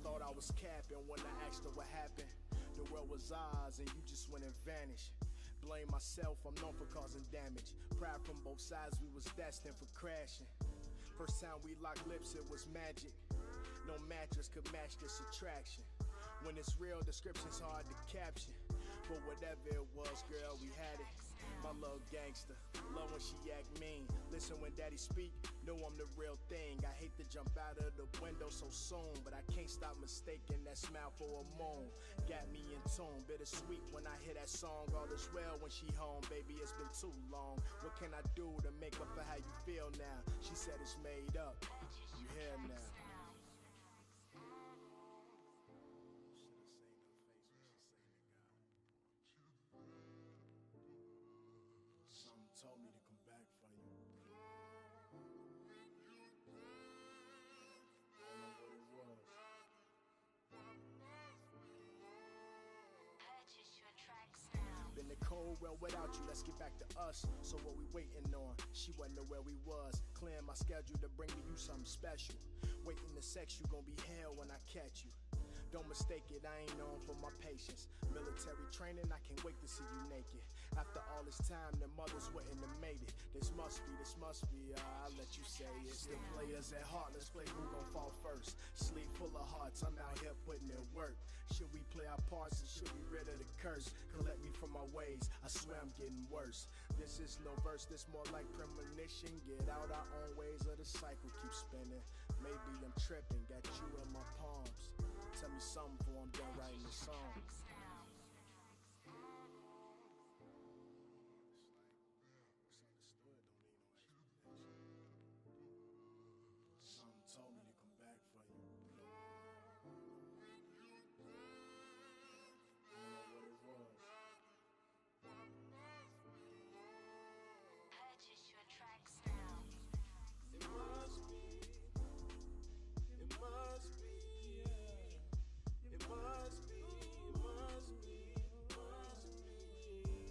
Thought I was capping when I asked her what happened. The world was ours and you just went and vanished. Blame myself, I'm known for causing damage. Pride from both sides, we was destined for crashing. First time we locked lips, it was magic. No mattress could match this attraction. When it's real, description's hard to caption. But whatever it was, girl, we had it. My little gangster, love when she act mean. Listen when daddy speak, know I'm the real thing. I hate to jump out of the window so soon, but I can't stop mistaking that smile for a moan. Got me in tune, bittersweet when I hear that song. All is well when she home, baby, it's been too long. What can I do to make up for how you feel now? She said it's made up, you here now. Told me to come back for you. I don't know what it was. Purchase your tracks now. Been the cold world without you, let's get back to us. So what we waiting on? She wasn't know where we was. Clearing my schedule to bring to you something special. Waiting to sex you, gon' be hell when I catch you. Don't mistake it, I ain't known for my patience. Military training, I can't wait to see you naked. After all this time, the mothers wouldn't have made it. This must be, I'll let you say it. Still players at heart, let's play who gon' fall first. Sleep full of hearts, I'm out here putting in work. Should we play our parts and should we rid of the curse? Collect me from my ways, I swear I'm getting worse. This is no verse, this more like premonition. Get out our own ways or the cycle keeps spinning. Maybe I'm tripping, got you in my palms. Tell me something before I'm done writing the song. Something told me to come back for you. I don't know what it was. Purchase your tracks now. It must be, it must be, yeah. It must be, it must be, it must be.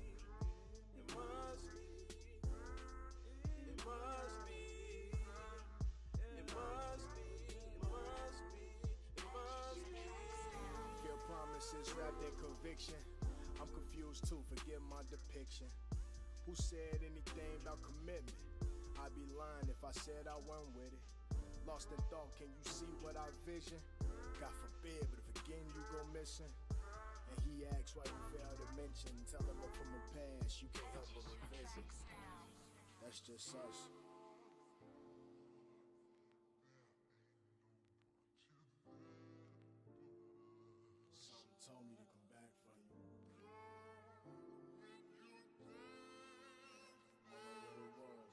It must be, it must be. It must be, it must be, it must be. Fear promises wrapped in conviction. I'm confused too, forgive my depiction. Who said anything about commitment? I'd be lying if I said I wasn't with it. Lost in thought, can you see what I vision? God forbid, but if again you go missing. And he asks why you failed to mention. Tell him up from the past, you can't help but revisit. That's just us. Something told me to come back for you. I don't know what it was.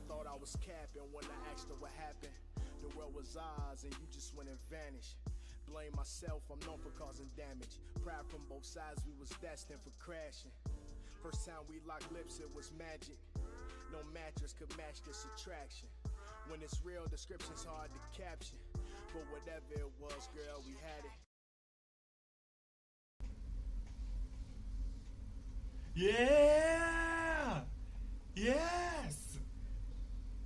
Thought I was capping when I asked her what happened. The world was ours and you just went and vanished. Blame myself, I'm known for causing damage. Pride from both sides, we was destined for crashing. First time we locked lips, it was magic. No mattress could match this attraction. When it's real, description's hard to caption. But whatever it was, girl, we had it. Yeah! Yes!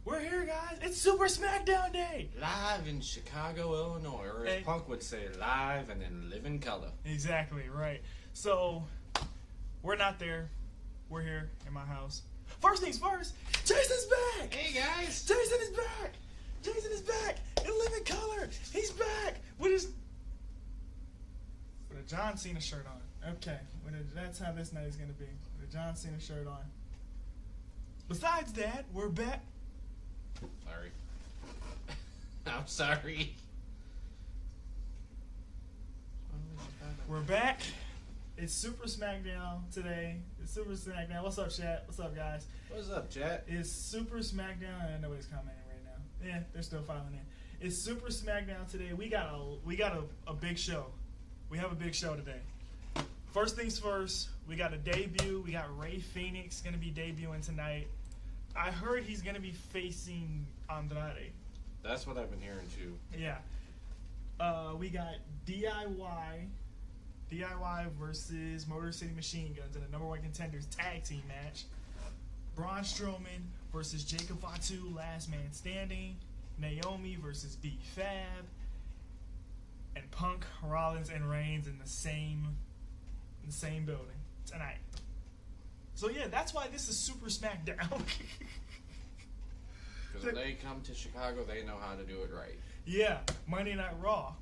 We're here, guys. It's Super SmackDown Day! Live in Chicago, Illinois, or as Hey. Punk would say, live and in living color. Exactly, right. So, we're not there. We're here in my house. First things first, Jason's back! Hey, guys! Jason is back! Jason is back! In living color! He's back! With a John Cena shirt on. Okay, that's how this night is going to be. With a John Cena shirt on. Besides that, we're back. Sorry. I'm sorry. We're back. It's Super SmackDown today. It's Super SmackDown. What's up, chat? What's up, guys? What's up, chat? It's Super SmackDown. And nobody's commenting right now. Yeah, they're still filing in. It's Super SmackDown today. We got a big show. We have a big show today. First things first, we got a debut. We got Ray Phoenix going to be debuting tonight. I heard he's going to be facing Andrade. That's what I've been hearing too. Yeah. We got DIY versus Motor City Machine Guns in the #1 contenders tag team match. Braun Strowman versus Jacob Fatu, last man standing. Naomi versus B-Fab. And Punk, Rollins, and Reigns in the same building tonight. So yeah, that's why this is Super SmackDown. Because when they come to Chicago, they know how to do it right. Yeah, Monday Night Raw.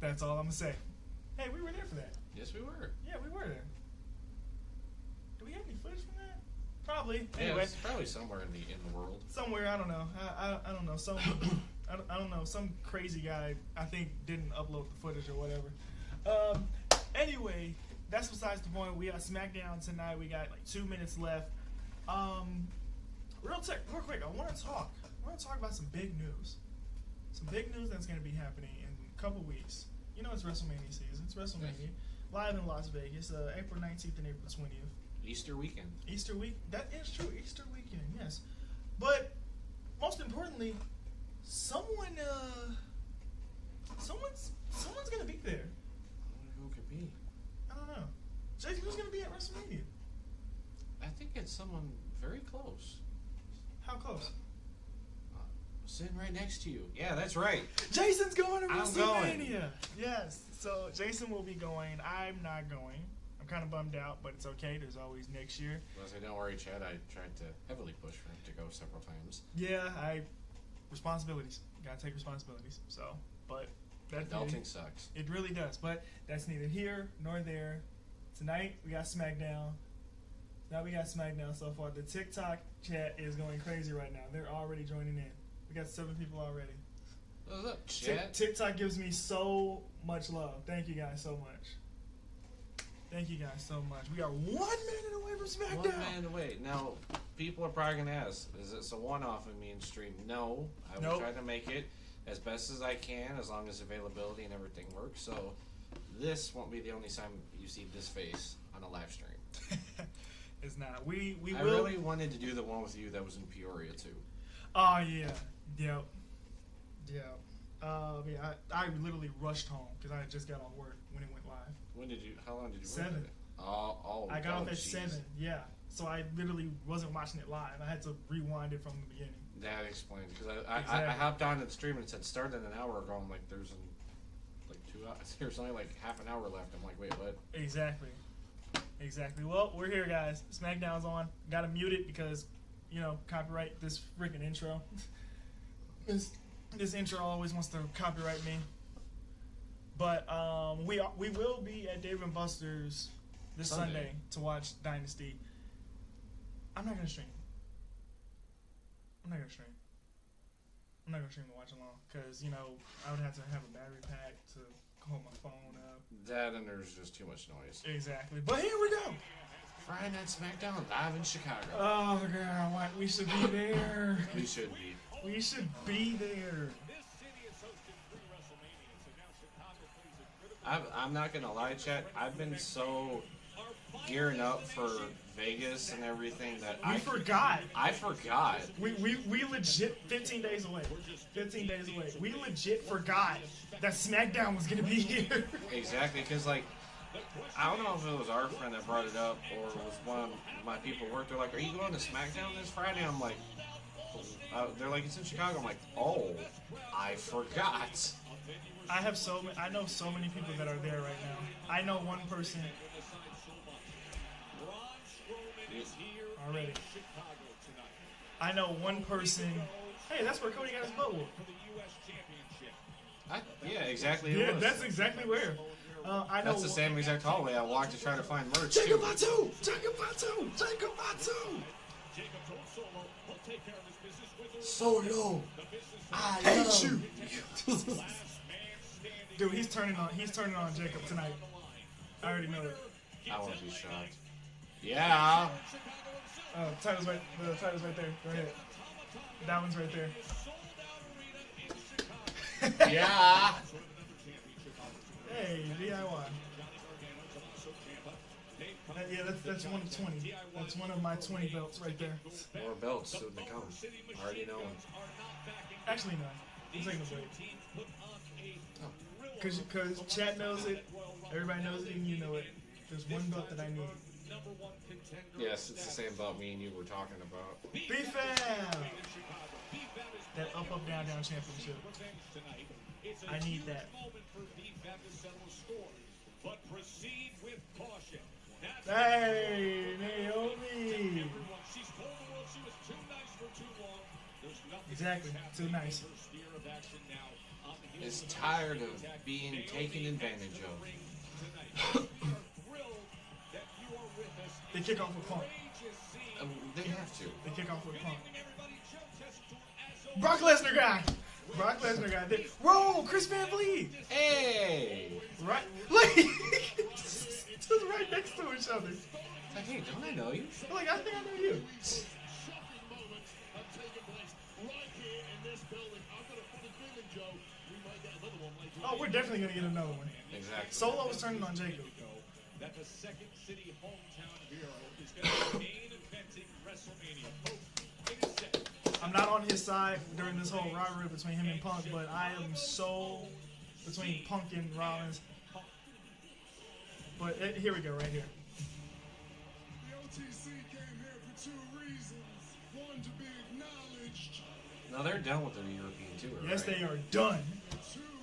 That's all I'm gonna say. Hey, we were there for that. Yes, we were. Yeah, we were there. Do we have any footage from that? Probably. Yeah, Anyway, it's probably somewhere in the world. somewhere, I don't know. I don't know. I don't know. Some crazy guy, I think, didn't upload the footage or whatever. Anyway, that's besides the point. We got SmackDown tonight. We got like 2 minutes left. Real quick, I want to talk about some big news. Some big news that's going to be happening in a couple weeks. You know, it's WrestleMania season. It's WrestleMania. Live in Las Vegas, April 19th and April 20th. Easter weekend. Easter week. That is true. Easter weekend, yes. But most importantly, someone's gonna be there. I wonder who it could be. I don't know. Jason, who's gonna be at WrestleMania? I think it's someone very close. How close? Sitting right next to you. Yeah, that's right. Jason's going to I'm WrestleMania. going. Yes. So Jason will be going. I'm not going. I'm kind of bummed out, but it's okay. There's always next year. Well, I say, don't worry, Chad. I tried to heavily push for him to go several times. Yeah, responsibilities. Gotta take responsibilities. So, but that's Adulting sucks. It really does, but that's neither here nor there. Tonight we got SmackDown. Now we got SmackDown so far. The TikTok chat is going crazy right now. They're already joining in. We got 7 people already. What's up, Chad? TikTok gives me so much love. Thank you guys so much. Thank you guys so much. We are 1 minute away from SmackDown. 1 minute away. Now, people are probably going to ask, is this a one-off of me in stream? No. I will try to make it as best as I can, as long as availability and everything works. So, this won't be the only time you see this face on a live stream. It's not. We I will. really wanted to do the one with you that was in Peoria, too. Oh, yeah. Yep. Yeah, I literally rushed home because I had just got off work when it went live. How long did you 7. work? Oh, I got off at jeez. 7, yeah. So I literally wasn't watching it live. I had to rewind it from the beginning. That explains, because I Exactly. hopped on the stream and it said started an hour ago. I'm like, there's 2 hours. There's only like half an hour left. I'm like, wait, what? Exactly. Well, we're here, guys. SmackDown's on. Gotta mute it because, copyright this freaking intro. This intro always wants to copyright me. But we will be at Dave & Buster's this Sunday to watch Dynasty. I'm not gonna stream. I'm not gonna stream to watch along because I would have to have a battery pack to hold my phone up. That and there's just too much noise. Exactly. But here we go. Friday Night SmackDown live in Chicago. Oh god, what? We should be there. We should be. We should be there. I'm not gonna lie, chat. I've been so gearing up for Vegas and everything that We forgot. I forgot. We legit 15 days away. 15 days away. We legit forgot that SmackDown was gonna be here. Exactly, because I don't know if it was our friend that brought it up or it was one of my people work. They're like, "Are you going to SmackDown this Friday?" I'm like, they're like, "It's in Chicago." I'm like, "Oh, I forgot." I know so many people that are there right now. I know one person already. I know one person. Hey, that's where Cody got his butt whooped. Yeah, exactly. It Yeah, was. that's exactly where. I know. That's the same exact hallway I walked to try to find merch. Jacob too. Fatu! Jacob Fatu! Jacob Fatu! Solo. I hate you. Dude, he's turning on Jacob tonight. I already know it. I won't be shocked. Yeah. The title's right there. Go ahead. That one's right there. Yeah. Hey, DIY. Yeah, that's one of 20. That's one of my 20 belts right there. More belts soon to come. I already know. Actually, no. I'm taking a break. Because chat knows it, everybody knows it, and you know it. There's one belt that I need. Yes, it's the same belt me and you were talking about. B-Fab! That up, down championship. I need that. Hey, Naomi! Exactly, too nice. Is tired of being taken advantage of. They kick off with Punk. They have to. They kick off with Punk. Brock Lesnar guy! Whoa, Chris Van Vliet! Hey! Right? Like, just right next to each other. Like, hey, don't I know you? Like, I think I know you. Oh, we're definitely going to get another one. Exactly. Solo was turning on Jacob. That the Second City hometown hero is going to be main eventing WrestleMania. I'm not on his side during this whole rivalry between him and Punk, but I am so between Punk and Rollins. But here we go, right here. The OTC came here for 2 reasons. One, to be acknowledged. No, they're done with their European tour. Yes, right? they are done.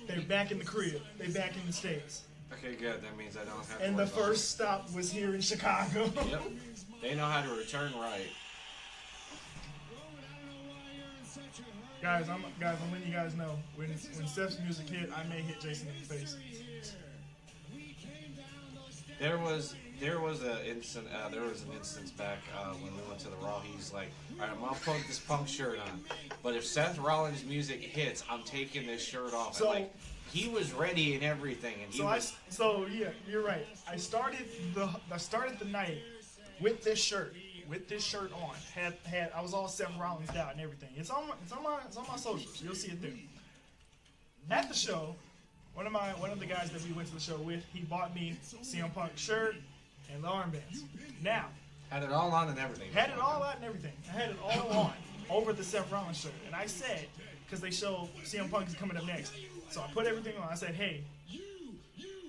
They're back in the crib. They're back in the States. Okay, good. That means I don't have to And worry the about first stop was here in Chicago. Yep. They know how to return right. Guys, I'm letting you guys know when Steph's music hit, I may hit Jason in the face. There was an instance back when we went to the Raw. He's like, all right, I'm gonna put this Punk shirt on, but if Seth Rollins' music hits, I'm taking this shirt off. So- and like, he was ready and everything, and he was. So yeah, you're right. I started the night with this shirt on. I was all Seth Rollins out and everything. It's on my socials. You'll see it there. At the show, one of the guys that we went to the show with, he bought me CM Punk shirt and the armbands. Now, Had it all on and everything. had it all out and everything. I had it all on over the Seth Rollins shirt. And I said, because they show CM Punk is coming up next, so I put everything on. I said, hey,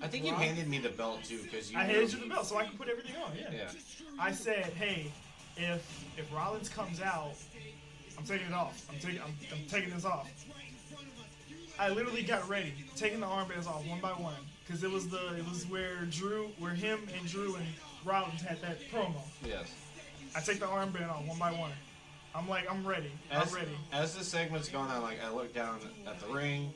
I think you handed me the belt too, because I handed you the belt so I can put everything on. Yeah. Yeah. I said, hey, if Rollins comes out, I'm taking it off. I'm taking this off. I literally got ready, taking the armbands off one by one, because it was where him and Drew and Rollins had that promo. Yes. I take the armband off one by one. I'm like, I'm ready. As, I'm ready. As the segment's going on, like I look down at the ring,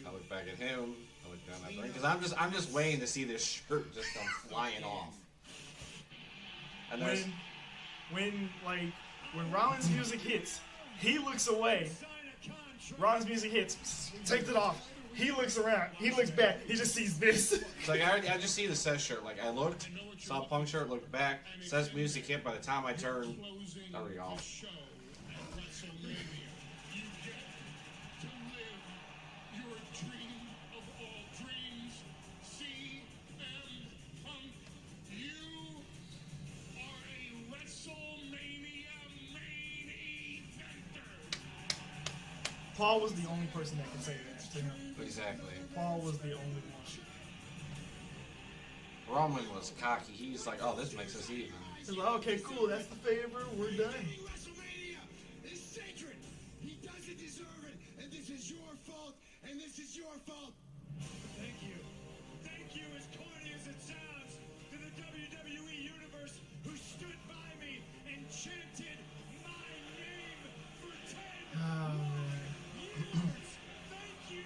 I look back at him, I look down at the ring, because I'm just waiting to see this shirt just come flying off. And there's When Rollins' music hits, he looks away. Rollins' music hits, takes it off. He looks around. He looks back. He just sees this. it's like I just see the Seth shirt. Like I looked, saw Punk shirt, looked back, Seth's music hit. By the time I turned, there we go. Paul was the only person that could say that to him. Exactly. Paul was the only one. Roman was cocky. He's like, oh, this makes us even. He's like, okay, cool, that's the favor, we're done. WrestleMania is sacred. He doesn't deserve it, and this is your fault, and this is your fault. Thank you. Thank you, as corny as it sounds, to the WWE Universe who stood by me and chanted my name for 10 Oh, man. years. Thank you.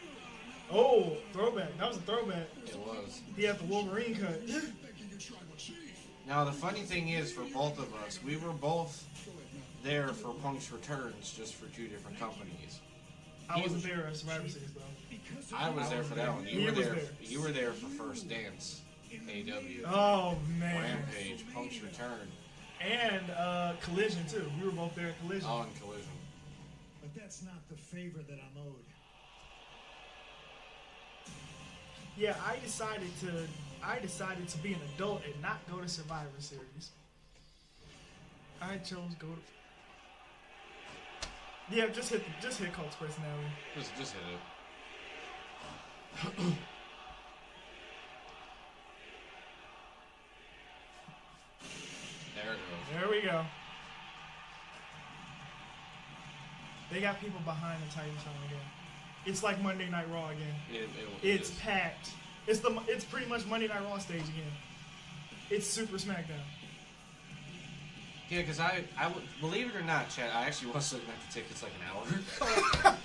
Oh, throwback. That was a throwback. It was. He had the Wolverine cut. Now the funny thing is, for both of us, we were both there for Punk's returns, just for two different companies. I wasn't there at Survivor Series though. I was there for that one. He You were was there. there. You were there for First Dance, AW, Oh man. Rampage, Punk's return, And Collision too. We were both there at Collision. all in Collision. But that's not the favor that I'm owed. Yeah, I decided to be an adult and not go to Survivor Series. I chose go to. Yeah, just hit Colt's personality. Just hit it. There it goes. There we go. They got people behind the Titantron again. It's like Monday Night Raw again. It's is. packed. It's pretty much Monday Night Raw stage again. It's Super SmackDown. Yeah, because I would, believe it or not, Chad, I actually was looking at the tickets like an hour.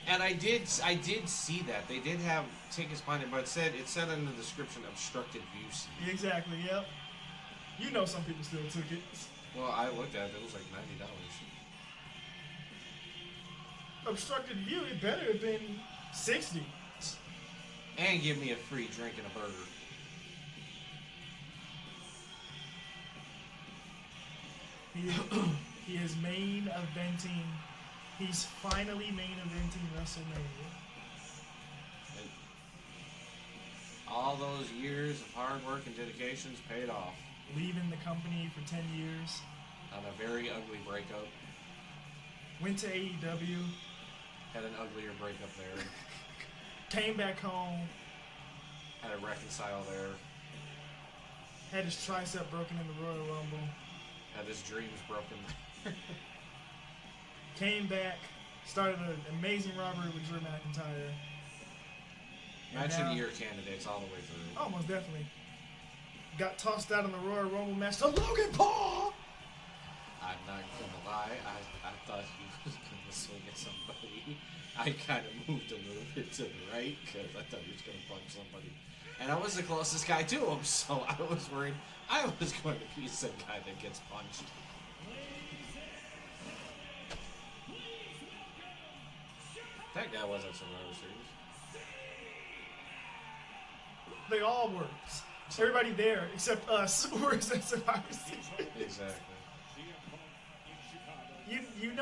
And I did see that they did have tickets behind it, but it said in the description obstructed view seat. Exactly. Yep. You know some people still took it. Well, I looked at it; it was like $90. Obstructed view. It better have been 60. And give me a free drink and a burger. He is main eventing. He's finally main eventing WrestleMania. And all those years of hard work and dedications paid off. Leaving the company for 10 years. On a very ugly breakup. Went to AEW. Had an uglier breakup there. Came back home. Had to reconcile there. Had his tricep broken in the Royal Rumble. Had his dreams broken. Came back. Started an amazing robbery with Drew McIntyre. And Match of now- the year candidates all the way through. Oh, most definitely. Got tossed out in the Royal Rumble match to Logan Paul. I'm not gonna lie, I thought he was gonna swing at somebody. I kind of moved a little bit to the right because I thought he was gonna punch somebody. And I was the closest guy to him, so I was worried I was going to be some guy that gets punched. That guy was at Survivor Series. They all were. Everybody there except us were at Survivor Series. Exactly. You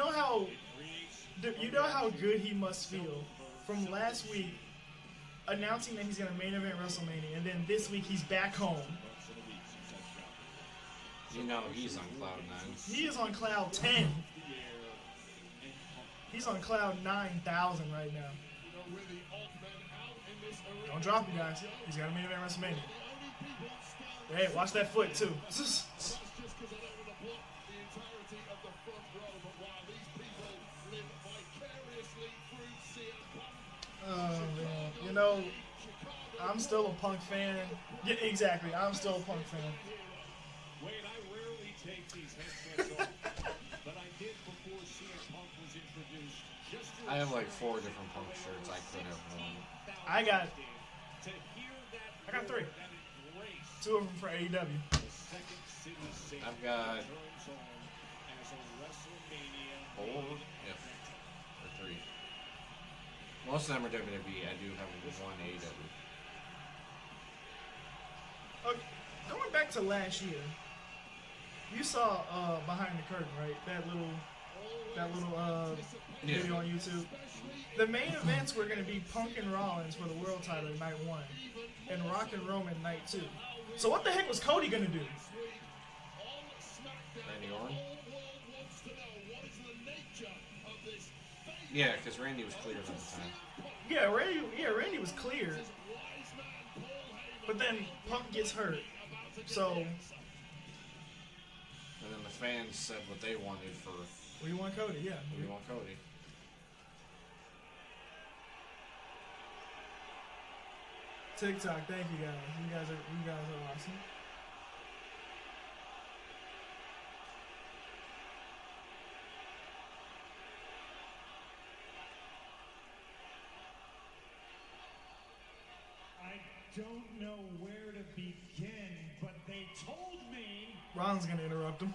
know how good he must feel from last week announcing that he's gonna main event WrestleMania, and then this week he's back home. You know he's on cloud nine. He is on cloud 10. He's on cloud 9,000 right now. Don't drop him, guys. He's got a main event WrestleMania. Hey, watch that foot too. Oh man, you know, I'm still a Punk fan. Yeah, exactly. I'm still a Punk fan. Wait, I rarely take these headsets off, but I did before CM Punk was introduced. Just to I have like 4 different Punk shirts. I could have one. I got to hear that 3. that embrace 2 of them for AEW. the second city scene I've got turns on as a WrestleMania 4, yeah, or 3. Most of them are WWE. I do have one AEW. Okay, going back to last year, you saw Behind the Curtain, right? That little Yeah. video on YouTube. The main events were going to be Punk and Rollins for the world title at night 1, and Rock and Roman night 2. So what the heck was Cody going to do? Randy Orton? Yeah, because Randy was cleared at the time. Yeah, Randy was cleared, but then Punk gets hurt. So And then the fans said what they wanted for we want Cody, yeah. we want Cody. TikTok, thank you guys. You guys are awesome. I don't know where to begin, but they told me Ron's gonna interrupt him.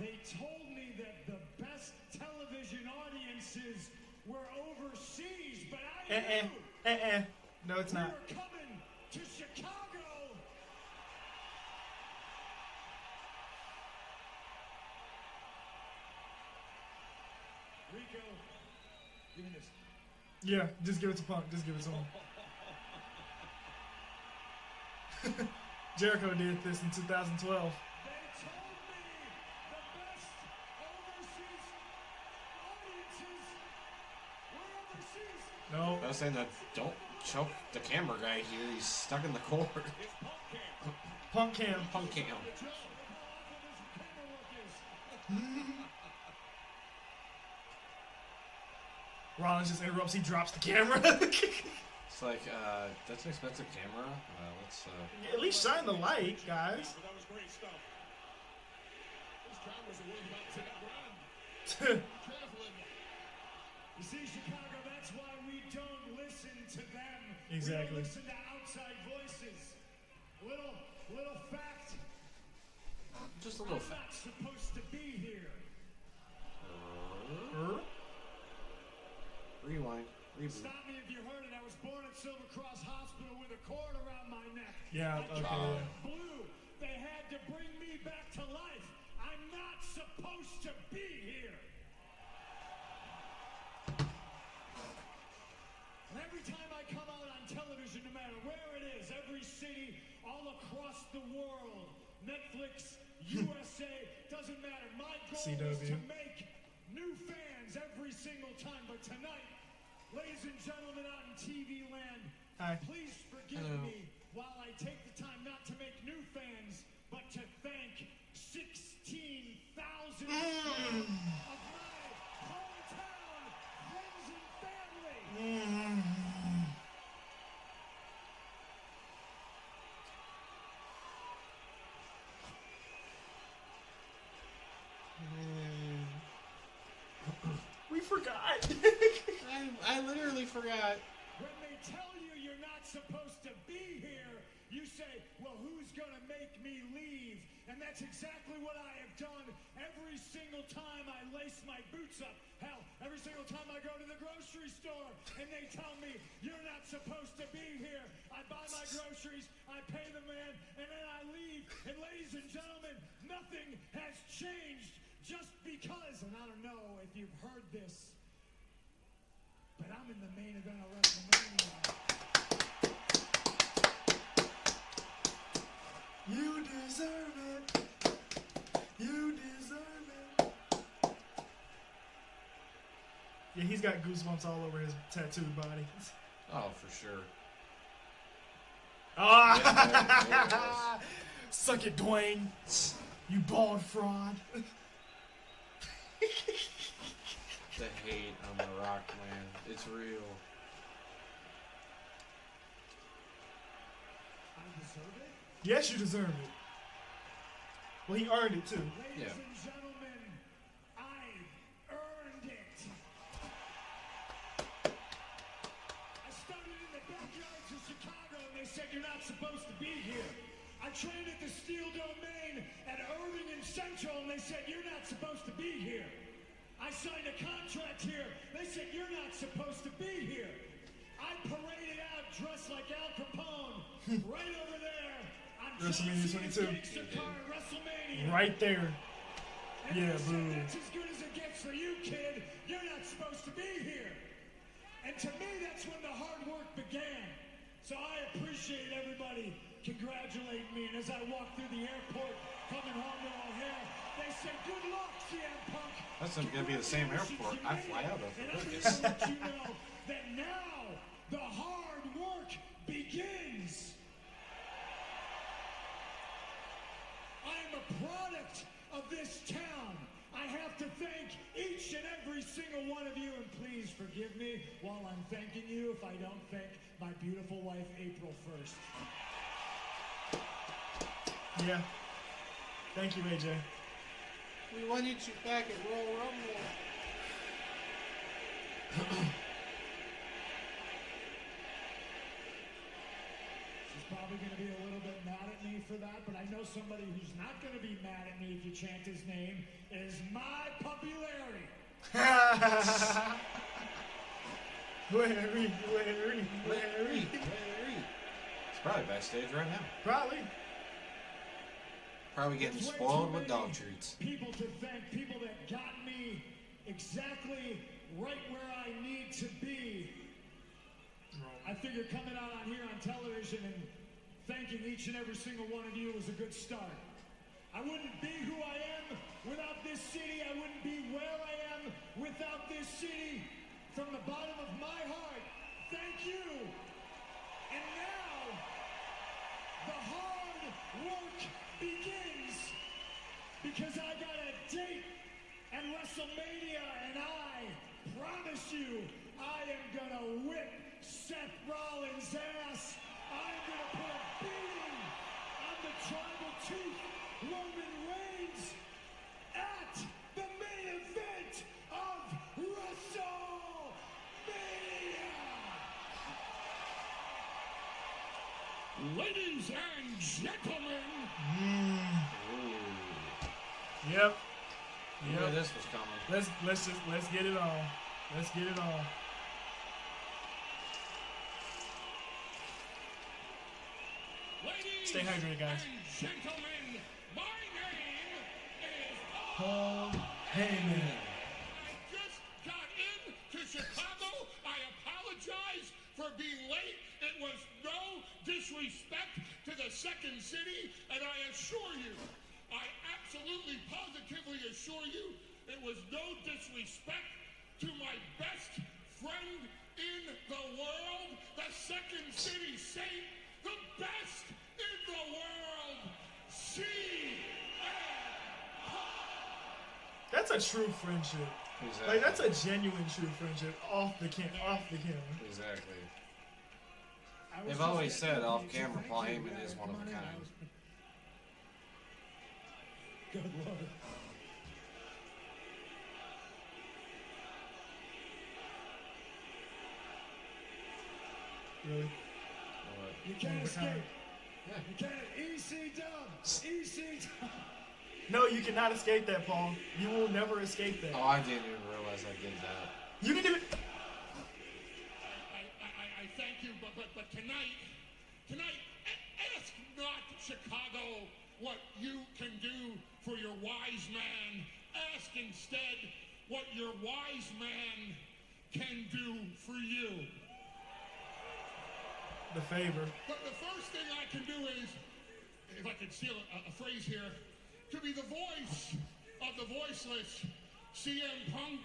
They told me that the best television audiences were overseas, but I knew No, it's we not. were coming to Chicago. Rico, give me this. Yeah, just give it to Punk. Just give it to him. Jericho did this in 2012. They told me the best overseas audiences were overseas. No. I was saying that don't choke the camera guy here. He's stuck in the cord. Punk cam. Punk cam. Joe, how awful this camera work is. Rollins just interrupts. He drops the camera. It's like, that's an expensive camera. Let's, At least shine the light, guys. But that was great stuff. Those cameras are worth about 10 grand. Careful in there. You see, Chicago, that's why we don't listen to them. Exactly. We don't listen to outside voices. Little fact. just a little I'm not fact. supposed to be here. Rewind. Reboot. Stop me if you heard it. I was born at Silver Cross Hospital with a cord around my neck. Yeah, I okay. turned blue. They had to bring me back to life. I'm not supposed to be here. And every time I come out on television, no matter where it is, every city, all across the world, Netflix, USA, doesn't matter. My goal is to CW. make new fans every single time. But tonight, ladies and gentlemen out in TV land, Hi. please forgive Hello. me while I take the time not to make new fans, but to thank 16,000 of my hometown friends and family. We forgot. I literally forgot. When they tell you you're not supposed to be here, you say, well, who's going to make me leave? And that's exactly what I have done every single time I lace my boots up. Hell, every single time I go to the grocery store and they tell me, you're not supposed to be here. I buy my groceries, I pay the man, and then I leave. And ladies and gentlemen, nothing has changed just because, and I don't know if you've heard this, but I'm in the main event of WrestleMania. You deserve it. You deserve it. Yeah, he's got goosebumps all over his tattooed body. Oh, for sure. Ah! Suck it, Dwayne. You bald fraud. The hate on The Rock, man. It's real. I deserve it. Yes, you deserve it. Well, he earned it too. Ladies Yeah. and gentlemen, I earned it. I started in the backyards of Chicago and they said you're not supposed to be here. I trained at the Steel Domain at Irving and Central and they said you're not supposed to be here. I signed a contract here. They said you're not supposed to be here. I paraded out dressed like Al Capone right over there on WrestleMania John Cena's 22. Gangster car at WrestleMania. Right there. And Yeah, they said, boo. that's as good as it gets for you, kid. You're not supposed to be here. And to me, that's when the hard work began. So I appreciate everybody congratulating me. And as I walked through the airport, coming home to O'Hare, they said, good luck, CM Punk. That's going to be the same airport I fly out of And for I'm here Vegas. to let you know that now the hard work begins. I am a product of this town. I have to thank each and every single one of you, and please forgive me while I'm thanking you if I don't thank my beautiful wife, April 1st. Yeah. Thank you, AJ. We wanted you back at Royal Rumble. She's probably going to be a little bit mad at me for that, but I know somebody who's not going to be mad at me if you chant his name. is my puppy Larry. Larry. It's probably backstage right now. Probably. Probably getting There's way spoiled too with many dog treats. People to thank, people that got me exactly right where I need to be. I figure coming out on here on television and thanking each and every single one of you was a good start. I wouldn't be who I am without this city. I wouldn't be where I am without this city. From the bottom of my heart, thank you. And now, the hard work begins. Because I got a date at WrestleMania, and I promise you, I am gonna whip Seth Rollins' ass. I'm gonna put a beating on the tribal chief, Roman Reigns, at the main event of WrestleMania. Ladies and gentlemen, Yep. You knew this was coming. Let's get it on. Let's get it on. ladies Stay hydrated, guys. and gentlemen, my name is Paul Heyman. I just got into Chicago. I apologize for being late. It was no disrespect to the second city, and I assure you, I absolutely positively assure you, it was no disrespect to my best friend in the world, the second city saint, the best in the world, CM. That's a true friendship. Exactly. Like that's a genuine true friendship off the camera. Exactly. I was They've just always said happy off to camera, thank Paul you. Heyman is one of Come a on in. kind. Good Lord. Really? You can't Yeah. escape. You can't. EC Dub. EC Dub. No, you cannot escape that, Paul. You will never escape that. Oh, I didn't even realize I did that. You didn't even. I thank you, but tonight, ask not Chicago what you can do for your wise man. Ask instead what your wise man can do for you. The favor. But the first thing I can do is, if I could steal a phrase here, to be the voice of the voiceless, CM Punk.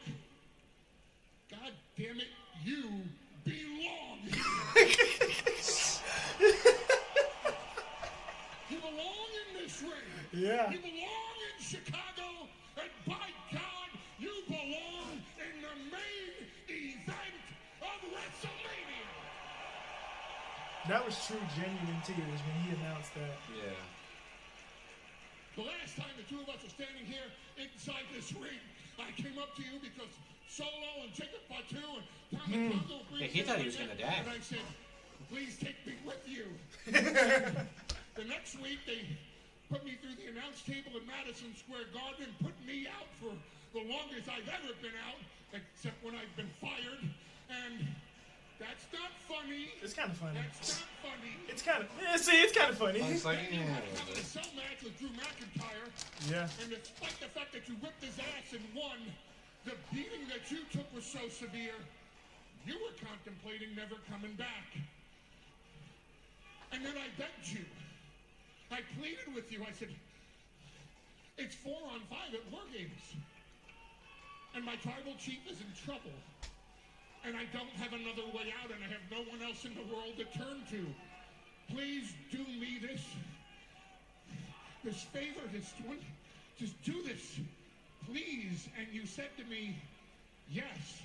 God damn it, you belong here. You belong in this ring. Yeah. You belong in Chicago, and by God, you belong in the main event of WrestleMania. That was true, genuine tears when he announced that. Yeah. The last time the two of us were standing here inside this ring, I came up to you because Solo and Jacob Fatu and Tommy Congo Yeah, he thought he was gonna die. And I said, please take me with you. The next week, they put me through the announce table in Madison Square Garden and put me out for the longest I've ever been out, except when I've been fired. And that's not funny. It's kind of funny. That's not funny. It's kind of. Yeah, see, it's kind of funny. It's like, You yeah. had a cell match with Drew McIntyre. Yeah. And despite the fact that you whipped his ass and won, the beating that you took was so severe, you were contemplating never coming back. And then I begged you. I pleaded with you. I said, it's 4-on-5 at War Games. And my tribal chief is in trouble. And I don't have another way out, and I have no one else in the world to turn to. Please do me this favor, just do this, please. And you said to me, yes,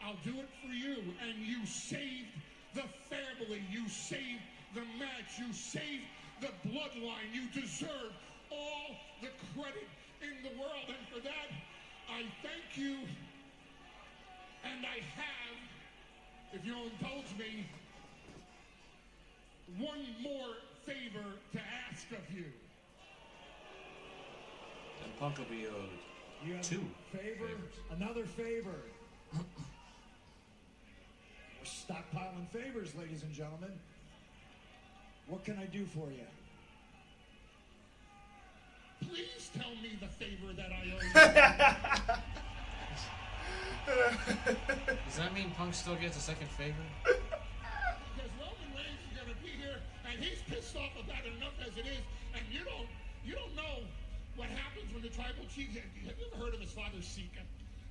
I'll do it for you. And you saved the family, you saved the match, you saved the bloodline. You deserve all the credit in the world, and for that, I thank you. And I have, if you'll indulge me, one more favor to ask of you. And Punk will be owed. You have Two favor, favors. another favor. We're stockpiling favors, ladies and gentlemen. What can I do for you? Please tell me the favor that I owe you. Does that mean Punk still gets a second favor? Because Roman Reigns is gonna be here, and he's pissed off about it enough as it is, and you don't know what happens when the tribal chief. Have you ever heard of his father Sika?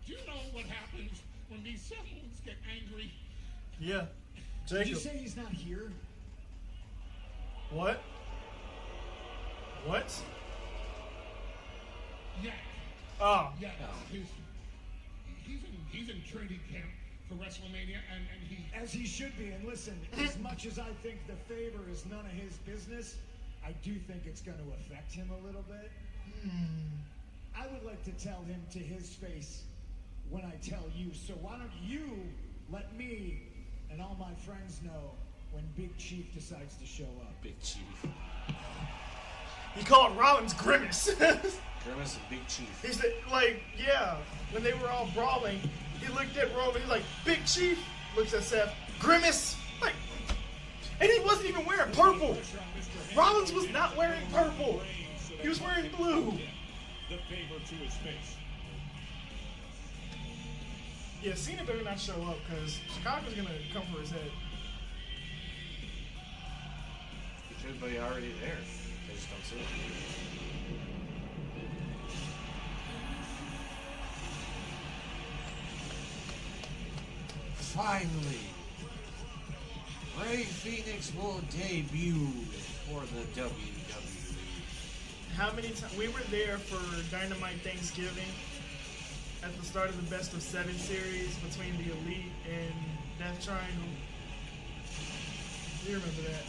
Do you know what happens when these Samoans get angry? Yeah. Did you Jacob. say he's not here? What? What? Yeah. Oh. Yeah. He's in training camp for WrestleMania, and he, as he should be. And listen, as much as I think the favor is none of his business, I do think it's going to affect him a little bit. I would like to tell him to his face when I tell you. So why don't you let me and all my friends know when Big Chief decides to show up? Big Chief. He called Rollins Grimace. Grimace and Big Chief. He's like, yeah, when they were all brawling, he looked at Roman, he's like, Big Chief, looks at Seth, Grimace, like, and he wasn't even wearing purple. Rollins was not wearing purple. He was wearing blue. The favor to his face. Yeah, Cena better not show up, because Chicago's going to come for his head. He should be already there. They just don't see it. Finally, Rey Fenix will debut for the WWE. How many times? We were there for Dynamite Thanksgiving at the start of the Best of 7 series between the Elite and Death Triangle. You remember that.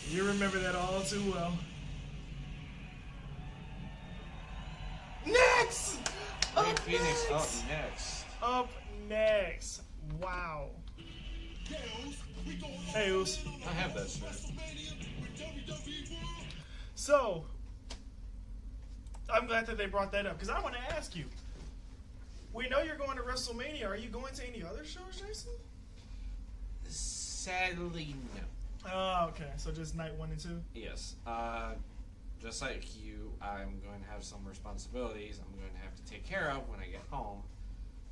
You remember that all too well. Next! Rey Up Fenix next! up next. Up next. Wow. Hey, Oos. I have that shirt. So, I'm glad that they brought that up, because I want to ask you. We know you're going to WrestleMania. Are you going to any other shows, Jason? Sadly, no. Oh, okay. So just night 1 and 2? Yes. Just like you, I'm going to have some responsibilities I'm going to have to take care of when I get home.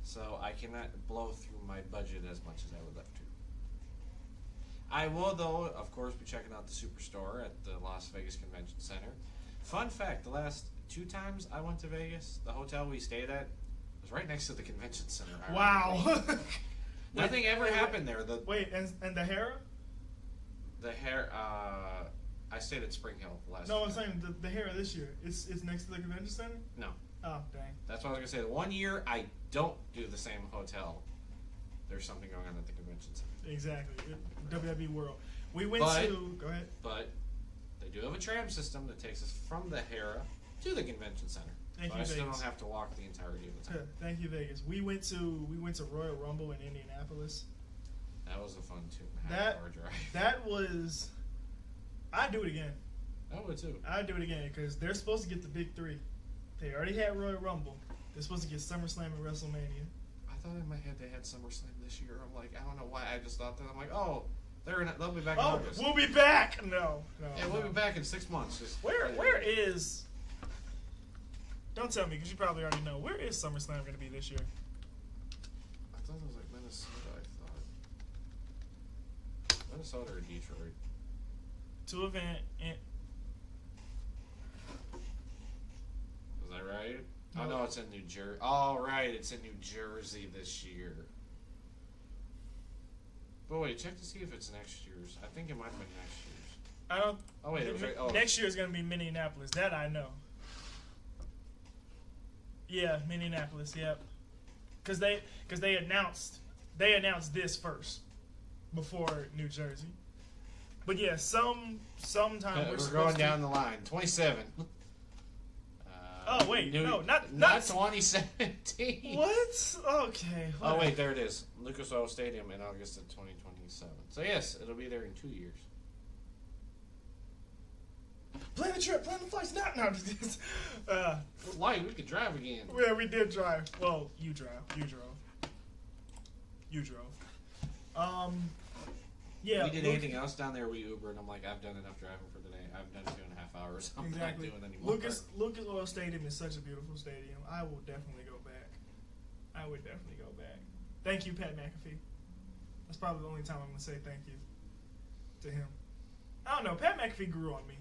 So I cannot blow through my budget as much as I would like to. I will, though, of course, be checking out the Superstore at the Las Vegas Convention Center. Fun fact, the last 2 times I went to Vegas, the hotel we stayed at was right next to the convention center. Wow. Nothing ever happened there. Wait, and the Hera? The hair, I stayed at Spring Hill last No, year. I'm saying the Hera this year. It's next to the convention center? No. Oh, dang. That's what I was going to say. The 1 year I don't do the same hotel, there's something going on at the convention center. Exactly. WWE World. We went But- to... Go ahead. But they do have a tram system that takes us from the Hera to the convention center. Thank so you, I still Vegas. don't have to walk the entirety of the time. Thank you, Vegas. We went to Royal Rumble in Indianapolis. That was a fun 2.5 That hour drive. that was. I'd do it again. I would too. I'd do it again because they're supposed to get the big 3. They already had Royal Rumble. They're supposed to get SummerSlam and WrestleMania. I thought in my head they had SummerSlam this year. I'm like, I don't know why. I just thought that. I'm like, oh, they'll be back in Oh, August. we'll be back. No. Yeah, we'll no. be back in 6 months. Just Where is? Don't tell me because you probably already know. Where is SummerSlam going to be this year? I thought it was like Minnesota. I thought Minnesota or Detroit. 2 event. And, Was I right? Oh No. no, it's in New Jersey. Oh right, it's in New Jersey this year. But wait, check to see if it's next year's. I think it might have been next year's. I don't. Oh wait, it was right. Oh, Next year is going to be Minneapolis. That I know. Yeah, Minneapolis. Yep. Because they announced this first before New Jersey. But yeah, sometime we're we're supposed going to- down the line. 27. Oh wait, no, not 2017. What? Okay. Oh wait, there it is. Lucas Oil Stadium in August of 2027. So yes, it'll be there in 2 years. Plan the trip, plan the flights. No. Light, we could drive again. Yeah, we did drive. Well, you drove. Yeah. We did anything else down there, we Ubered. I'm like, I've done enough driving for today. I've done 2.5 hours. I'm Exactly. not doing anymore. Lucas Oil Stadium is such a beautiful stadium. I will definitely go back. Thank you, Pat McAfee. That's probably the only time I'm going to say thank you to him. I don't know. Pat McAfee grew on me.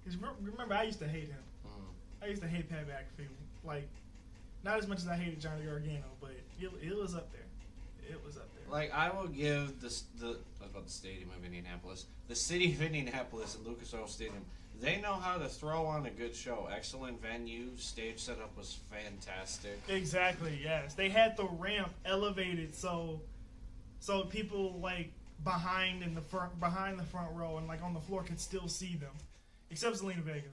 Because remember, I used to hate him. I used to hate Pat McAfee. Like, not as much as I hated Johnny Gargano, but it was up there. Like, I will give I was about the stadium of Indianapolis. The city of Indianapolis and Lucas Oil Stadium, they know how to throw on a good show. Excellent venue. Stage setup was fantastic. Exactly, yes. They had the ramp elevated so people, like, behind the front row and, like, on the floor could still see them. Except Zelina Vega,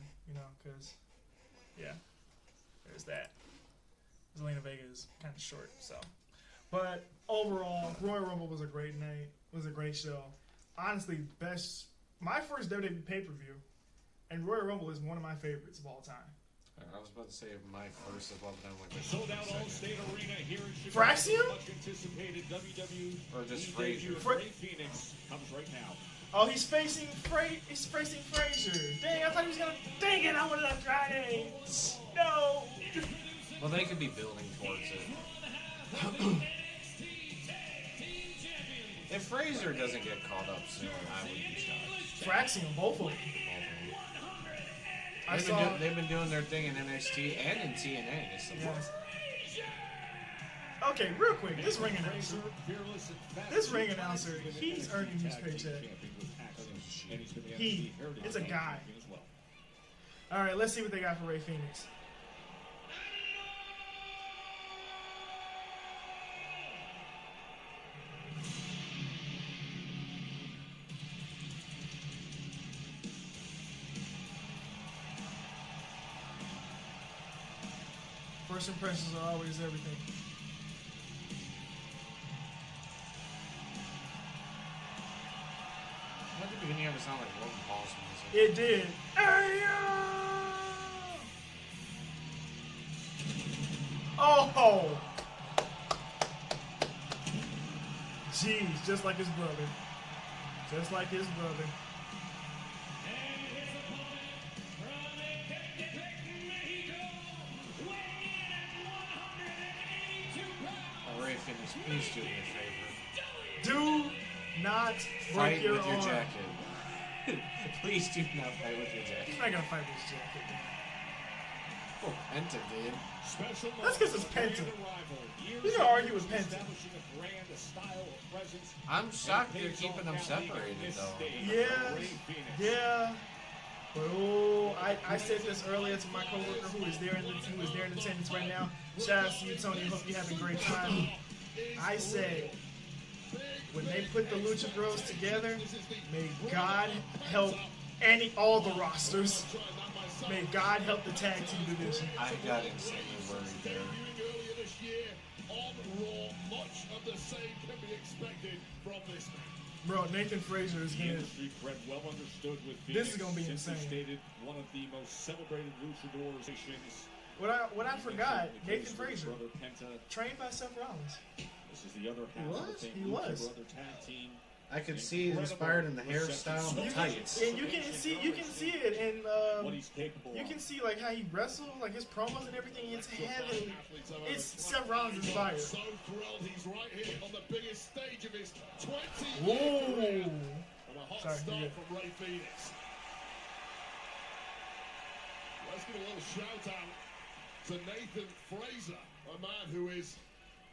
because, yeah, there's that. Zelina Vega is kind of short, so. But overall, Royal Rumble was a great night. It was a great show. Honestly, my first WWE pay-per-view, and Royal Rumble is one of my favorites of all time. I was about to say my first of all time. Sold out All-State Arena here in Chicago. Fraxium? Much anticipated WWE Or just debut Frazier. of Ray Phoenix comes right now. Oh, he's facing Frazier. Dang, I thought he was gonna. Dang it! I wanted Andrade. No. Well, they could be building towards it. If Frazier doesn't get caught up soon, I would be shocked. Fraxium, both of them. They've been doing their thing in NXT and in TNA. It's the Yes. Okay, real quick, this ring announcer, he's earning his paycheck. It's a guy. All right, let's see what they got for Ray Phoenix. First impressions are always everything. At the beginning of it sounded like Logan Paul's music. It did. Oh! Jeez, just like his brother. Ray Phoenix, please do me a favor. Do not break Fight your with your arm. jacket. Please do not fight with your jacket. He's not gonna fight with his jacket. Oh, Penta did. Special That's 'cause it's Penta. You can argue with Penta. Establishing a brand, a style, a presence. I'm shocked they're keeping them separated, though. Yeah. But I said this earlier to my coworker who is there in attendance right now. Shout out to you, Tony. Hope you're having a great time. I said, when they put the Lucha Bros together, may God help all the rosters. May God help the tag team division. I got insanely worried there. Bro, Nathan Frazier is The gonna. industry cred well understood with This is Phoenix, gonna be simply insane. stated one of the most celebrated luchadors. What I forgot, Nathan Frazier, Brother Penta. trained by Seth Rollins. This is the other half of the was? thing. He Lucha was. Brother tag team. I could see it inspired in the hairstyle and the tights. And you can see it in What he's capable you of. can see like how he wrestled, like his promos and everything. It's heavy. It's Seth Rollins inspired. So thrilled he's right here on the biggest stage of his 20 Ooh. And a hot Sorry, start yeah. from Ray Phoenix. Let's give a little shout out to Nathan Frazier, a man who is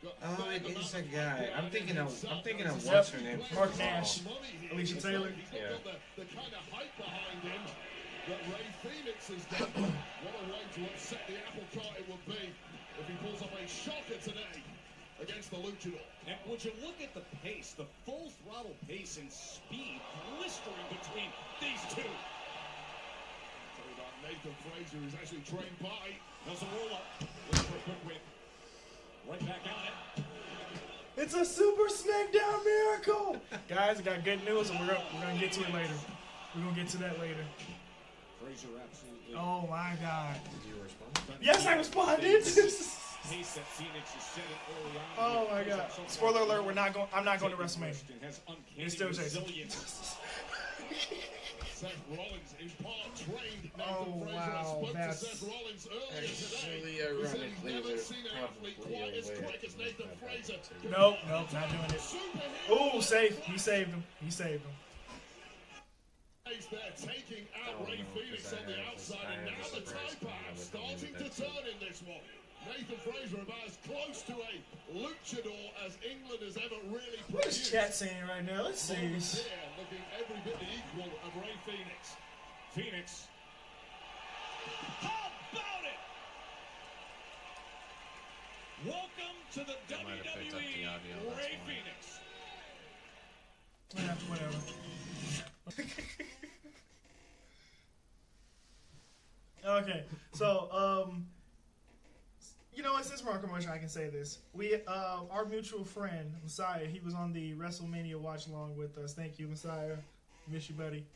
got Oh, fair he's amount a of guy. pride I'm in thinking of himself. what's her name? Mark Nash. Money here. Alicia He's Taylor. got Yeah. the kind of hype behind him that Ray Phoenix has got. What a way to upset the apple cart it would be if he pulls off a shocker today against the Luchador. And would you look at the pace, the full throttle pace and speed blistering between these two. Nathan Frazier is actually trained by. Does a roll up. Looking for a quick win. Right back on it. It's a Super SmackDown miracle, guys. I got good news, and we're gonna get to it later. We're gonna get to that later. Fraser absolutely. Oh my God. Did you respond? Yes, I responded. Pace that Phoenix is setting early on. Oh my God. Spoiler alert, I'm not going to WrestleMania. Has uncanny It's still Jason. resilience. Seth Rollins in part trained Nathan Oh, Fraser. wow, I spoke that's- to Seth Rollins earlier Actually, today. He said he's ironically, never they're seen an athlete probably quite as away quick as from Nathan that Fraser. too. Nope, not doing it. Superhero Ooh, safe. He saved him. He saved him. He's there taking out Oh, Ray no, Phoenix 'cause on the I have outside, this- and I now have the this surprise tide coming. I path would starting tell you to that too. turn in this one. Nathan Fraser about as close to a luchador as England has ever really What is produced. chat saying right now? Let's see. Moment there, looking every bit the equal of Ray Phoenix. Phoenix. How about it? Welcome to the I might have picked up the WWE audio, that's Ray why. Phoenix. Yeah, whatever. Okay, so you know what? Since we're on commercial, I can say this. We our mutual friend Messiah, he was on the WrestleMania watch along with us. Thank you, Messiah. Miss you, buddy.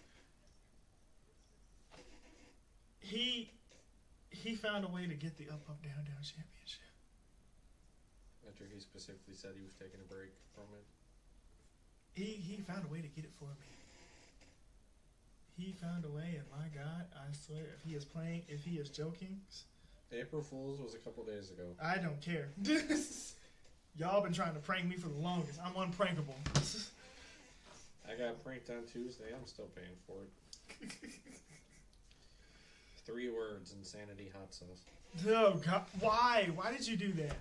He found a way to get the up down championship. After he specifically said he was taking a break from it. He found a way to get it for me. He found a way, and my God, I swear, if he is playing, if he is joking, April Fool's was a couple days ago. I don't care. Y'all been trying to prank me for the longest. I'm unprankable. I got pranked on Tuesday. I'm still paying for it. 3 words: insanity hot sauce. Oh God, why? Why did you do that?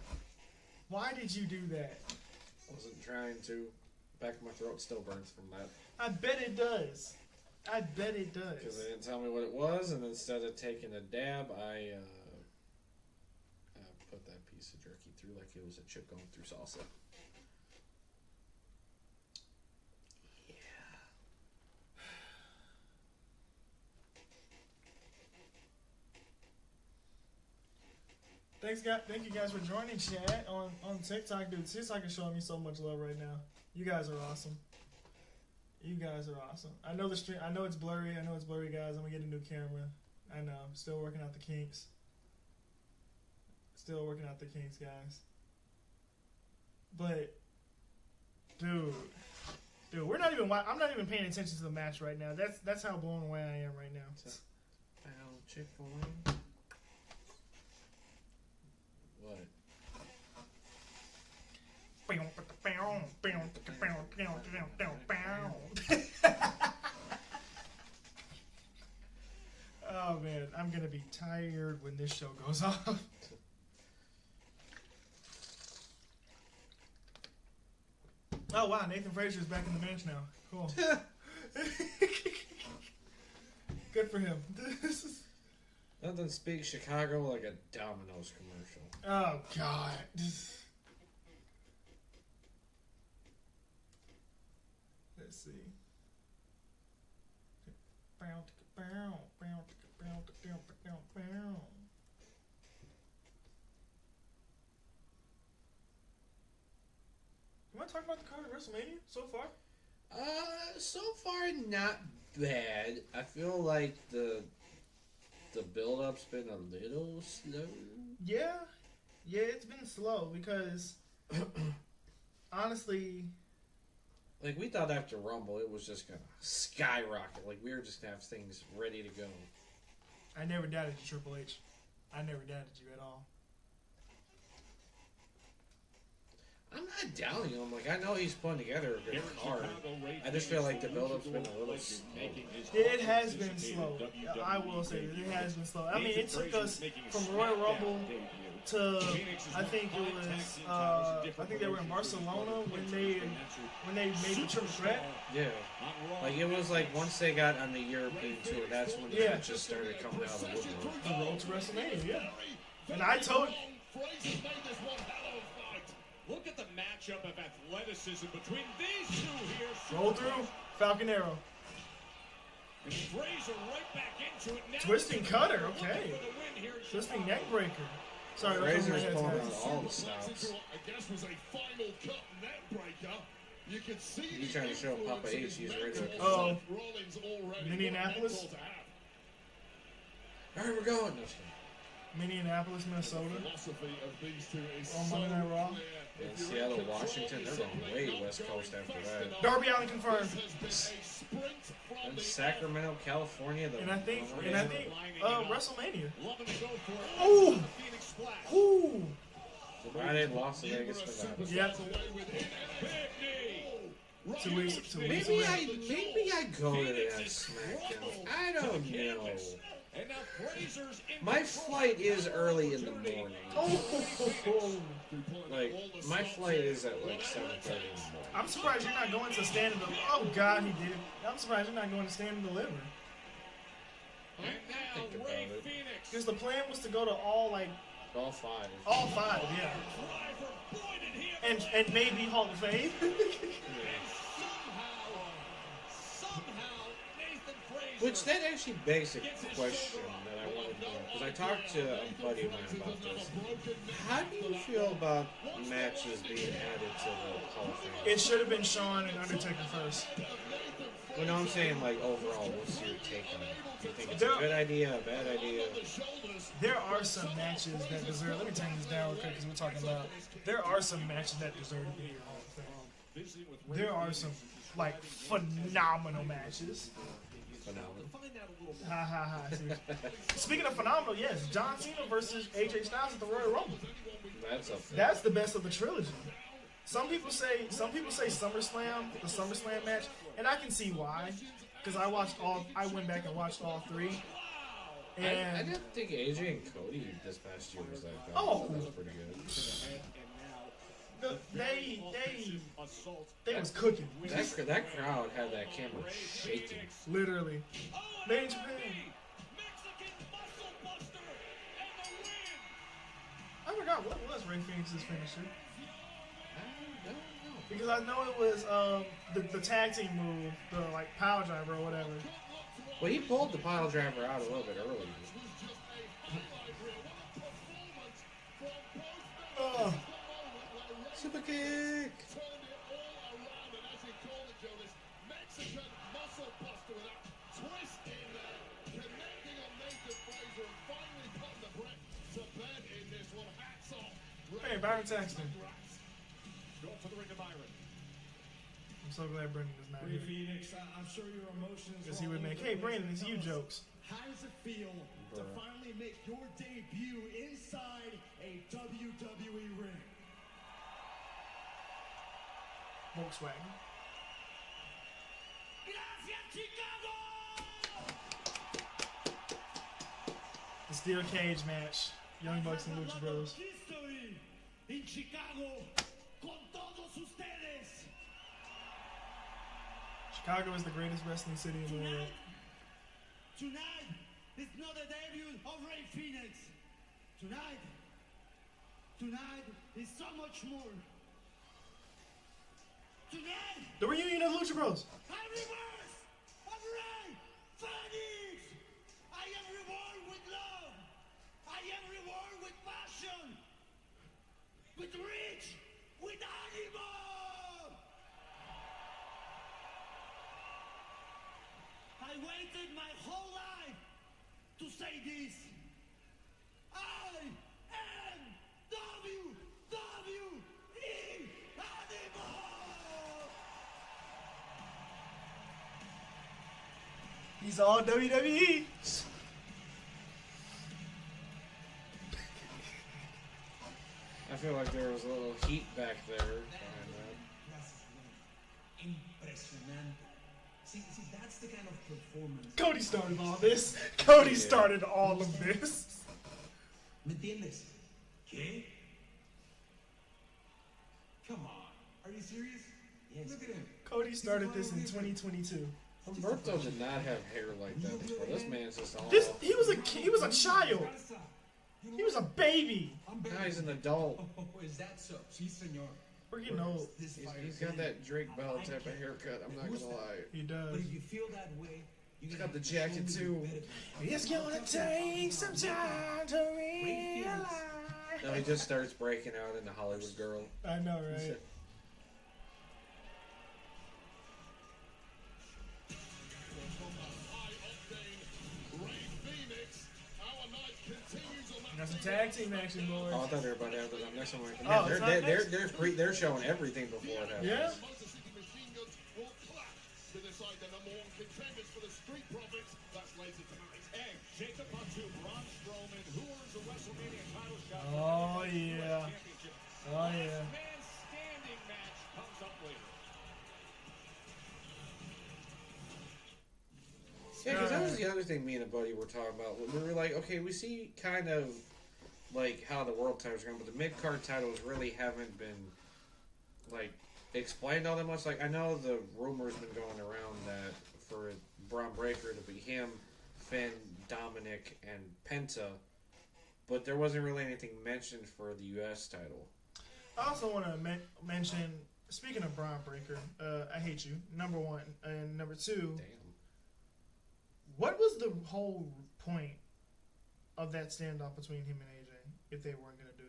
Why did you do that? Wasn't trying to. Back of my throat still burns from that. I bet it does. I bet it does. Because they didn't tell me what it was, and instead of taking a dab, I put that piece of jerky through like it was a chip going through salsa. Thank you guys for joining chat on TikTok, dude. TikTok is showing me so much love right now. You guys are awesome. You guys are awesome. I know the stream. I know it's blurry. Guys. I'm gonna get a new camera. I know. I'm still working out the kinks. Guys. But, dude, we're not even. I'm not even paying attention to the match right now. That's how blown away I am right now. Chick-fil-A. What? Oh man, I'm gonna be tired when this show goes off. Oh wow, Nathan Frazier is back in the bench now. Cool. Good for him. Nothing speaks Chicago like a Domino's commercial. Oh God. Let's see. You want to talk about the card of WrestleMania so far? So far not bad. I feel like the build-up's been a little slow. Yeah, it's been slow because honestly, Like, we thought after Rumble it was just gonna skyrocket. Like, we were just gonna have things ready to go. I never doubted you, Triple H. I never doubted you at all. I'm not doubting him. Like, I know he's putting together a good Here in card. Chicago, Ray I just feel like the Phoenix, build-up's been a little Luchador slow. making his It has been anticipated slow. WWE I will say that it has been slow. I mean, Nathan it took Frazier us making his from Royal SmackDown Rumble debut. to Phoenix has I won think it 5 was tag team titles in different I think they were in promotions, Barcelona when including they Prince, made the triple threat. Yeah. on Raw. Like, it was like once they got on the European tour, that's when the Yeah. matches started coming out of the woodwork. The road to WrestleMania, yeah. And I told Fraser's made this one hell of a fight. Look at the matchup of athleticism between these two here. roll through Falcon Arrow. And Frazier right back into it. Now Twisting cutter, looking okay. for the win here in Twisting Chicago. neck breaker. Sorry, Razor's that's pulling my out head. all the Superplex stops. into what I guess was a final cut net breaker. You can see He's the trying to show influence Papa of H his he's ready to mentor, Oh. Seth Rollins already. Indianapolis? What a mentor to have. Alright, we're going. No, just kidding. Minneapolis, Minnesota. Philosophy of these two is On so Monday Night Raw. clear. And If you're Seattle, in control, Washington, they're it's going a way victory. West Coast after that. Darby Allin confirmed. This has been a sprint from And the Sacramento, California, the And I think WrestleMania. Loving to go for it. Ooh. The Phoenix Splash. Ooh. Friday in Las Vegas, numerous Nevada. superstars Yep. away with it. Big knee. 2 weeks. 2 weeks Maybe away. I go to that SmackDown. I don't know. And now Frazier's in My control. flight is early in the morning. Oh. Like, my flight is at like 7:30 in the morning. I'm surprised you're not going to Stand and Deliver. Oh, God, he did it. I'm surprised you're not going to Stand and Deliver. And now Think about Ray it. Phoenix. Because the plan was to go to all 5, yeah. Driver, boy, did he ever And maybe Hall of Fame. somehow Nathan Frazier. Which that actually begs a question that I wanted to know. Because I talked to a buddy of mine about this. How do you feel about matches being added to the Hall of Fame? It should have been Shawn and Undertaker first. Well, no, I'm saying like overall, what's your take on it? Do you think it's a good idea, a bad idea? There are some matches that deserve. Let me turn this down real quick because we're talking about. There are some matches that deserve to be in Hall of Fame. There are some like phenomenal matches. Phenomenal. Ha ha ha. Speaking of phenomenal, yes, John Cena versus AJ Styles at the Royal Rumble. That's up there. That's the best of the trilogy. Some people say SummerSlam, the SummerSlam match, and I can see why, because I went back and watched all 3. I And didn't think AJ and Cody this past year was that bad. Oh. That was pretty good. they was cooking, That crowd had that camera shaking. literally. Made in Japan. Mexican muscle buster and the win. I forgot what was Ray Phoenix's finisher, I don't know. because I know it was the tag team move, the like power driver or whatever. Well, he pulled the pile driver out a little bit early. Super kick. Mexican muscle buster with that twist in there, connecting on Nathan Frazier and finally putting the Bret to bed in this one. Hats off. Hey, Byron Saxton. Go for the ring of Byron. I'm so glad Brendan is not Ray here, Phoenix, I'm sure your emotions. because he would make, hey Brandon, it's you jokes. How does it feel to finally make your debut inside a WWE ring? Volkswagen. Gracias, Chicago! The steel cage match. Young Bucks and Lucha Bros. History in Chicago con todos ustedes. Chicago is the greatest wrestling city in the world. Tonight is not the debut of Ray Phoenix. Tonight is so much more. Tonight, The reunion of the Lucha Bros. I reverse of Ray Phoenix. I am reborn with love. I am reborn with passion, with reach, with animal. I waited my whole life to say this. I am WWE Animal. He's all WWE. I feel like there was a little heat back there behind that. Impresionante. See, that's the kind of performance. Cody started all this. Cody started all of this. ¿Me entiendes? ¿Qué? Come on. Are you serious? Yes. Look at him. Cody started this in 2022. Humberto did not have hair like that before. This man's just all. He was a child. He was a baby. Now he's an adult. Oh, is that so? Si, senor. We're getting old. He's got that Drake Bell type of haircut. I'm not gonna lie. He does. But if you feel that way, you He's got the jacket too. It's gonna take some time to realize. No, he just starts breaking out into Hollywood Girl. I know, right? Ray Phoenix out tag team action, boys. Oh, I thought they were about to have the next one. Oh, it's not next? They're showing everything before it happens. Yeah. Motor City Machine Guns will clash to decide the number one contenders for the Street Profits. That's later tonight. And Jacob Fatu, Braun Strowman, who earns a WrestleMania title shot. Oh, yeah. Oh, yeah. Last man standing match comes up later. Yeah, because that was the other thing me and a buddy were talking about. We were like, okay, we see kind of like how the world titles are going, but the mid card titles really haven't been like explained all that much. Like I know the rumor's been going around that for Braun Breaker to be him, Finn, Dominic, and Penta, but there wasn't really anything mentioned for the U.S. title. I also want to mention, speaking of Braun Breaker, I hate you, number one. And number two, Damn. what was the whole point of that standoff between him and AJ if they weren't going to do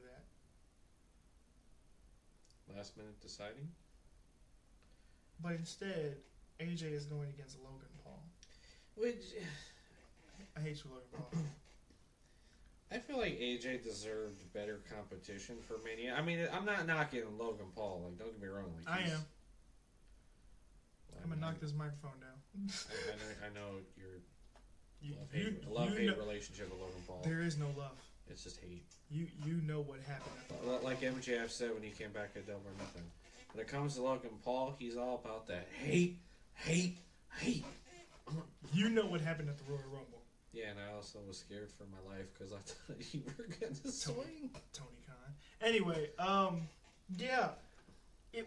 that? Last minute deciding? But instead, AJ is going against Logan Paul. Which I hate you, Logan Paul. I feel like AJ deserved better competition for Mania. I mean, I'm not knocking Logan Paul. Like, don't get me wrong. Like, I he's- am. I'm going to knock this microphone down. I know your You love-hate know- relationship with Logan Paul. There is no love. It's just hate. You know what happened at the Like MJF said when he came back at Double or Nothing. When it comes to Logan Paul, he's all about that hate. You know what happened at the Royal Rumble. Yeah, and I also was scared for my life because I thought you were going to swing. Tony Khan. Anyway, yeah.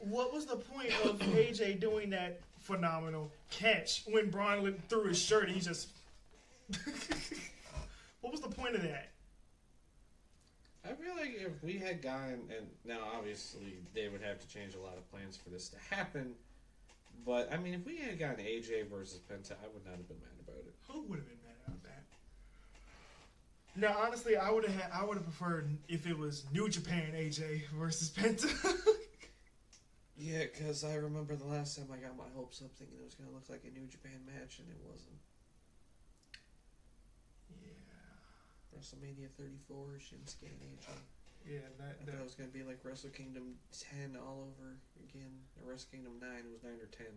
What was the point of AJ doing that phenomenal catch when Braun threw his shirt and he just... What was the point of that? I feel like if we had gone, and now obviously they would have to change a lot of plans for this to happen, but I mean, if we had gotten AJ versus Penta, I would not have been mad about it. Who would have been mad about that? Now, honestly, I would have preferred if it was New Japan AJ versus Penta. Yeah, because I remember the last time I got my hopes up thinking it was going to look like a New Japan match, and it wasn't. Yeah. WrestleMania 34, Shinsuke and AJ. Yeah, I thought it was going to be like Wrestle Kingdom 10 all over again. Or Wrestle Kingdom 9, it was 9 or 10.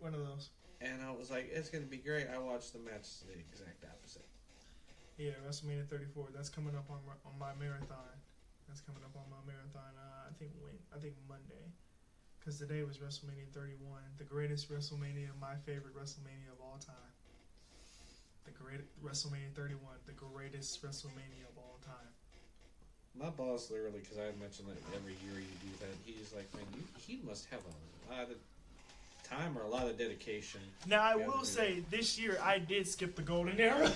one of those. And I was like, it's going to be great. I watched the match, the exact opposite. Yeah, WrestleMania 34. That's coming up on my marathon. That's coming up on my marathon. I think Monday, because today was WrestleMania 31, the greatest WrestleMania, my favorite WrestleMania of all time. The great WrestleMania 31, the greatest WrestleMania of all time. My boss literally, because I mentioned that every year you do that, he's like, man, he must have a lot of time or a lot of dedication. Now, I You gotta will do say, this year I did skip the golden era.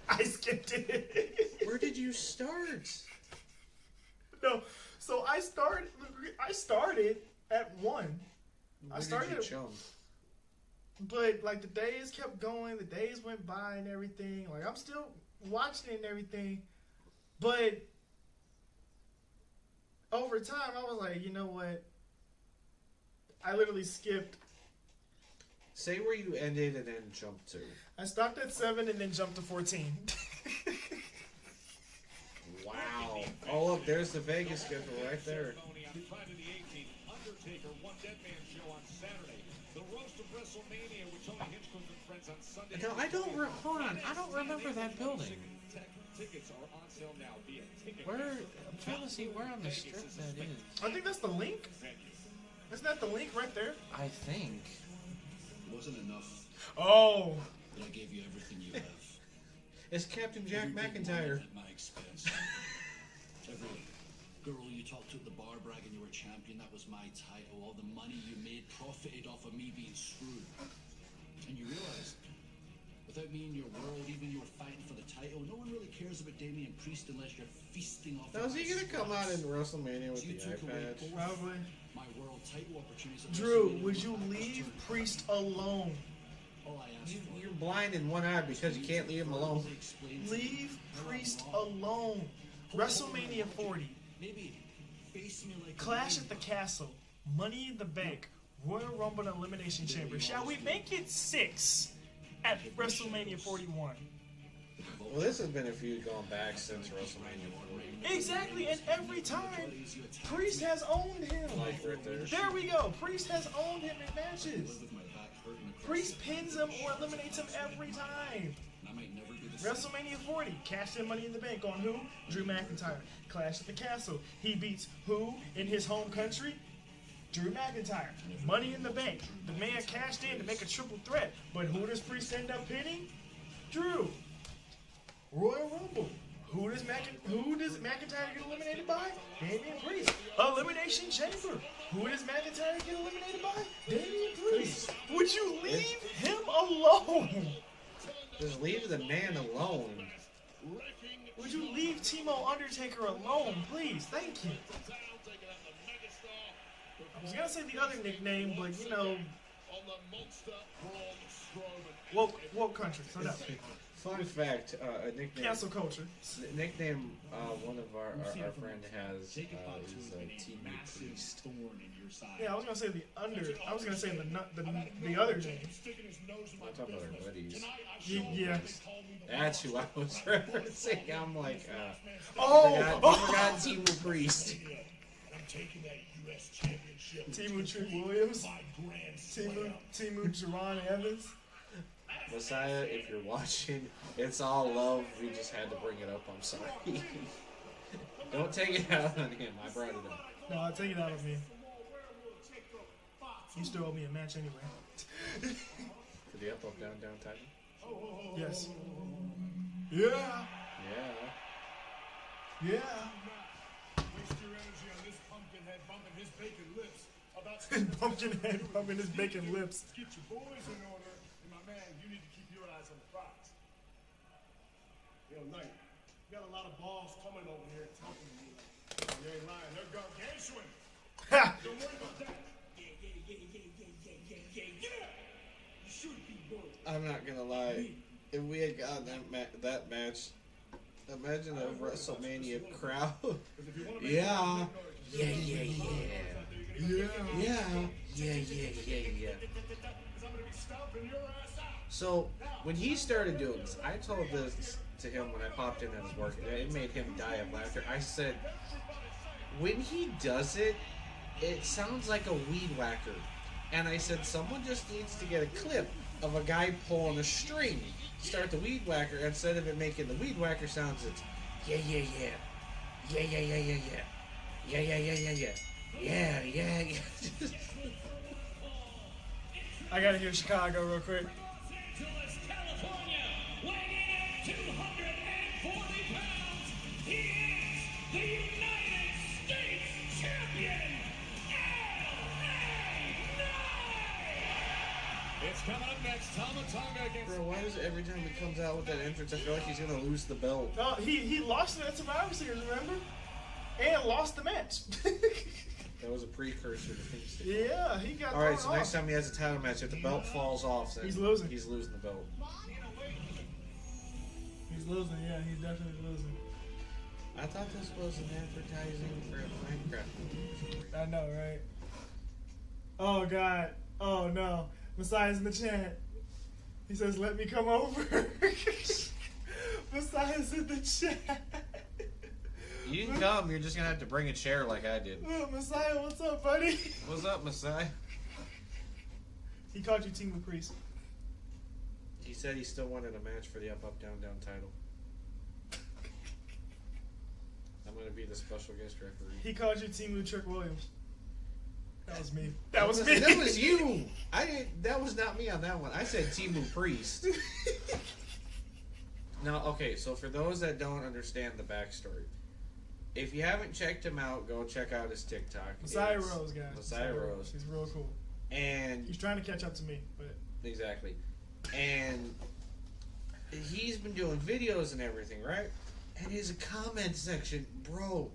I skipped it. Where did you start? No, so I started at 1. Where started did at- you jump? But, like, the days kept going. The days went by and everything. Like, I'm still watching it and everything. But over time, I was like, you know what? I literally skipped. Say where you ended and then jump to. I stopped at 7 and then jumped to 14. Wow. Oh, look, there's the Vegas schedule right there. Ceremony on Friday the 18th. Undertaker, One Dead Man Show on Saturday. The Roast of WrestleMania with Tony Hinchcliffe and friends on Sunday. No, hold on. I don't remember that building. Tickets are on sale now via ticket. Where? I'm trying to see where on the strip that is. I think that's the link. Isn't that the link right there? I think. It wasn't enough Oh. that I gave you everything you have. It's Captain Jack Every big McIntyre. moment at my expense. Every girl you talked to at the bar bragging you were champion, that was my title. All the money you made profited off of me being screwed. And you realized, without me in your world, even you were fighting for the title, no one really cares about Damian Priest unless you're feasting off Now, of is he my going to come out in scraps. WrestleMania with You the took eye away patch? both Probably. my world title opportunities. at Drew, WrestleMania would you when I leave turned. Priest alone? All I asked for. You're blind in one eye because you can't leave him alone. Leave Priest alone. WrestleMania 40. Maybe face me like Clash at the Castle. Money in the Bank. Royal Rumble Elimination Chamber. Shall we make it 6 at WrestleMania 41? Well, this has been a feud going back since WrestleMania 40. Exactly, and every time, Priest has owned him. Like right there. There we go. Priest has owned him in matches. Priest pins him or eliminates him every time. WrestleMania 40, cashed in Money in the Bank on who? Drew McIntyre. Clash at the Castle. He beats who in his home country? Drew McIntyre. Money in the Bank. The man cashed in to make a triple threat. But who does Priest end up pinning? Drew. Royal Rumble. Who does McIntyre get eliminated by? Damian Priest. Elimination Chamber. Who does McIntyre get eliminated by? Damian Priest. Would you leave him alone? Just leave the man alone. Would you leave Timo Undertaker alone, please? Thank you. I was gonna say the other nickname, but you know, woke country. So no. Fun fact: a nickname. Cancel culture. Nickname one of our friend has is Timo Priest. Yeah, I was gonna say I was gonna say the other name. I'm talking about our buddies. Yeah. That's who I was referencing. I'm like, Oh! I forgot Timo Priest. I'm taking that U.S. championship. Timu Trick Williams. Timu Jerron Evans. Messiah, if you're watching, it's all love. We just had to bring it up. I'm sorry. Don't take it out on him. I brought it up. No, I'll take it out of me. You still owe me a match anyway. For the up, down title? Yes. Yeah. Yeah. Yeah. Waste your energy on this pumpkinhead bumping his bacon lips. Pumpkinhead bumping his bacon lips. Get your boys in order, and my man, you need to keep your eyes on the prize. Yo, Knight, you got a lot of balls coming over here talking to you. You ain't lying, they're gargantuan. Ha! Don't worry about that. Yeah! You should be worried. I'm not gonna lie. If we had gotten that match, imagine a WrestleMania crowd. Yeah. So when he started doing this, I told this to him when I popped in at his work. It made him die of laughter. I said, when he does it, it sounds like a weed whacker. And I said, someone just needs to get a clip of a guy pulling a string. Start the weed whacker. Instead of it making the weed whacker sounds, it's yeah. I gotta hear Chicago real quick. Angeles, California, weighing in at 240 pounds, he is the United States Champion, L.A. Knight! It's coming up next, Tama Tonga against... Bro, why is it every time he comes out with that entrance, I feel like he's gonna lose the belt? No, he lost it at Survivor Series, remember? And lost the match. That was a precursor to things. Yeah, he got. All right, so next time he has a title match, if the belt falls off, then he's losing. He's losing the belt. He's losing. Yeah, he's definitely losing. I thought this was an advertising for Minecraft. I know, right? Oh God! Oh no! Messiah's in the chat. He says, "Let me come over." Messiah's in the chat. You can come, you're just gonna have to bring a chair like I did. Messiah, what's up, buddy? What's up, Messiah? He called you Team Priest. He said he still wanted a match for the up, down title. I'm gonna be the special guest referee. He called you Team Trick Williams. That was me. That was me. That was you. That was not me on that one. I said Timu Priest. Now, okay, so for those that don't understand the backstory, if you haven't checked him out, go check out his TikTok. Messiah Rose, guys. Messiah Rose. He's real cool. And he's trying to catch up to me, but exactly. And he's been doing videos and everything, right? And his comment section, bro.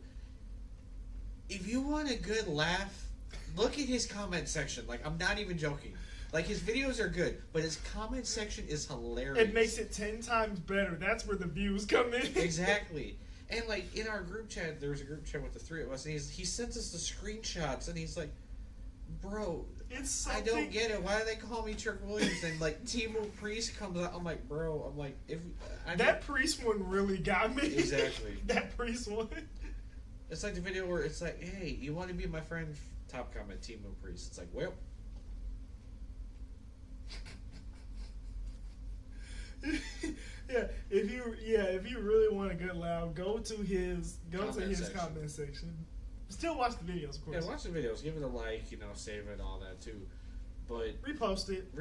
If you want a good laugh, look at his comment section. Like, I'm not even joking. Like, his videos are good, but his comment section is hilarious. It makes it 10 times better. That's where the views come in. Exactly. And, like, in our group chat, there was a group chat with the three of us, and he sends us the screenshots, and he's like, bro, It's I something. don't get it. Why do they call me Trick Williams? And like Timo Priest comes out, I'm like, bro, I'm like, if I That Priest one really got me. Exactly. That Priest one. It's like the video where it's like, hey, you want to be my friend? Top comment, Timo Priest. It's like, well. If you really want to get loud, go to his Section. comment section. Still watch the videos, of course. Yeah, watch the videos. Give it a like, save it, all that too. But Repost it.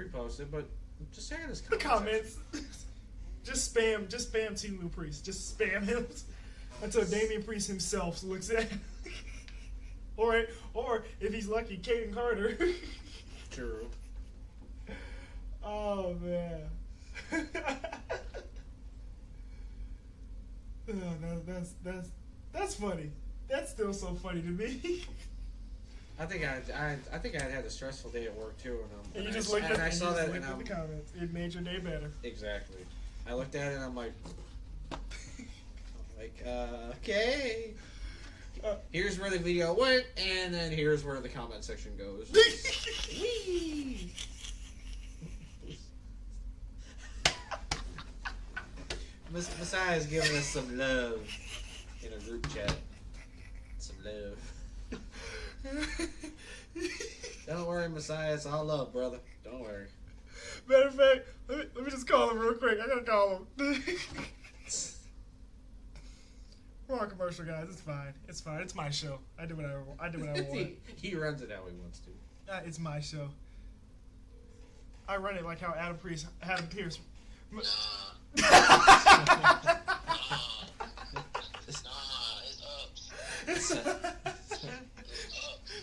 but just say it in his The comments. comments. just spam Timo Priest. Just spam him until Damian Priest himself looks at him. or if he's lucky, Caden Carter. True. Oh man. Oh, that's funny. That's still so funny to me. I think I had a stressful day at work too, And you I just looked at I saw that in and the comments. It made your day better. exactly. I looked at it and I'm like, okay. Here's where the video went, and then here's where the comment section goes. Whee! Messiah's giving us some love in a group chat. Some love. Don't worry, Messiah. It's all love, brother. Don't worry. Matter of fact, let me just call him real quick. I gotta call him. We're on commercial, guys. It's fine. It's fine. It's my show. I do what I want. He runs it how he wants to. It's my show. I run it like how Adam Pierce.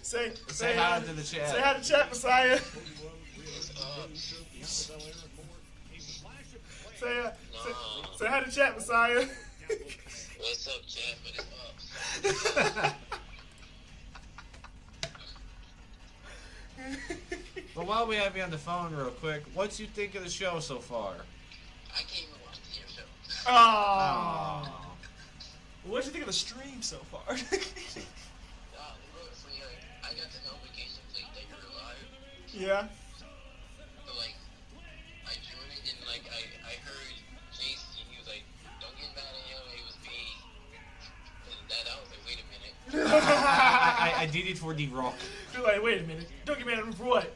Say hi to the chat. Say hi to chat, Messiah. Say hi to chat, Messiah. What's up, chat? What is up? But while we have you on the phone real quick, what'd you think of the show so far? I can't even watch the damn show. Oh. What'd you think of the stream so far? I got the notification plate that you're live. Yeah. So, like, I joined it and, like, I heard Jason, he was like, don't get mad at him, it was me. And that I was like, wait a minute. I did it for the Rock. You're like, wait a minute. Don't get mad at him for what?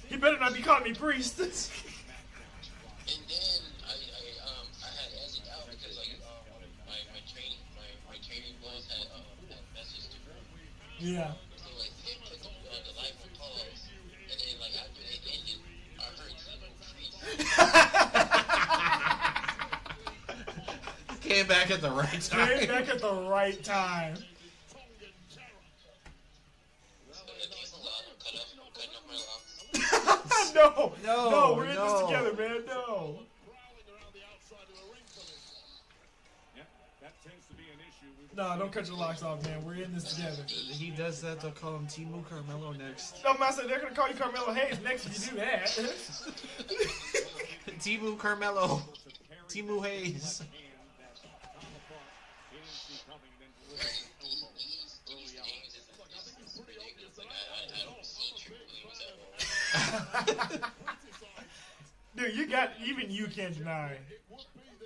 He better not be calling me priest. And then I had edited out because like my training boys had messaged to her. Yeah. So like they put the live on pause, and then like after they ended, I heard Timo Priest. Came back at the right time. Came back at the right time. No, we're in this together, man. No. No, don't cut your locks off, man. We're in this together. He does that, they'll call him Timo Carmelo next. No, I said they're gonna call you Carmelo Hayes next if you do that. Timo Carmelo. Timo Hayes. Dude, even you can't deny.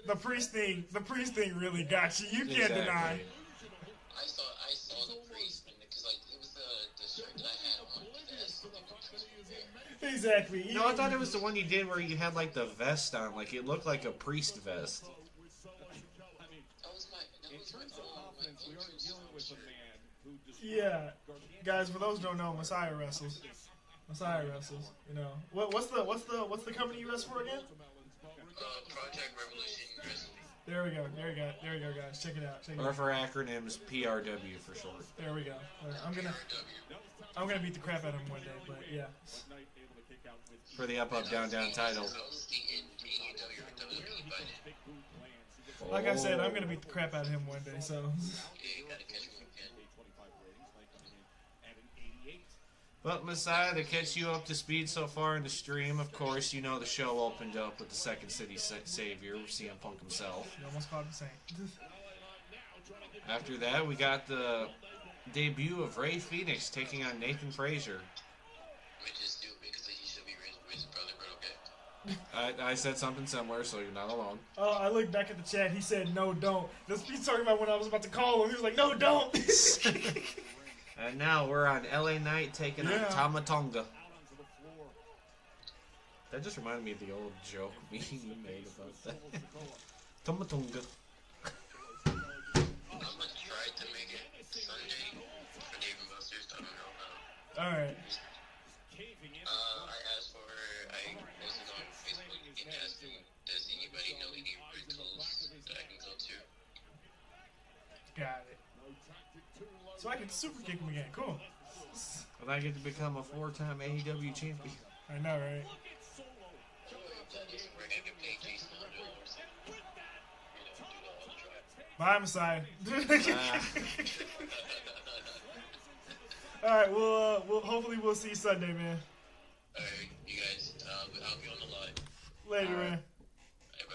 The priest thing really got you. You can't deny. I saw the priest because like it was the shirt that I had on. Exactly. No, I thought it was the one you did where you had like the vest on, like it looked like a priest vest. Yeah, guys. For those who don't know, Messiah wrestles. You know what's the company you wrestle for again? Project Revolution Wrestling. There we go, guys. Check it out. Or for acronyms, PRW for short. There we go. I'm gonna beat the crap out of him one day, but yeah. For the up, down title. Like I said, I'm gonna beat the crap out of him one day. So. But Messiah, to catch you up to speed so far in the stream, of course, you know the show opened up with the Second City Savior, CM Punk himself. You almost called the same. After that, we got the debut of Ray Phoenix taking on Nathan Frazier. Which is stupid because he should be Riz's brother, but okay. I said something similar, so you're not alone. Oh, I looked back at the chat. He said, "No, don't." That's what he's talking about when I was about to call him. He was like, "No, don't." And now we're on LA Knight taking on Tamatonga. That just reminded me of the old joke we made about that. Tamatonga. I'm gonna try to make it Sunday for Dave and Buster's. I don't know how. All right. I asked for. I posted on Facebook and asked him, does anybody know any rentals that I can go to? Got it. So I can super kick him again. Cool. And I get to become a 4-time AEW champion. I know, right? We're gonna get paid Jason $100. Do the whole drive. Bye, Messiah. All right. We'll hopefully we'll see you Sunday, man. Alright, you guys. I'll be on the line. Later, man. Hey,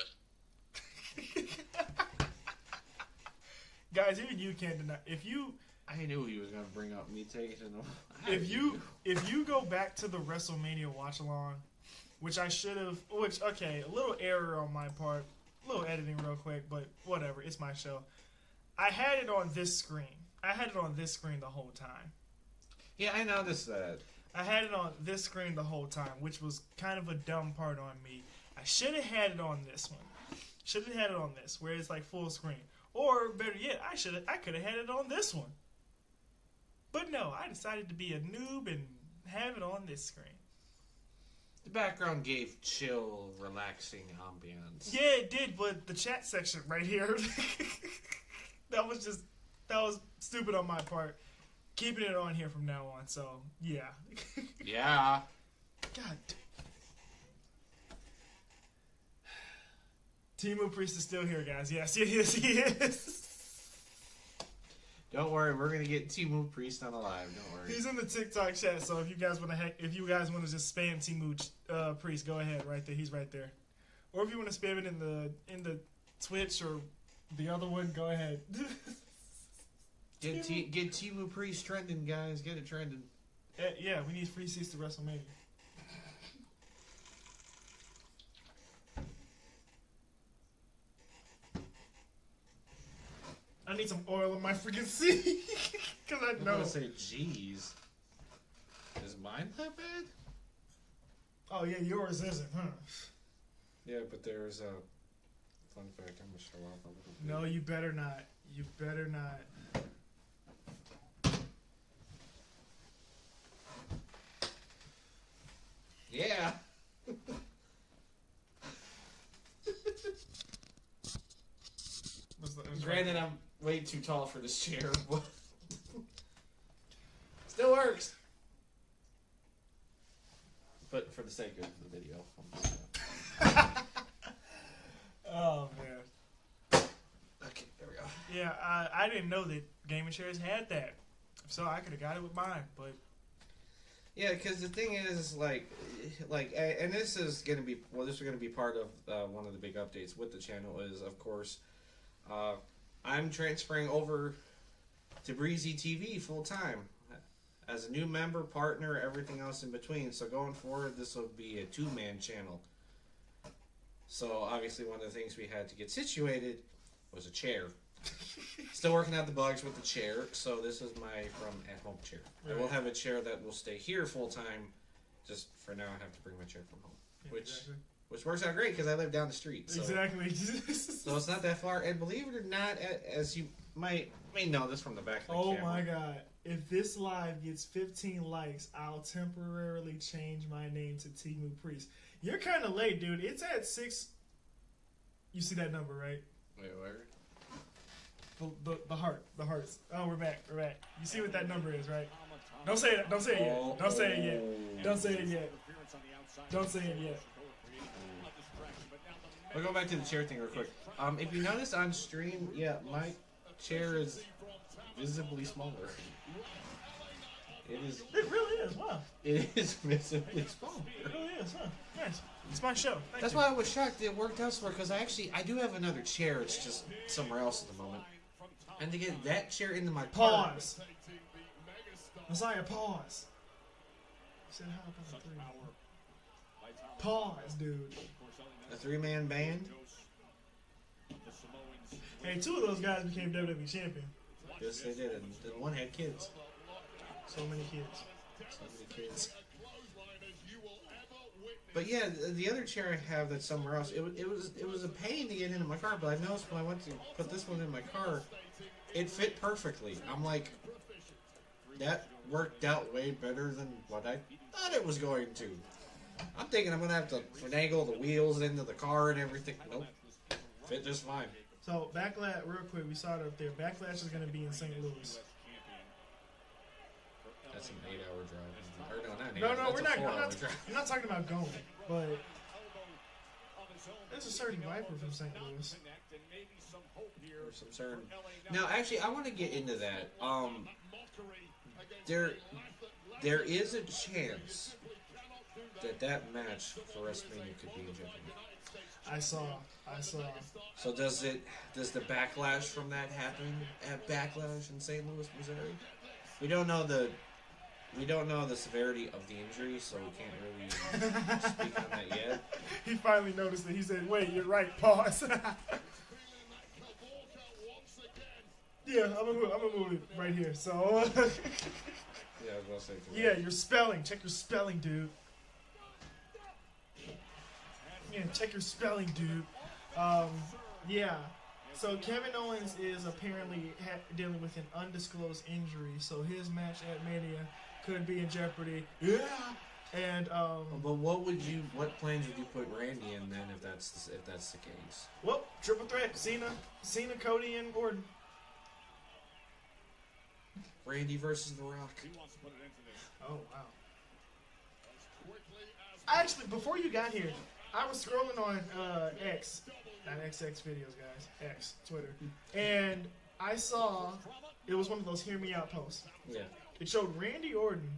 bud. Guys, even you can't deny. If you I knew he was gonna bring up me taking him. if you go back to the WrestleMania watch along, which I should have, okay, a little error on my part, a little editing real quick, but whatever, it's my show. I had it on this screen. I had it on this screen the whole time. Yeah, I noticed that. I had it on this screen the whole time, which was kind of a dumb part on me. I should have had it on this one. Should have had it on this, where it's like full screen. Or better yet, I could have had it on this one. But no, I decided to be a noob and have it on this screen. The background gave chill, relaxing ambience. Yeah, it did, but the chat section right here, that was stupid on my part. Keeping it on here from now on, so yeah. Yeah. God. Timu Priest is still here, guys. Yes, he is. Don't worry, we're gonna get Timu Priest on alive. Don't worry. He's in the TikTok chat, so if you guys want to just spam Timu Priest, go ahead. Right there, he's right there. Or if you want to spam it in the Twitch or the other one, go ahead. Get Timu Priest trending, guys. Get it trending. Yeah, we need free seats to WrestleMania. I need some oil in my freaking seat. Because I know. I'm gonna say, jeez. Is mine that bad? Oh, yeah, yours isn't, huh? Yeah, but there's a fun fact I'm gonna show off a little bit. No, you better not. You better not. Yeah. Granted, I'm way too tall for this chair, but still works. But for the sake of the video, Oh man. Okay, there we go. Yeah, I didn't know that gaming chairs had that, so I could have got it with mine. But yeah, because the thing is, like, and this is gonna be part of one of the big updates with the channel. Is of course, I'm transferring over to Breezy TV full time as a new member, partner, everything else in between. So going forward, this will be a 2-man channel. So obviously, one of the things we had to get situated was a chair. Still working out the bugs with the chair, so this is my from at home chair. Right. I will have a chair that will stay here full time. Just for now, I have to bring my chair from home, which works out great because I live down the street. So. Exactly. So it's not that far, and believe it or not, as you may know this from the back of the camera. Oh my God! If this live gets 15 likes, I'll temporarily change my name to Timu Priest. You're kind of late, dude. It's at 6. You see that number, right? Wait, where? The hearts. Oh, we're back. You see what that number is, right? Don't say it yet. Don't say it yet. We'll go back to the chair thing real quick. If you notice on stream, yeah, my chair is visibly smaller. It is. It really is. Wow. It is visibly smaller. It really is, huh? Nice. It's my show. That's why I was shocked it worked out for, because I do have another chair. It's just somewhere else at the moment. And to get that chair into my pause. Messiah, pause. You said how about Such three? power by Tom Pause, dude. A 3-man band? The Samoans. Hey, 2 of those guys became WWE champion. Yes, they did. And one had kids. So many kids. So many kids. But yeah, the other chair I have that's somewhere else. It was a pain to get into my car, but I noticed when I went to put this one in my car, it fit perfectly. I'm like, that worked out way better than what I thought it was going to. I'm thinking I'm gonna have to finagle the wheels into the car and everything. Nope, fit just fine. So, Backlash, real quick, we saw it up there. Backlash is going to be in St. Louis. That's an 8-hour drive. Or no, not an 8 No, hour. no, That's we're a not. 4-hour drive. I'm not talking about going, but there's a certain Viper from St. Louis. Or some certain. Now, actually, I want to get into that. There is a chance that match for WrestleMania could be in jeopardy. I saw. So does the backlash from that happen at Backlash in St. Louis, Missouri? We don't know the severity of the injury, so we can't really speak on that yet. He finally noticed it. He said, "Wait, you're right. Pause." Yeah, I'm gonna move it right here. So. Yeah, I was gonna say. Yeah, your spelling. Check your spelling, dude. Yeah, check your spelling, dude. Yeah. So Kevin Owens is apparently dealing with an undisclosed injury, so his match at Mania could be in jeopardy. Yeah. And But what plans would you put Randy in then if that's the case? Well, triple threat: Cena, Cody, and Orton. Randy versus The Rock. Oh wow. Actually, before you got here, I was scrolling on X, not XX videos, guys, X, Twitter, and I saw it was one of those "Hear Me Out" posts. Yeah. It showed Randy Orton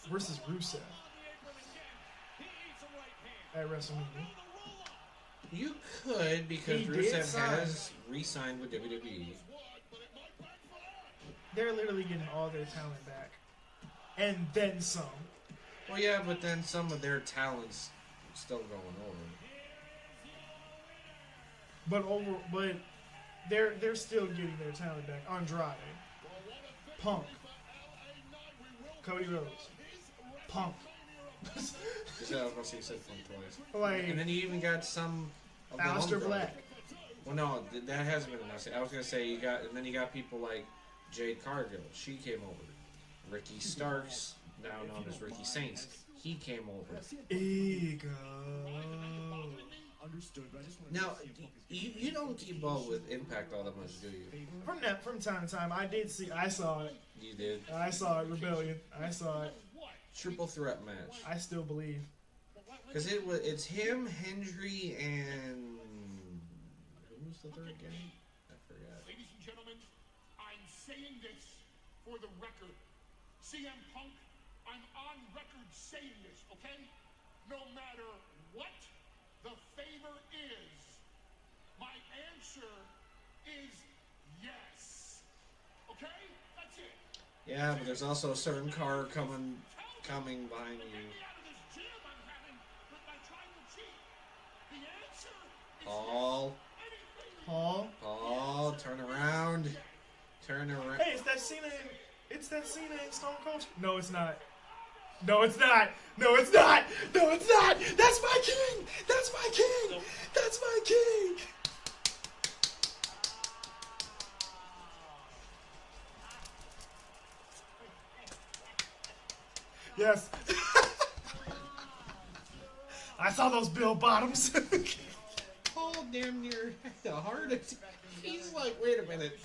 versus Rusev at WrestleMania. You could, because He did Rusev sign. has re-signed with WWE. They're literally getting all their talent back, and then some. Well, yeah, but then some of their talent's still going over. But they're still getting their talent back. Andrade, Punk, Cody Rhodes, Punk. Yeah, I was gonna say you said Punk twice. Like, and then you even got some of the Aleister homegrown. Black. Well, no, that hasn't been announced. I was gonna say you got people like Jade Cargill. She came over. Ricky Starks, now known as Ricky Saints, he came over. Ego. Now, you don't keep up with Impact all that much, do you? From time to time, I saw it. You did. I saw it. Rebellion. I saw it. Triple threat match. I still believe. Because it's him, Hendry, and who was the third guy? I forgot. Ladies and gentlemen, I'm saying this for the record. CM Punk, I'm on record saying this, okay? No matter what the favor is, my answer is yes. Okay? That's it. Yeah, but there's also a certain car coming behind you. Paul, turn around. Hey, it's that Cena and Stone Cold. No, it's not. No, it's not. No, it's not. No, it's not. That's my king. That's my king. That's my king. Yes. I saw those Bill Bottoms. Paul damn near had a heart attack. He's like, wait a minute.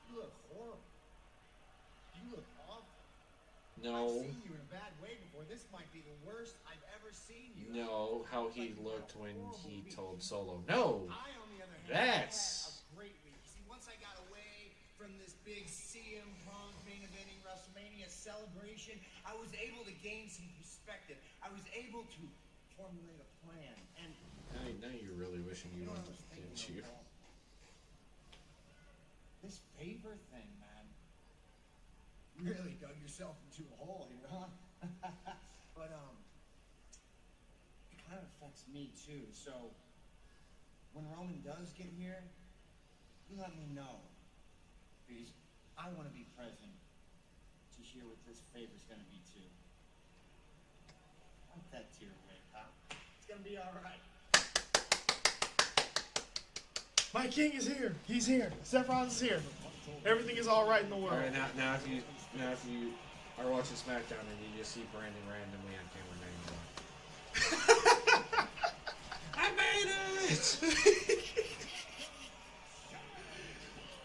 You look horrible. You look awful. No. I've seen you in a bad way before. This might be the worst I've ever seen you. No, how he looked when he told Solo. No. I, on the other hand, That's... had a great week. See, once I got away from this big CM Punk main eventing WrestleMania celebration, I was able to gain some perspective. I was able to formulate a plan. And Now you're really wishing you won, didn't you? really dug yourself into a hole here, huh? But, it kind of affects me, too. So, when Roman does get here, you let me know. Because I want to be present to hear what this favor's going to be, too. Wipe that tear away, pal. It's going to be all right. My king is here. He's here. Seth Rollins is here. Everything is all right in the world. All right, now if you are watching SmackDown and you just see Brandon randomly on camera name, I made it!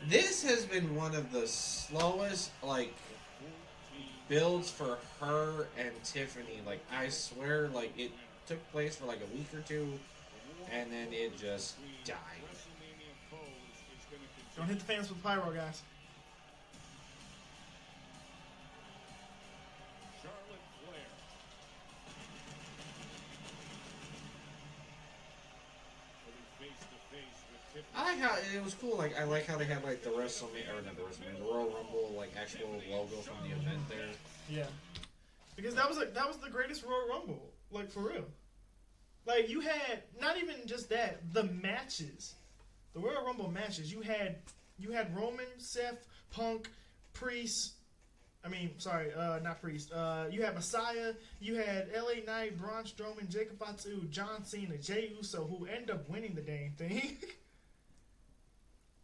This has been one of the slowest builds for her and Tiffany. Like, I swear, like, it took place for like a week or two, and then it just died. Don't hit the fans with pyro, guys. Charlotte Flair. Face to face with Tiffany. I like how it was cool. Like, I like how they had like the WrestleMania, or not the WrestleMania, the Royal Rumble like actual logo from the event there. Yeah, because that was the greatest Royal Rumble, like for real. Like you had not even just that, the matches, the Royal Rumble matches. You had Roman, Seth, Punk, Priest. Not Priest. You had Messiah. You had LA Knight, Braun Strowman, Jacob Fatu, John Cena, Jey Uso, who ended up winning the dang thing.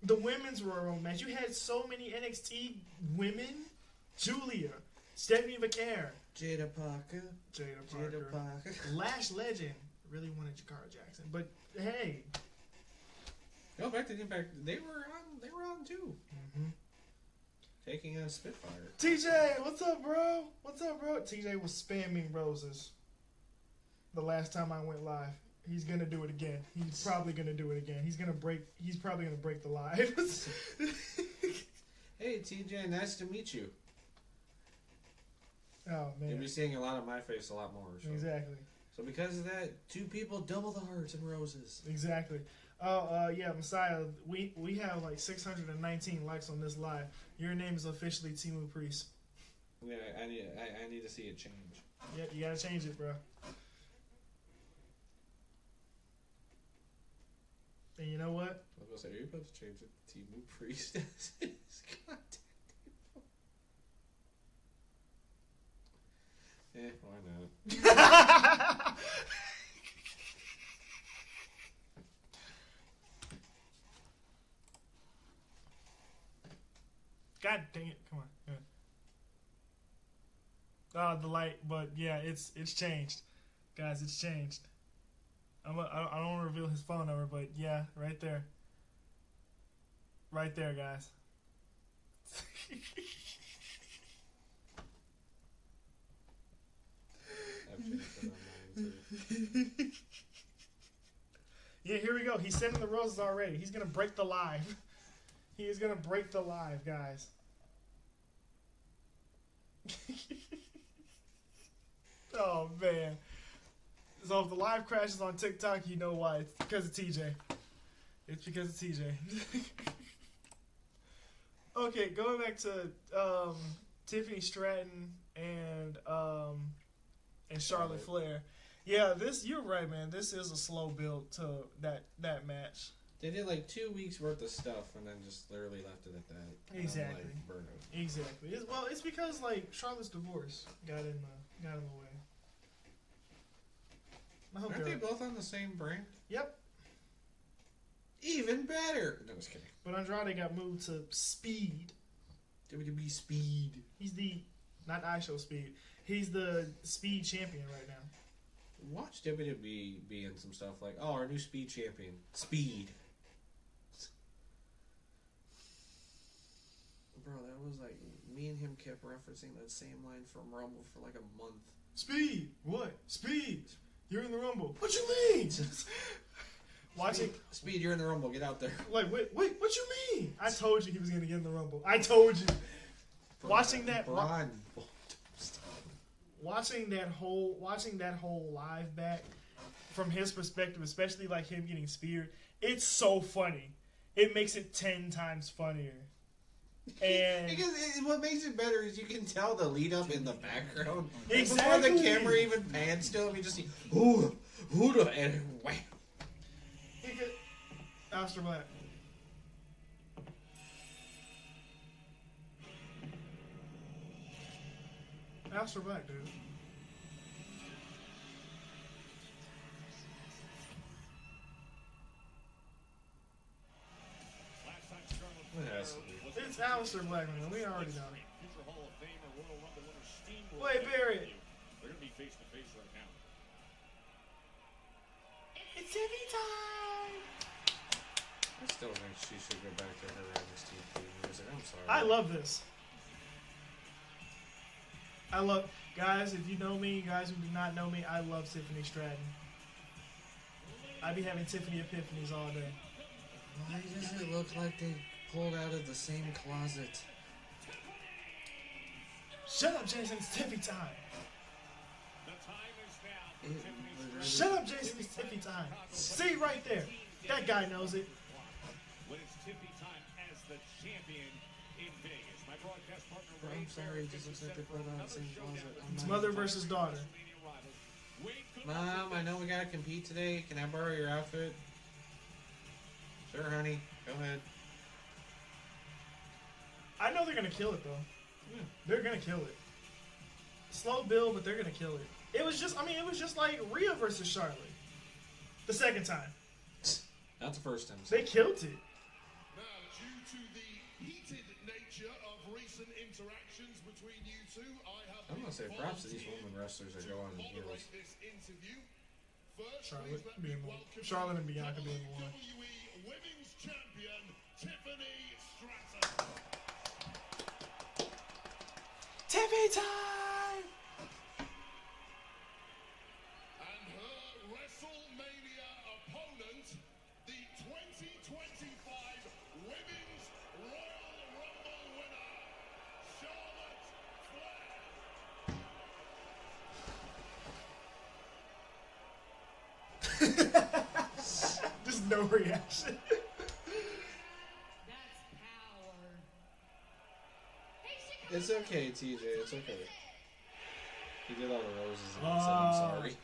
The women's Royal Rumble match. You had so many NXT women. Julia, Stephanie McAir, Jada Parker. Lash Legend. Really wanted Jakara Jackson, but hey. Go back to the Impact. They were on too. Mm-hmm. Taking a Spitfire. TJ, what's up, bro? TJ was spamming roses the last time I went live. He's gonna do it again. He's probably gonna do it again. He's probably gonna break the live. Hey TJ, nice to meet you. Oh man. You'll be seeing a lot of my face a lot more. So. Exactly. So because of that, 2 people, double the hearts and roses. Exactly. Oh, yeah, Messiah, we have like 619 likes on this live. Your name is officially Timu Priest. Yeah, I need to see it change. Yeah, you gotta change it, bro. And you know what? I was gonna say, are you about to change it to Timu Priest as his contact info? Why not? God dang it! Come on. The light, but yeah, it's changed, guys. It's changed. I don't want to reveal his phone number, but yeah, right there, guys. I've changed it on mine too. Yeah, here we go. He's sending the roses already. He's gonna break the live. He is gonna break the live, guys. Oh man. So if the live crashes on TikTok, you know why. It's because of TJ. It's because of TJ. Okay, going back to Tiffany Stratton and Charlotte Flair. Yeah, you're right, man. This is a slow build to that match. They did like 2 weeks worth of stuff and then just literally left it at that. Exactly. Burnout. Exactly. It's because like Charlotte's divorce got in the way. Aren't they both on the same brand? Yep. Even better. No, just kidding. But Andrade got moved to Speed. WWE Speed. He's not iShow Speed. He's the Speed champion right now. Watch WWE be in some stuff like, oh, our new Speed champion. Speed. Bro, that was like, me and him kept referencing that same line from Rumble for like a month. Speed! What? Speed! You're in the Rumble. What you mean? Watching Speed, you're in the Rumble. Get out there. Like, wait, what you mean? I told you he was gonna get in the Rumble. I told you. Watching that whole live back from his perspective, especially like him getting speared, it's so funny. It makes it 10 times funnier. And Because what makes it better is you can tell the lead up in the background. Exactly. Before the camera even pans to him, you just see, ooh, and wham. Aleister Black. Aleister Black, dude. Last time Scarlett It has to Flair be. was It's Aleister Black, man. We already know it. future Hall of Famer, Royal Rumble winner Steamboat. Wait, Barry. They're going to be face to face right now. It's Tiffy time! I still think she should go back to her NXT music. I'm sorry. I love this. I love, guys, if you know me, guys who do not know me, I love Tiffany Stratton. I be having Tiffany epiphanies all day. Why does it look like they pulled out of the same closet? Shut up, Jason, it's Tiffy time. The time is now. It literally- Shut up, Jason, it's Tiffy time. See right there. That guy knows it. When it's Tiffy time as the champion in Vegas. My broadcast partner, I'm Wade sorry, Barrett, it just gets looks like they you set pulled for out of the another same showdown closet. It's I'm mother not- versus daughter. Wade could Mom, I know we gotta compete today. Can I borrow your outfit? Sure, honey. Go ahead. I know they're gonna kill it though. They're gonna kill it. Slow build, but they're gonna kill it. It was just, I mean, it was just like Rhea versus Charlotte. The second time. Not the first time. They killed it. Now, due to the heated nature of recent interactions between you two, I have I'm gonna say been props to these volunteered women wrestlers that to go on the heels. moderate this interview. First, Charlotte please let me being one. welcome Charlotte and Bianca being one. WWE Women's Champion Tiffany Stratton. Tiffy time! And her WrestleMania opponent, the 2025 Women's Royal Rumble winner, Charlotte Flair. Just no reaction. That's power. It's okay, TJ. It's okay. He did all the roses and he said, I'm sorry.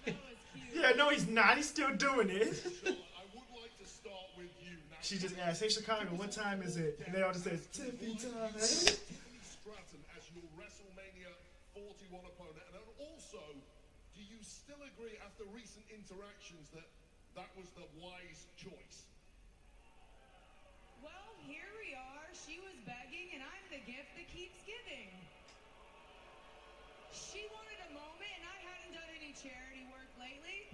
Yeah, no, he's not. He's still doing it. Charlotte, I would like to start with you. Now, She just asked, hey, Chicago, what time is it? And they all just say, Tiffy time. Tiffany Stratton as your WrestleMania 41 opponent. And then also, do you still agree after recent interactions that that was the wise choice? Well, here we are. She was begging, and I'm the gift that keeps giving. She wanted a moment, and I hadn't done any charity work lately.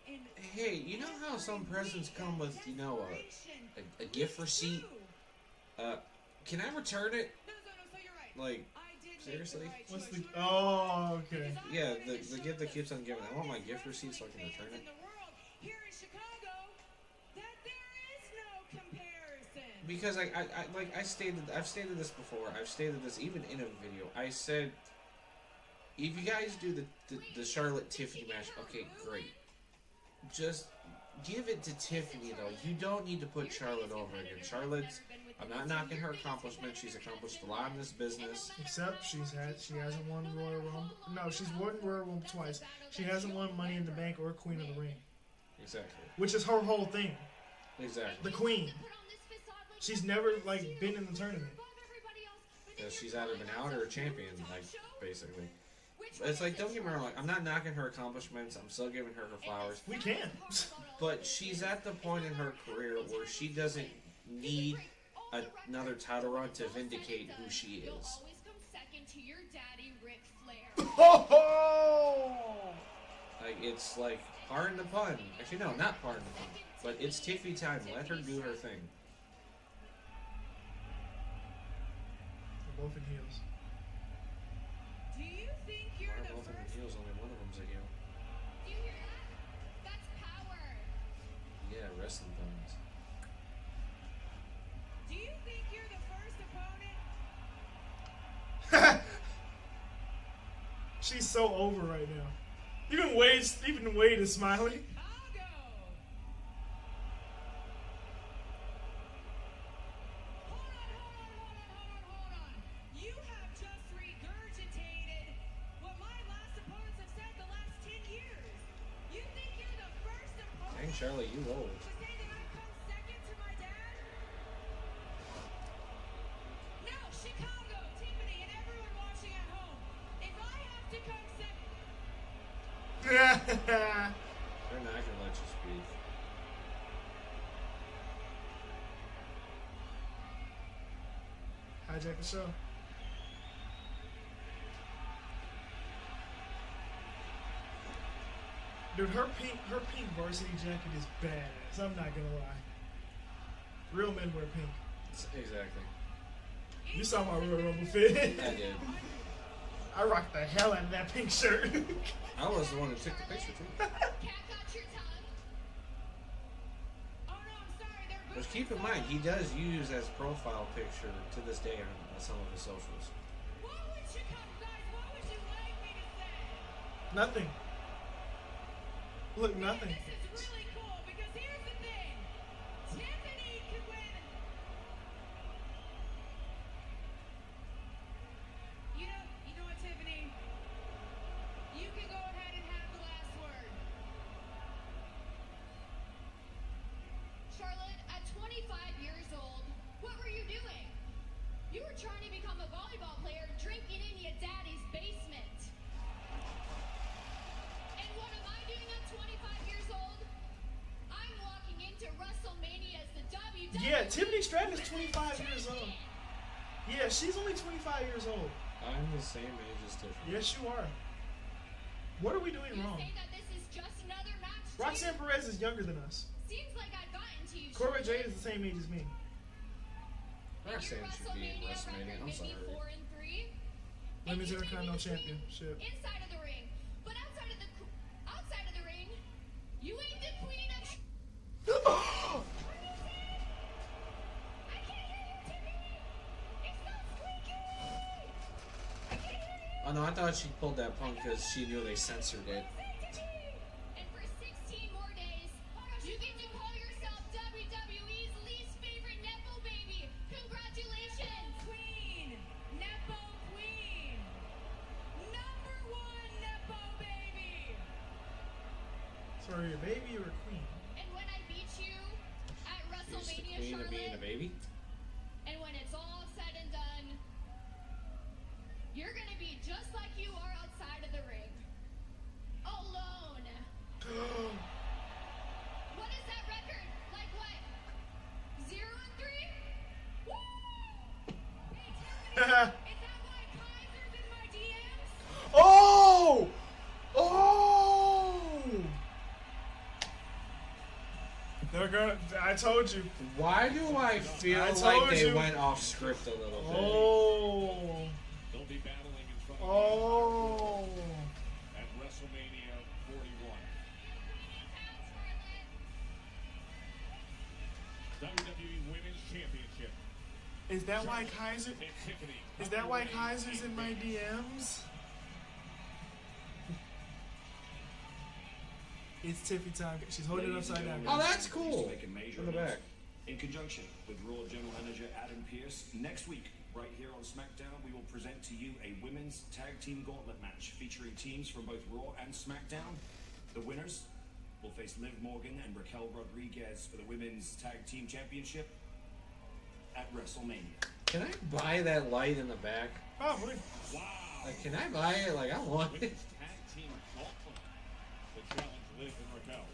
And Hey, you know how some presents come with, you know, a gift receipt? Can I return it? No, so you're right. Like, I did make seriously? the right What's choice. the... Oh, okay. yeah, the gift that keeps on giving. I want my gift receipt so I can return it. In the world, here in Chicago, that there is no comparison. Because I've stated this before. I've stated this even in a video. I said, if you guys do the Charlotte Tiffany match, okay, great. Just give it to Tiffany though. You don't need to put Charlotte over again. Charlotte's, I'm not knocking her accomplishments. She's accomplished a lot in this business. Except she hasn't won Royal Rumble. No, she's won Royal Rumble twice. She hasn't won Money in the Bank or Queen of the Ring, Exactly. which is her whole thing. Exactly. The Queen. She's never like been in the tournament. Yeah, she's either been out or a champion, like basically. It's like, don't get me wrong. Like, I'm not knocking her accomplishments. I'm still giving her her flowers. We can. But she's at the point in her career where she doesn't need another title run to vindicate who she is. Always come second to your daddy, Ric Flair. Ho ho! Like, it's like, pardon the pun. Actually, no, not pardon the pun. But it's Tiffy time. Let her do her thing. They're both in heels. Do you think you're Why are the both of them first? heels? Only one of them's a heel. Do you hear that? That's power. Yeah, wrestling puns. Do you think you're the first opponent? She's so over right now. Even Wade is smiling. Chicago. Hold on. Charlie, you old. To say that I've come second to my dad? No, Chicago, Tiffany, and everyone watching at home. If I have to come second, They're not gonna let you speak. Hijack the show. Dude, her pink varsity jacket is badass. I'm not gonna lie. Real men wear pink. Exactly. You saw my Royal Rumble fit. I did. I rocked the hell out of that pink shirt. I was the one who took the picture too. cat got your tongue. Oh no, I'm sorry, they're But keep in mind, he does use as profile picture to this day on some of his socials. What would Chicago, guys, what would you like me to say? Nothing. Look, nothing. This is really cool because here's the thing. Tiffany could win. You know what, Tiffany? You can go ahead and have the last word. Charlotte, at 25 years old, what were you doing? You were trying to become a volleyball player drinking in your daddy's basement. And what am I doing at 25 years old? I'm walking into WrestleMania as the WWE. Yeah, Tiffany Stratton is 25 years old. Yeah, she's only 25 years old. I'm the same age as Tiffany. Yes, you are. What are we doing You wrong? say that this is just another match to Roxanne you? Perez is younger than us. Seems like I've gotten to you. Corvette Charlotte. Jade is the same age as me. And your Roxanne should be in WrestleMania. record I'm may be sorry. 4-3. And Women's you may be Intercontinental the queen Championship. inside of the ring, but outside of the ring, you ain't the queen of. I can't hear you, Tiffany. It's so squeaky. I can't hear you. Oh no, I thought she pulled that punk because she knew they censored it. And for 16 more days, you get to call yourself WWE's least favorite Nepo baby. Congratulations, Queen. Nepo Queen. Number one Nepo baby. So are you a baby or a queen? And when I beat you at She's the WrestleMania, queen of being a Charlotte, baby. and when it's all said and done, you're gonna be just like you are outside of the ring, alone. What is that record? Like what? 0-3? Woo! Hey, Tiffany, is that why Kaiser's in my DMs? Oh! Oh! They're gonna. I told you. Why do I feel I like told they you. went off script a little bit? Oh. They'll be battling in front of Oh. at WrestleMania 41. WWE Women's Championship. Is that why Kaiser? And Tiffany. Is that why Kaiser's in my DMs? It's Tiffy time. She's holding it upside down. Oh, that's cool. Make a major In the back. In conjunction with Raw General Manager Adam Pearce, next week, right here on SmackDown, we will present to you a women's tag team gauntlet match featuring teams from both Raw and SmackDown. The winners will face Liv Morgan and Raquel Rodriguez for the women's tag team championship at WrestleMania. Can I buy that light in the back? Probably. Wow. Like, can I buy it? Like, I want it. Women's tag team gauntlet to challenge Liv and Raquel.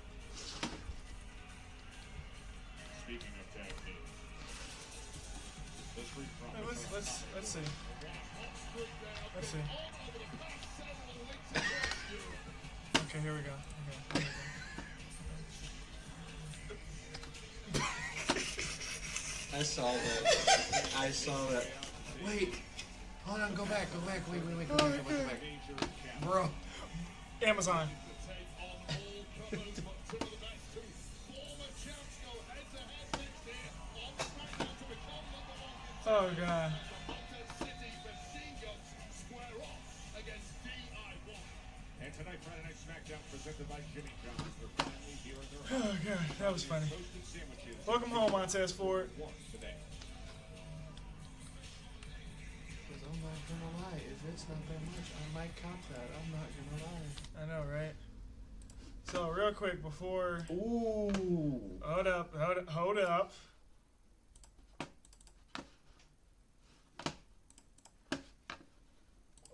Speaking of tag team, let's read from Hey, let's see. Let's see. Okay, here we go. Okay, here we go. I saw that. I saw that. Wait. Hold on. Go back. Go back. Wait. Go back. Bro. Amazon. Oh god. And tonight, Friday Night SmackDown presented by Jimmy John's. They're finally here in their Oh god, that was funny. toasted sandwiches. Welcome home, Montez Ford. Once today. Because I'm not gonna lie. If it's not that much, I might cop that. I'm not gonna lie. I know, right? So real quick before. Ooh. Hold up.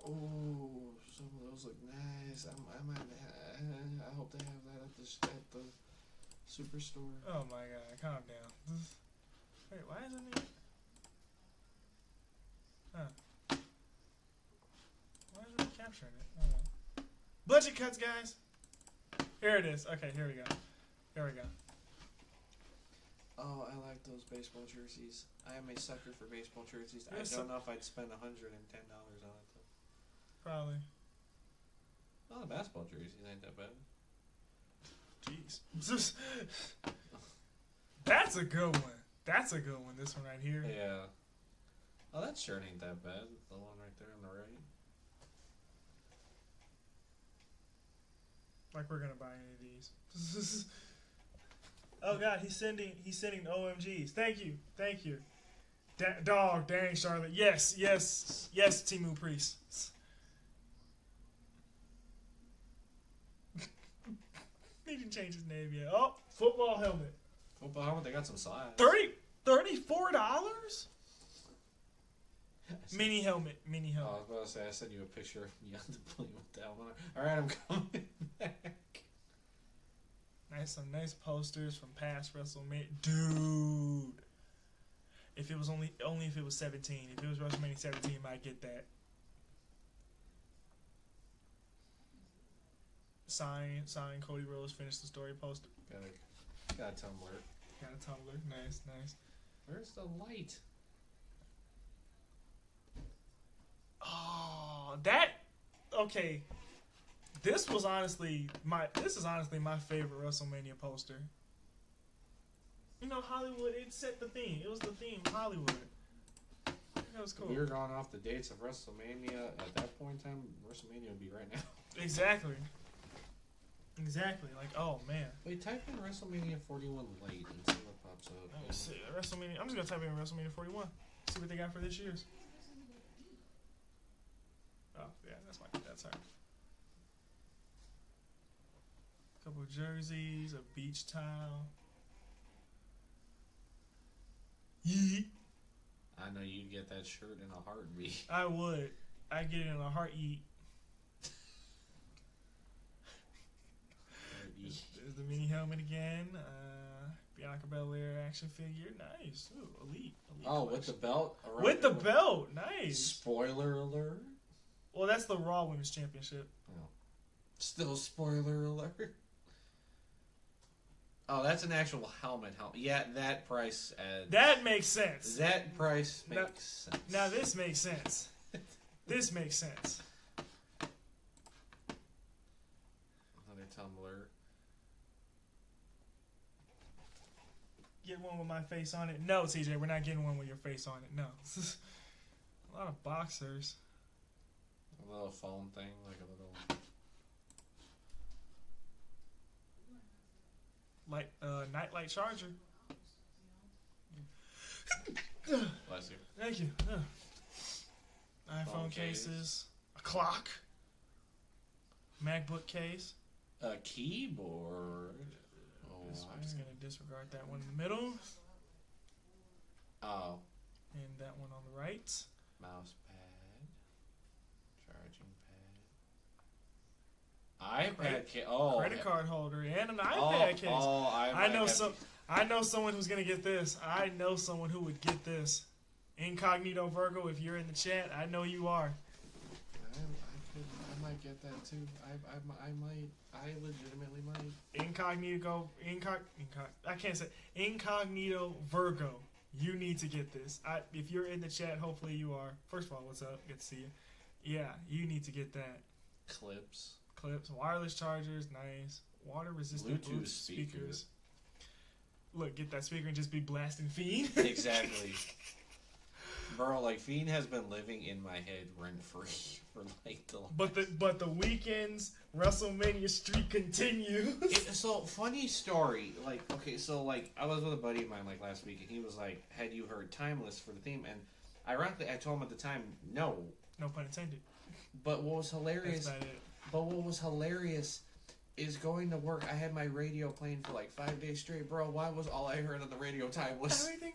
Ooh, some of those look nice. I hope they have that at the superstore. Oh my god, calm down. Wait, why isn't it? Huh. Why isn't it capturing it? Hold on. Budget cuts, guys. Here it is. Okay, here we go. Oh, I like those baseball jerseys. I am a sucker for baseball jerseys. You're I don't know if I'd spend $110 on it though. Probably. Oh, the basketball jerseys ain't that bad. Jeez. That's a good one. This one right here. Yeah. Oh, that shirt ain't that bad. The one right there on the right. Like we're gonna buy any of these. Oh god, he's sending OMGs. Thank you. Dog, dang Charlotte. Yes, Timu Priest. He didn't change his name yet. Oh, football helmet. They got some size. $34? Mini helmet. Oh, I was about to say, I sent you a picture of me on the plane with that one. Alright, I'm coming back. Some nice posters from past WrestleMania. Dude. If it was only if it was 17. If it was WrestleMania 17, I might get that. Sign Cody Rhodes, finish the story poster. Got a Tumblr. Nice. Where's the light? Oh, okay. This is honestly my favorite WrestleMania poster. You know, Hollywood, it set the theme. It was the theme, Hollywood. That was cool. If we were going off the dates of WrestleMania at that point in time, WrestleMania would be right now. Exactly. Like, oh man. Wait, type in WrestleMania 41 late and see what pops up. Let me see. WrestleMania. I'm just gonna type in WrestleMania 41. See what they got for this year's. Oh yeah, that's her. A couple of jerseys, a beach towel. Yeet. I know you'd get that shirt in a heartbeat. I would. I get it in a heartbeat. There's the mini helmet again. Bianca Belair action figure. Nice. Ooh, elite oh, collection. with the belt? With the belt. Nice. Spoiler alert. Well, that's the Raw Women's Championship. Oh. Still spoiler alert. Oh, that's an actual helmet. Yeah, that price adds. That makes sense. That price makes sense. Now this makes sense. This makes sense. Another Tumblr. Get one with my face on it? No, TJ, we're not getting one with your face on it. No. A lot of boxers. A little phone thing, like a little... Nightlight charger. Bless you. Thank you. iPhone cases. A clock. MacBook case. A keyboard. I'm just going to disregard that one in the middle. Oh. And that one on the right. Mouse pad. Charging pad. iPad case. Oh. Credit card holder and an iPad case. I know someone who's going to get this. I know someone who would get this. Incognito Virgo, if you're in the chat, I know you are. I might get that too. I legitimately might. Incognito Virgo. You need to get this. If you're in the chat, hopefully you are. First of all, what's up? Good to see you. Yeah, you need to get that. Clips, wireless chargers, nice. Water resistant Bluetooth speakers. Look, get that speaker and just be blasting Fiend. Exactly. Bro, like Fiend has been living in my head rent free for like the last... But the weekend's WrestleMania streak continues. So funny story. Like, okay, so like I was with a buddy of mine like last week, and he was like, "Had you heard Timeless for the theme?" And ironically, I told him at the time, no. No pun intended. But what was hilarious? That's about it. But what was hilarious is going to work. I had my radio playing for like 5 days straight, bro. Why was all I heard on the radio timeless? Everything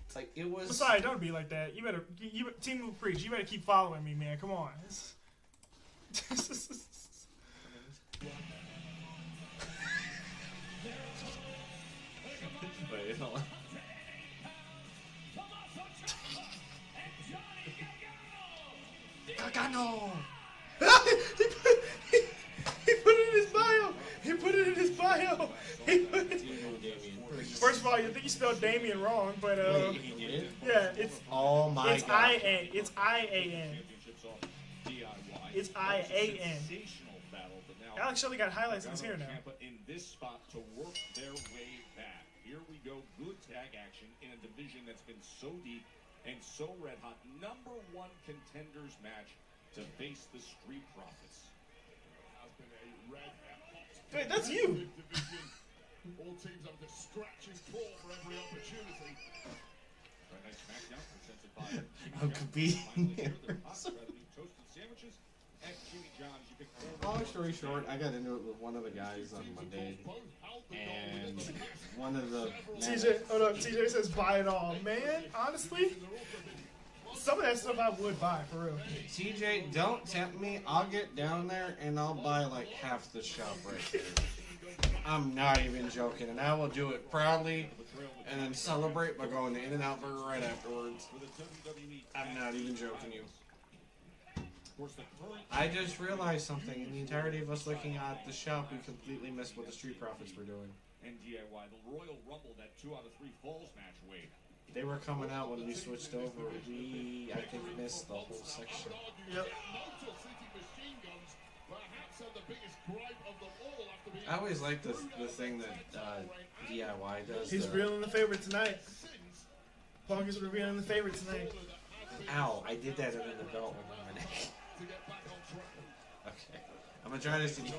It's like it was. Sorry, don't be like that. You better, Team Move Preach. You better keep following me, man. Come on. Wait, hold on. Gargano! He put it in his bio. He put it in his bio. First of all, you think you spelled Damien wrong, but Wait, he did? yeah, it's Oh my it's god. I-A. It's I-A-N. It's I-A-N. Alex Shelley got highlights in his hair now. Ciampa in this spot to work their way back. Here we go, good tag action in a division that's been so deep and so red hot. Number one contenders match to face the Street Profits. Has been a red hot Wait, that's you. division. All teams have to scratch and claw for every opportunity. Friday Night SmackDown presented by I'm competing. toasted sandwiches at Jimmy John's. You pick Long story short, I got into it with one of the guys on Monday, and one of the TJ, hold up. TJ says buy it all. Man, honestly, some of that stuff I would buy, for real. TJ, don't tempt me. I'll get down there and I'll buy like half the shop right there. I'm not even joking, and I will do it proudly and then celebrate by going to In-N-Out Burger right afterwards. I'm not even joking you. I just realized something. In the entirety of us looking at the shop, we completely missed what the Street Profits were doing. and DIY. The Royal Rumble, that 2 out of 3 falls match, Wade. They were coming out when we switched over. We, I think, missed the whole section. Yep. I always like the thing that DIY does. He's revealing the favorite tonight. Punk is revealing the favorite tonight. Ow, I did that under the belt one minute. Okay. I'm gonna try this again.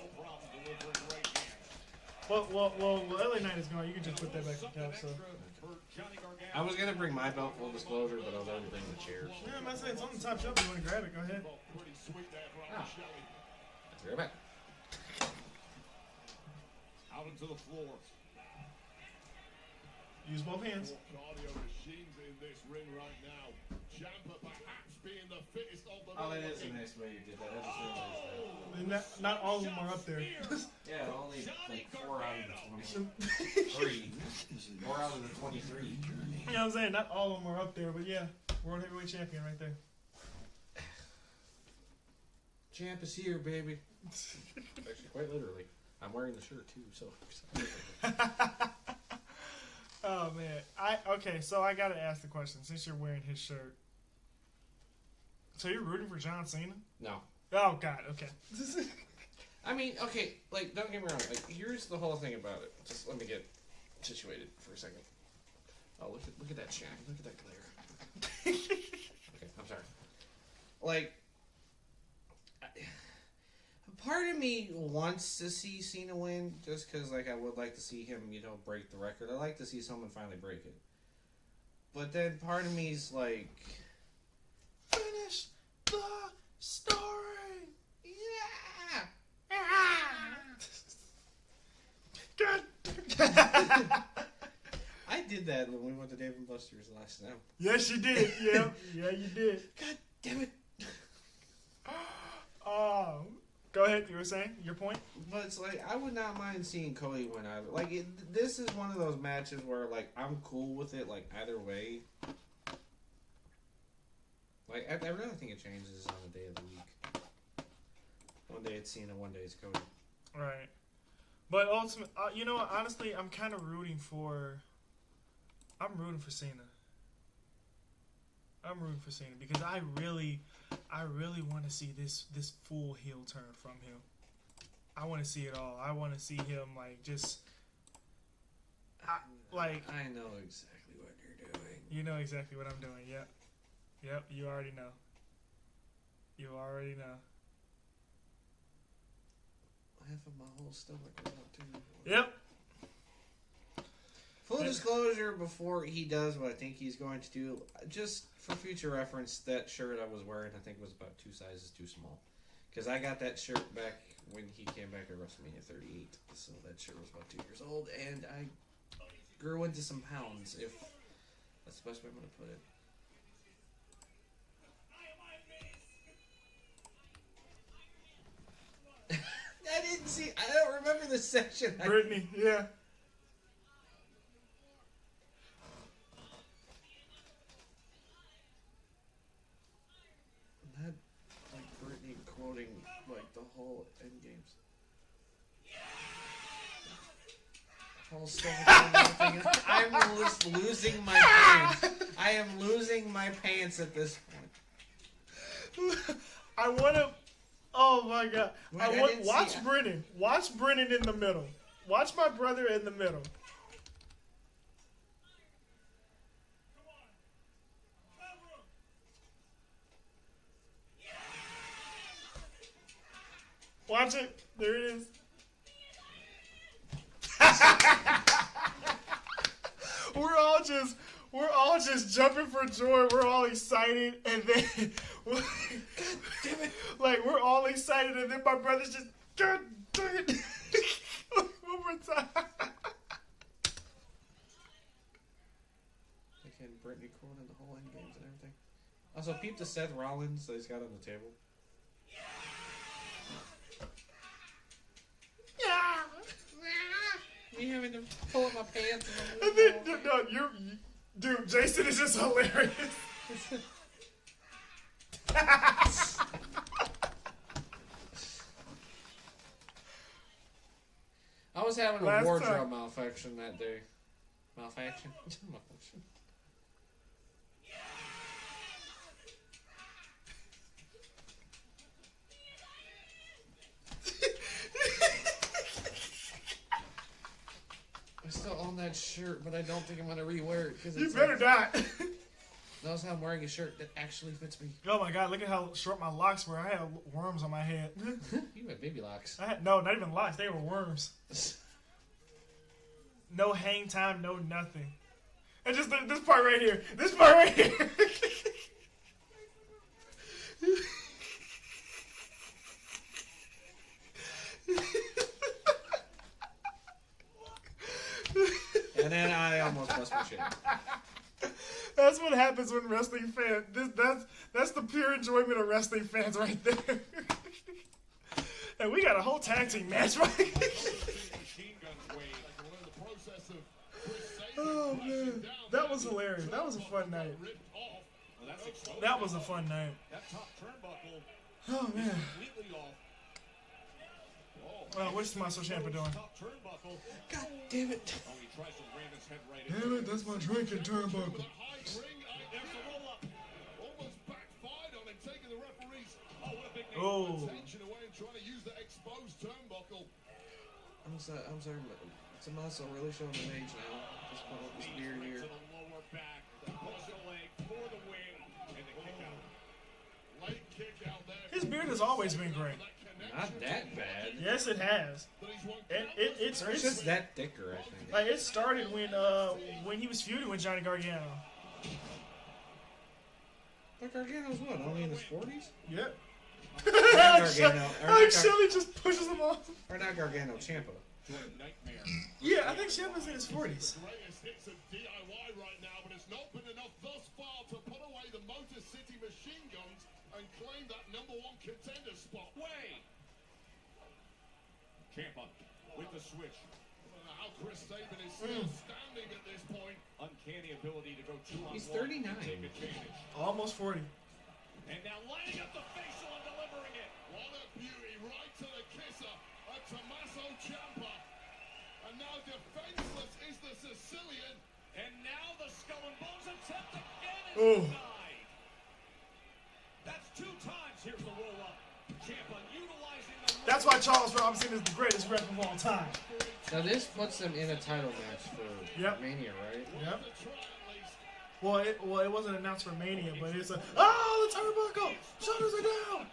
Well, LA Knight is gone. You can just put that back in the cap, so. I was gonna bring my belt, full disclosure, but I was already bringing the chairs. Yeah, I'm about to say it's on the top shelf. You want to grab it? Go ahead. Ah. Let's go back. Out into the floor. Use both hands. Cardio machines in this ring right now. Ciampa perhaps being the fittest of them. Oh, that is a nice way you did that. I just realized that. Not all of them are up there. Yeah, only like 4 out of the 23. 4 out of the 23. You know what I'm saying? Not all of them are up there, but yeah. World Heavyweight Champion right there. Champ is here, baby. Actually, quite literally. I'm wearing the shirt too, so. Oh man. Okay, so I gotta ask the question, since you're wearing his shirt. So you're rooting for John Cena? No. Oh god, okay. I mean, okay, like, don't get me wrong. Like, here's the whole thing about it. Just let me get situated for a second. Oh, look at that shine. Look at that glare. Okay, I'm sorry. Like, part of me wants to see Cena win, just because, like, I would like to see him, you know, break the record. I like to see someone finally break it. But then part of me's like, finish the story. Yeah. God. I did that when we went to Dave & Buster's last night. Yes, you did. Yeah, you did. God damn it. Go ahead. You were saying your point. But it's like, I would not mind seeing Cody win either. Like, this is one of those matches where, like, I'm cool with it, like, either way. Like, I really think it changes on the day of the week. One day it's Cena, one day it's Cody. Right. But ultimately, you know what? Honestly, I'm kind of rooting for Cena. I'm rooting for Cena because I really want to see this full heel turn from him. I want to see it all. I want to see him like just I know exactly what you're doing. You know exactly what I'm doing. Yep. You already know. Half of my whole stomach went out too. Yep. Full disclosure, before he does what I think he's going to do, just for future reference, that shirt I was wearing I think was about 2 sizes too small. Because I got that shirt back when he came back at WrestleMania 38. So that shirt was about 2 years old, and I grew into some pounds, if that's the best way I'm going to put it. I didn't see. I don't remember this section. Brittany, yeah. That, like, Brittany quoting, like, the whole Endgames. Whole stuff. I'm just losing my pants. I am losing my pants at this point. I want to. Oh my god! Wait, Watch Brennan. Watch Brennan in the middle. Watch my brother in the middle. Watch it. There it is. We're all just jumping for joy. We're all excited, and then God damn it! Like we're all excited, and then my brother's just God dang it! One more time. Again, Brittany quoting the whole Endgames and everything. Also, peep the Seth Rollins that he's got on the table. Me having to pull up my pants. And then, dude, Jason is just hilarious. I was having a wardrobe malfunction that day. Malfunction? Malfunction. I still own that shirt, but I don't think I'm going to rewear it. Cause You better not. Notice how I'm wearing a shirt that actually fits me. Oh my god, look at how short my locks were. I had worms on my head. You had baby locks. No, not even locks. They were worms. No hang time, no nothing. And just this part right here. This part right here. And then I almost bust my shit. That's what happens when wrestling fans. That's the pure enjoyment of wrestling fans right there. And we got a whole tag team match right. Oh man, that was hilarious. That was a fun night. That was a fun night. Oh man. What's my Tommaso Ciampa doing? God damn it. Damn it, that's my drinking turnbuckle. Oh. I'm sorry, but Tommaso really showing his age now. Just put up this beard here. His beard has always been great. Not that bad. Yes, it has. It's just that thicker, I think. Like it started when he was feuding with Johnny Gargano. But Gargano's what? Only in his 40s? Yep. Gargano. Shelly just pushes him off. Or not Gargano, Ciampa. Yeah, I think Ciampa's in his 40s. And claim that #1 contender spot. Ciampa with the switch. How Chris Sabin is still standing at this point. Uncanny ability to go 2-on-1. He's 39. Take advantage. Almost 40. And now lining up the facial and delivering it. What a beauty, right to the kisser of Tommaso Ciampa. And now defenseless is the Sicilian. And now the skull and bones attempt again is denied. That's 2 times. Here's the roll-up. Ciampa utilizing the... That's why Charles Robinson is the greatest ref of all time. Now this puts them in a title match for Mania, right? Yep. Well, it wasn't announced for Mania, but it's the turnbuckle! Shoulders are down!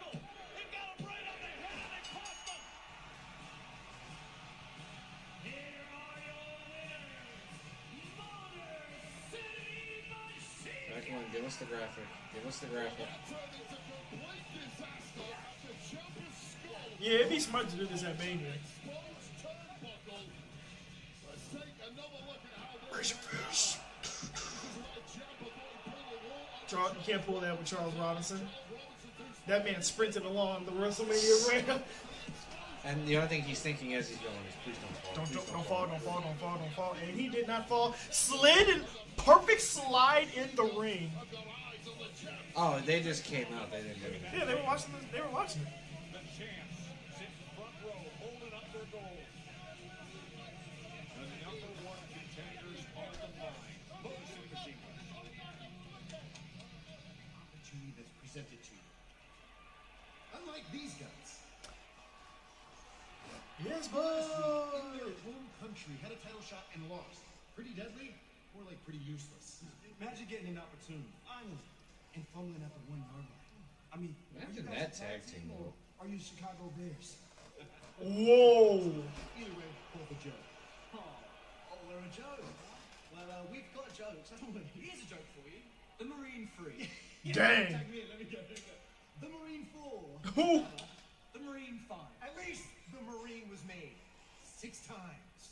Back when Give us the graphic. Give us the graphic. Yeah, it'd be smart to do this at Mania. Where's your fish? Charles, you can't pull that with Charles Robinson. That man sprinted along the WrestleMania ramp. And the only thing he's thinking as he's going is, please don't fall. Don't fall, don't fall, don't fall, don't fall. And he did not fall. Slid and perfect slide in the ring. Oh, they just came out. They didn't do it. Yeah, they were watching this. They were watching it. The champs sit front row, holding up their gold. The number one contenders on the line. Motor City Machine Gun. Opportunity that's presented to you. Unlike these guys. Yes, In boy. their home country, had a title shot and lost. Pretty deadly, more like pretty useless. Imagine getting an opportunity, finally, and fumbling at the 1 yard line. I mean, are you Imagine guys that a tag team, or are you Chicago Bears? Whoa. Either way, pull the joke. Oh, we're a joke. Well, we've got jokes, haven't we? Here's a joke for you. The Marine 3. Dang. Tag me in, let me go. The Marine 4. Who? The Marine 5. At least the Marine was made 6 times.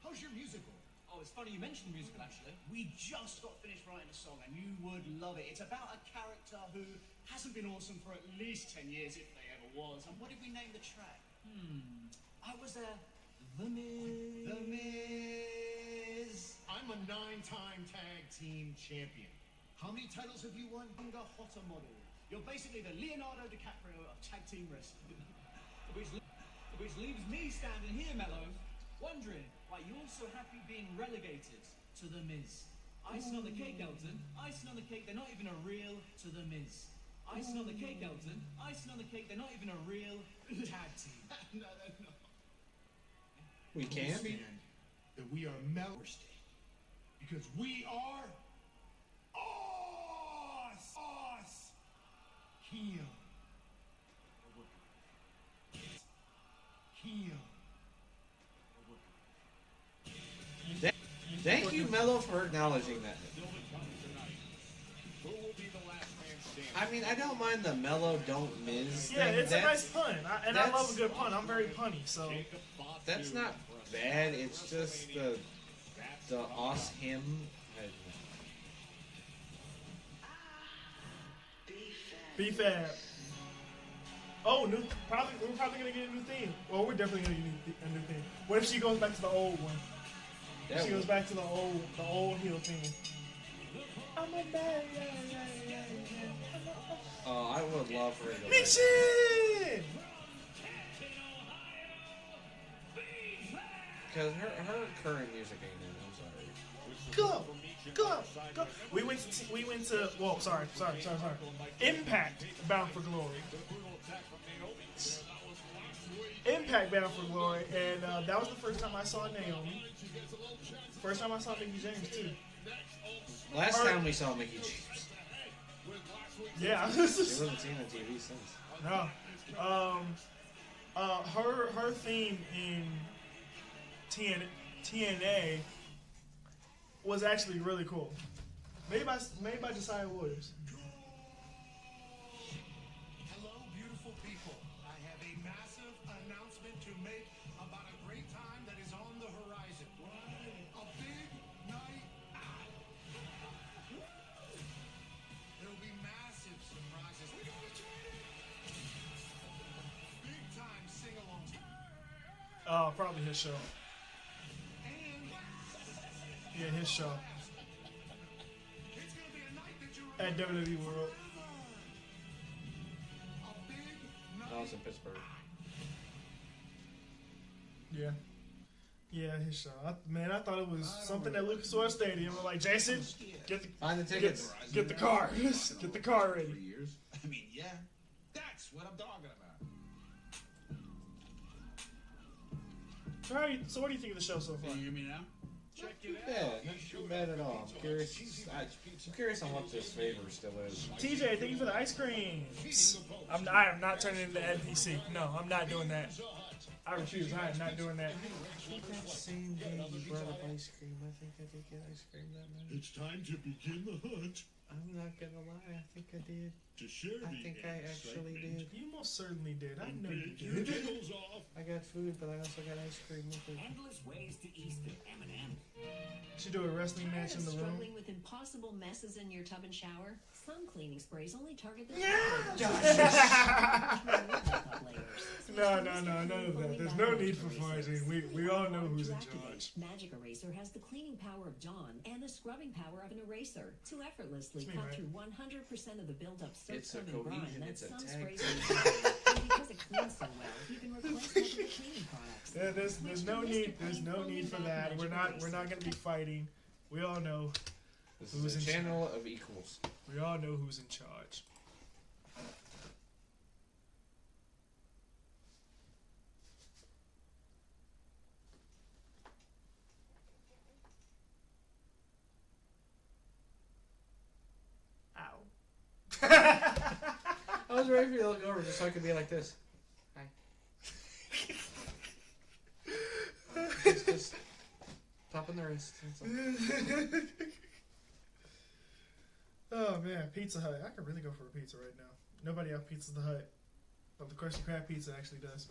How's your musical? Oh, it's funny you mentioned the musical, actually. We just got finished writing a song, and you would love it. It's about a character who hasn't been awesome for at least 10 years, if they ever was. And what did we name the track? I was there. The Miz. The Miz. I'm a 9-time tag team champion. How many titles have you won? Younger, hotter model. You're basically the Leonardo DiCaprio of tag team wrestling. Which leaves me standing here, Mello, wondering why you're so happy being relegated to The Miz. Icing on the cake, Elton. Icing on the cake, they're not even a real to The Miz. Icing on the cake, Elton. Icing on the cake, they're not even a real tag team. No. We can? Understand that we are Mellorsted. Because we are us. Him. Thank you, Mello, for acknowledging that. Who will be the last man standing? I mean, I don't mind the Mello don't Miz Yeah, thing. it's a nice pun. I that's- love a good pun. I'm very punny, so. That's not bad. It's just the us him. B-Fab. Oh, we're probably gonna get a new theme. Well, we're definitely gonna get a new theme. What if she goes back to the old one? That She would- goes back to the old heel theme. I'm a bad, Oh, I would love for her to go back. Mission! Because her current music ain't in. I'm sorry. Go! We went to well, sorry. Impact Bound for Glory. Impact Bound for Glory, and that was the first time I saw Naomi. First time I saw Mickey James too. Last time we saw Mickey James. Yeah. She wasn't seen on TV since. No. Her theme in TNA was actually really cool. Made by Josiah Williams. Hello, beautiful people. I have a massive announcement to make about a great time that is on the horizon. A big night out. There will be massive surprises. We're going to big time sing-alongs. Probably his show. Yeah, his show. It's going to be a night that you At WWE World. a big night. I was in Pittsburgh. Yeah. Yeah, his show. I thought it was something at Lucas Oil Stadium. I'm like, Jason, Find the tickets. get the car. Get the car ready. Years. I mean, yeah. That's what I'm talking about. So what do you think of the show so far? Can you hear me now? Check it out. Yeah, not too bad at all. I'm curious. I'm curious on what this favor still is. TJ, thank you for the ice cream. I am not turning into NPC. No, I'm not doing that. I refuse. I am not doing that. That same day you brought up ice cream, I think I did get ice cream that night. It's time to begin the hunt I'm not gonna lie, I think I did. to share I the think I actually excitement. did. You most certainly did. I know you Take your did. giggles off. I got food, but I also got ice cream with it. Endless ways to Easter, M&M. Should do a wrestling match in the room. Struggling with impossible messes in your tub and shower? Some cleaning sprays only target the No, none of that. There's no need for farting. We all know who's in charge. Magic Eraser has the cleaning power of Dawn and the scrubbing power of an eraser to effortlessly It's me, cut right? through 100% of the buildup soap, It's a scrub, and grime cohesion, that it's a some tag sprays don't. And because it cleans so well, you can replace most of the cleaning products. Yeah, there's no need. There's no need for that. We're not gonna be fighting. We all know. This Who's is a in channel of equals. We all know who's in charge. Ow. I was ready for you to look over just so I could be like this. Hi. Just popping the wrist. That's all. Oh man, Pizza Hut. I could really go for a pizza right now. Nobody out Pizza the Hut, but the Krusty Krab pizza actually does.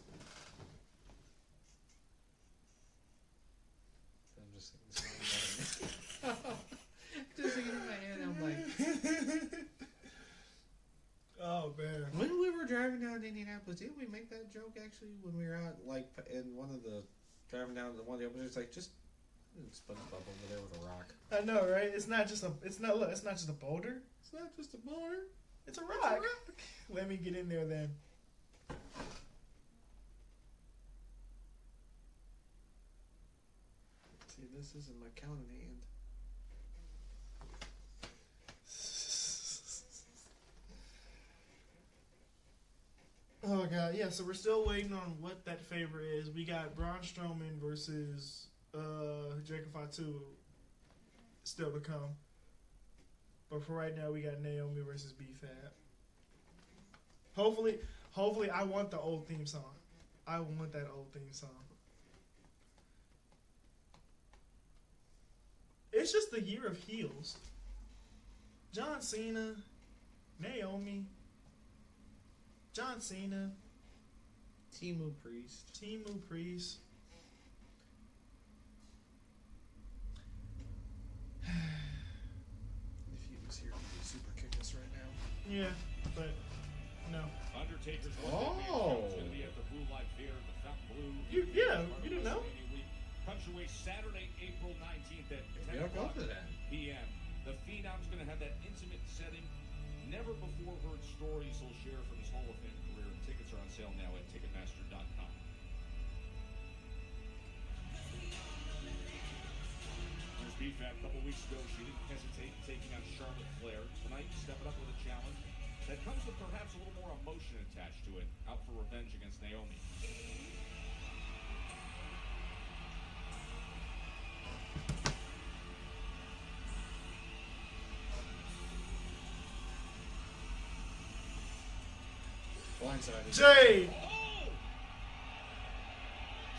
I'm just singing this song. Just singing in my head. I'm like, oh man. when we were driving down to Indianapolis, didn't we make that joke actually when we were out, like in one of the driving down to one of the openers? Like just SpongeBob over there with a rock. I know, right? It's not just a boulder. It's not just a boulder. It's a rock. Let me get in there then. See, this isn't my counting hand. Oh god, yeah. So we're still waiting on what that favor is. We got Braun Strowman versus Jacob Fatu still to come. But for right now, we got Naomi versus B-Fab. Hopefully, I want the old theme song. I want that old theme song. It's just the year of heels. John Cena, Naomi, John Cena, Timu Priest. If he was here, he would super kick us right now. Yeah, but no. Undertaker's Oh. going to be at the Blue Light Theater, the Fountain Blue. You didn't know? Comes your way Saturday, April 19th at Maybe 10 I'll go o'clock to that. p.m. The Phenom's going to have that intimate setting. Never before heard stories he'll share from his Hall of Fame career. Tickets are on sale now at Ticketmaster.com. There's B-Fab a couple weeks ago. She didn't hesitate in taking on Charlotte Flair. Tonight, stepping up with a challenge that comes with perhaps a little more emotion attached to it. Out for revenge against Naomi. Blindsided. Jade!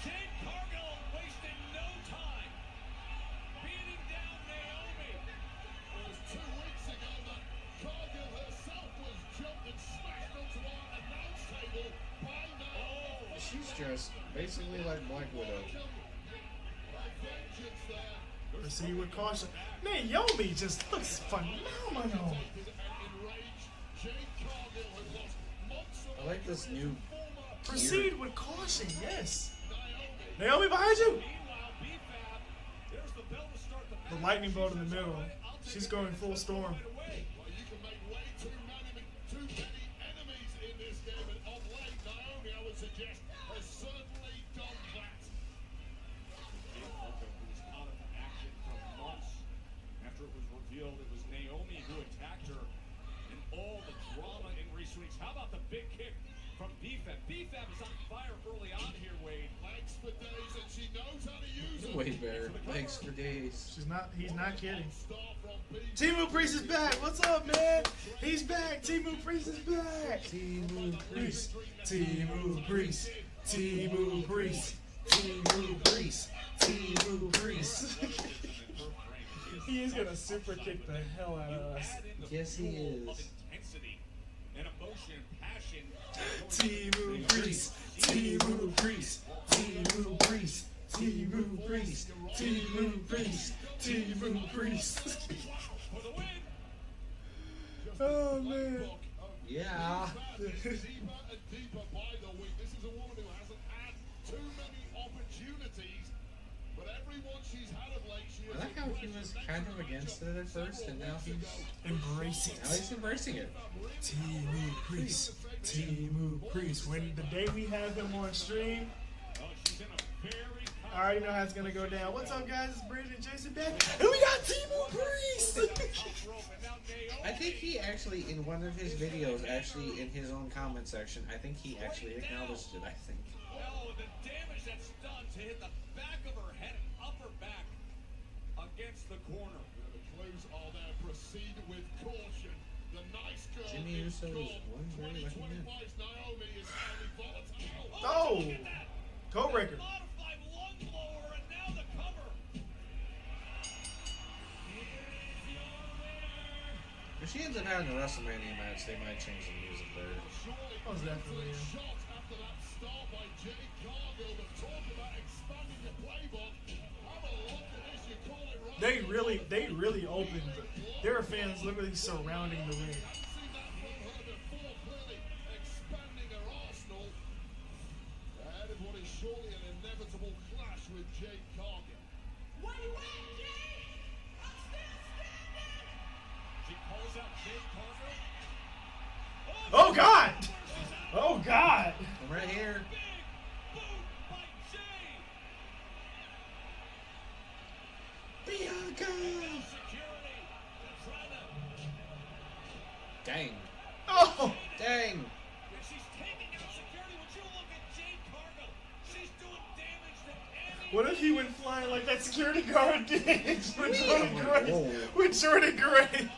Jade Cargill wasting no time beating down Naomi. It was 2 weeks ago that Cargill herself was jumped and smashed onto our announce table by Naomi. She's dressed basically like Black Widow. Proceed with caution. Naomi just looks phenomenal. I like this new. Proceed with caution, yes. Naomi behind you. The lightning bolt in the middle. She's going full storm. You can make way too many enemies in this game, and of late, Naomi, I would suggest, has certainly done that. Out of action for months after it was revealed it was Naomi who attacked her, and all the drama in recent weeks. How about the big kick from B-Fab? B-Fab is on fire early on here, Wade. Legs for days, and she knows how to use them. Way better. Thanks for days. He's not kidding. Timu Priest is back. What's up, man? He's back. Timu Priest is back. Timu Priest. T-Move Priest. T-Move Priest. T-Move Priest. He is gonna super kick the hell out of us. Yes, he is. T-Move Priest. T-Move Priest. T-Move Priest. T-Move Priest. T-Move Priest. T-Move Priest. Oh man. Yeah. Deeper and deeper by the week. This is a woman who hasn't had too many opportunities, but everyone she's had of late, she I like how he was kind of against it at first, and now he's embracing it. Now he's embracing it. T-Move Priest. T-Move Priest. When the day we have him on stream, I already know how it's gonna go down. What's up, guys? It's Brandon and Jason back, and we got T-Move Priest. I think he actually, in one of his videos, actually in his own comment section, I think he actually acknowledged it. I think. Oh, the damage that's done to hit the back of her head and upper back against the corner. The clues are there. Proceed with caution. The nice girl. Jimmy Uso is one very lucky man. Naomi is highly volatile. Oh, Codebreaker. Modified lung blower and now the cover. If she ends up having a WrestleMania match, they might change the music there. That was definitely him. Shot after that start by Jay Cargill, but talk about expanding the playbook. Have a look at this. You call it right. They really opened. There are fans literally surrounding the ring. Seen that from her before, clearly expanding her arsenal. Ahead of what is surely an inevitable clash with Jay Cargill. What do you want, Jay? I'm still standing! She calls out Jay Cargill. Oh God! Oh God! I'm right here. Big boot by Jay. Bianca! Security. Trying to. Dang. Oh! Dang. And she's taking out security. Would you look at Jay Cargill? She's doing damage to any. What if he went flying like that security guard did with Jordan Whoa. Gray? With Jordan Gray.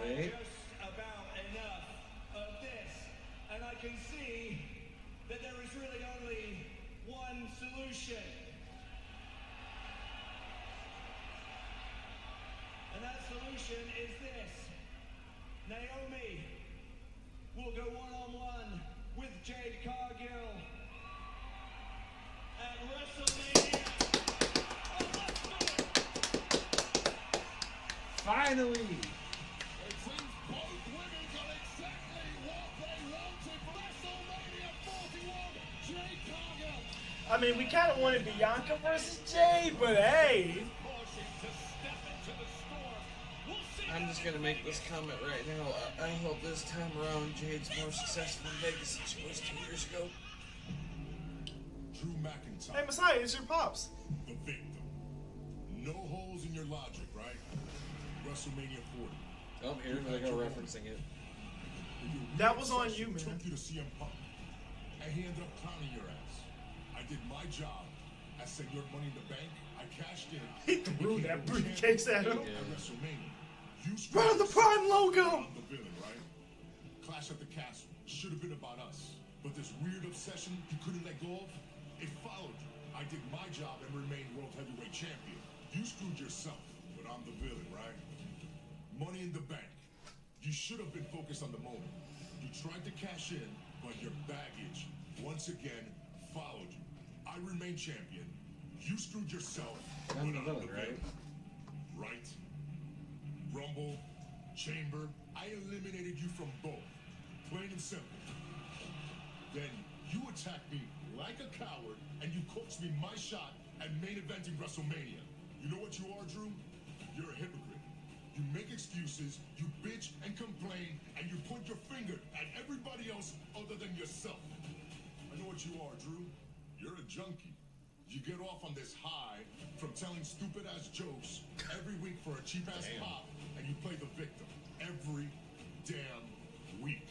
Wait. About enough of this, and I can see that there is really only one solution. And that solution is this. Naomi will go one-on-one with Jade Cargill at WrestleMania. Finally. It seems both women got exactly what they wanted for WrestleMania 41. Jay Cargill. I mean, we kind of wanted Bianca versus Jade, but hey. I'm just gonna make this comment right now. I hope this time around Jade's more successful in Vegas than she was 2 years ago. Drew McIntyre. Hey, Messiah, it's your pops. The victim. No holes in your logic, right? WrestleMania 40. Oh, here they go referencing it. That was on you, man. Took you to CM Punk, and he ended up clowning your ass. I did my job. I said your Money in the Bank. I cashed in. He threw that briefcase at him. At WrestleMania. You Right on the Prime logo. I'm the villain, right? Clash at the Castle should have been about us, but this weird obsession you couldn't let go of, it followed you. I did my job and remained World Heavyweight Champion. You screwed yourself, but I'm the villain, right? Money in the Bank. You should have been focused on the moment. You tried to cash in, but your baggage, once again, followed you. I remain champion. You screwed yourself, but I'm I'm the villain, right? Right? Rumble, Chamber, I eliminated you from both. Plain and simple. Then you attacked me like a coward, and you coached me my shot at main eventing WrestleMania. You know what you are, Drew? You're a hypocrite. You make excuses, you bitch and complain, and you point your finger at everybody else other than yourself. I know what you are, Drew. You're a junkie. You get off on this high from telling stupid-ass jokes every week for a cheap-ass pop, and you play the victim every damn week.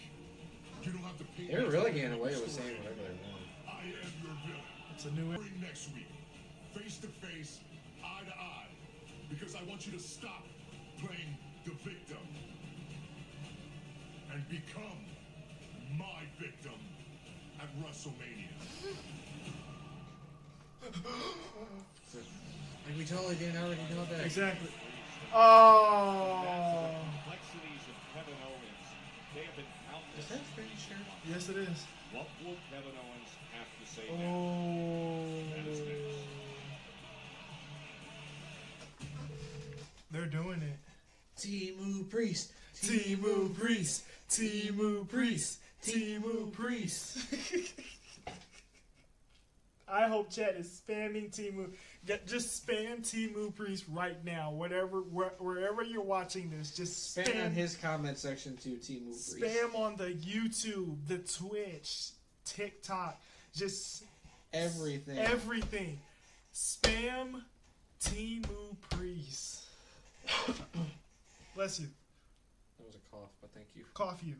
You don't have to pay. They're really getting away with saying whatever they want. I am your villain. It's a new one. Next week, face to face, eye to eye, because I want you to stop playing the victim. and become my victim at WrestleMania. Like we totally didn't already know that. Exactly. That's Oh. the complexities of Kevin Owens. They have been countless. Is that pretty sure? Yes, it is. What will Kevin Owens have to say now? Oh. That is next. They're doing it. Timu Priest. Timu Priest. Timu Priest. Timu Priest. I hope chat is spamming Timu. Just spam Timu Priest right now. Wherever you're watching this, just Spam spam in his comment section to Timu Priest. Spam on the YouTube, the Twitch, TikTok, just everything. Everything. Spam Timu Priest. Bless you. That was a cough, but thank you. Cough you.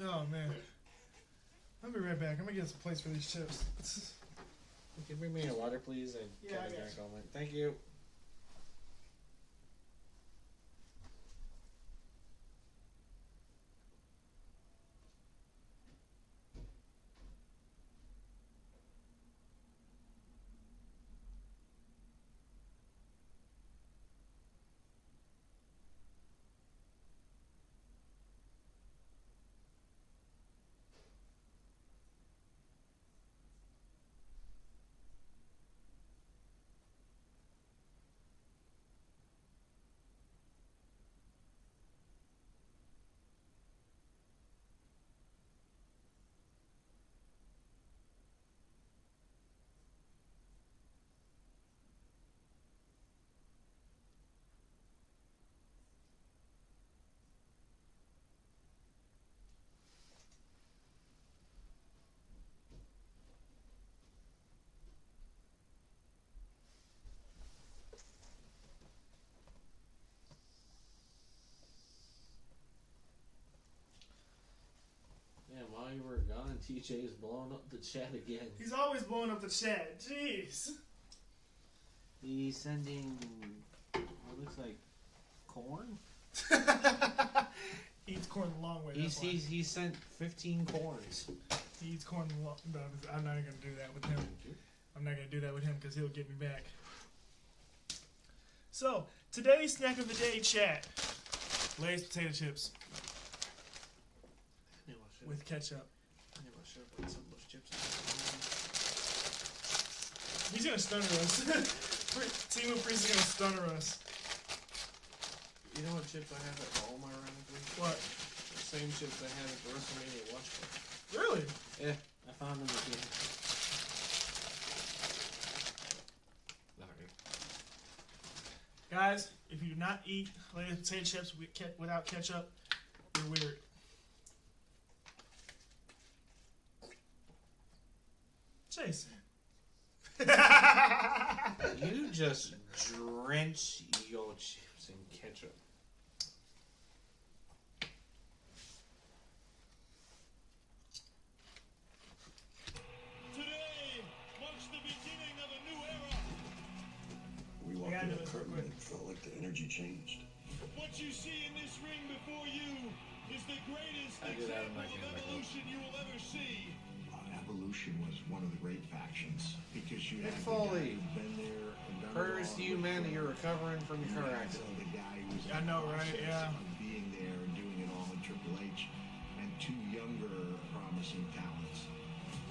Oh man. I'll be right back. I'm gonna get some plates for these chips. Can you bring me a water, please? Yeah, I got drank you. all mine. Thank you. Yeah, while you were gone, TJ is blowing up the chat again. He's always blowing up the chat. Jeez. He's sending what looks like corn. He eats corn the long way. He sent 15 corns. He eats corn the long way. I'm not even going to do that with him. I'm not going to do that with him because he'll get me back. So, today's snack of the day, chat. Lay's potato chips with ketchup. He's going to stunner us. Team of Priest is going to stunner us. You know what chips I have at home, ironically? What? The same chips I had at the WrestleMania watch party. Really? Yeah, I found them again. Guys, if you do not eat Lay's potato chips without ketchup, you're weird. Jason. You just drench your chips in ketchup. Today marks the beginning of a new era. We walked in the curtain and it felt like the energy changed. What you see in this ring before you is the greatest example of evolution you will ever see. Evolution was one of the great factions because you Mick had Foley. the guy who'd been there and done Prayers it to all you, with man, that the- you're recovering from your car accident. The guy who was in I know, the right? process Yeah. of being there and doing it all in Triple H, and two younger promising talents.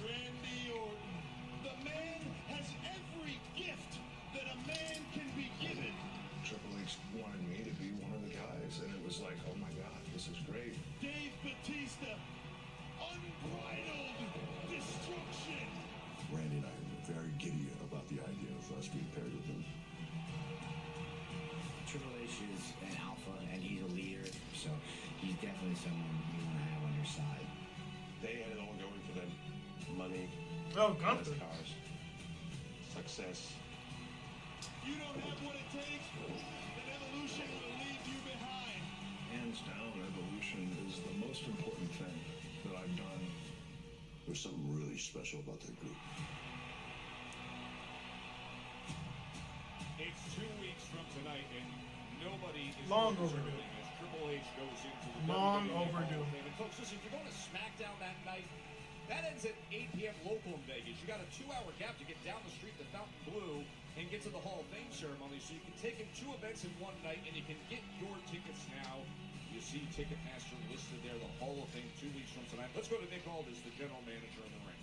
Randy Orton. The man has every gift that a man can be given. Triple H wanted me to be one of the guys, and it was like, oh my God, this is great. Dave Bautista. Unbridled destruction. Randy and I were very giddy about the idea of us being paired with him. Triple H is an alpha and he's a leader, so he's definitely someone you want to have on your side. They had it all going for them. Money, Oh, Gunther. cars, success. You don't have what it takes, then evolution will leave you behind. Hands down, evolution is the most important thing that I've done. There's something really special about that group. tonight, and nobody is Long more overdue. deserving as Triple H goes into the Long WWE Hall of overdue. Fame. And folks, listen, if you're going to SmackDown that night, that ends at 8 p.m. local in Vegas. You got a 2-hour gap to get down the street to Fountain Blue and get to the Hall of Fame ceremony. So you can take in 2 events in one night, and you can get your tickets now. You see Ticketmaster listed there, the Hall of Fame 2 weeks from tonight. Let's go to Nick Aldis, the general manager in the ring.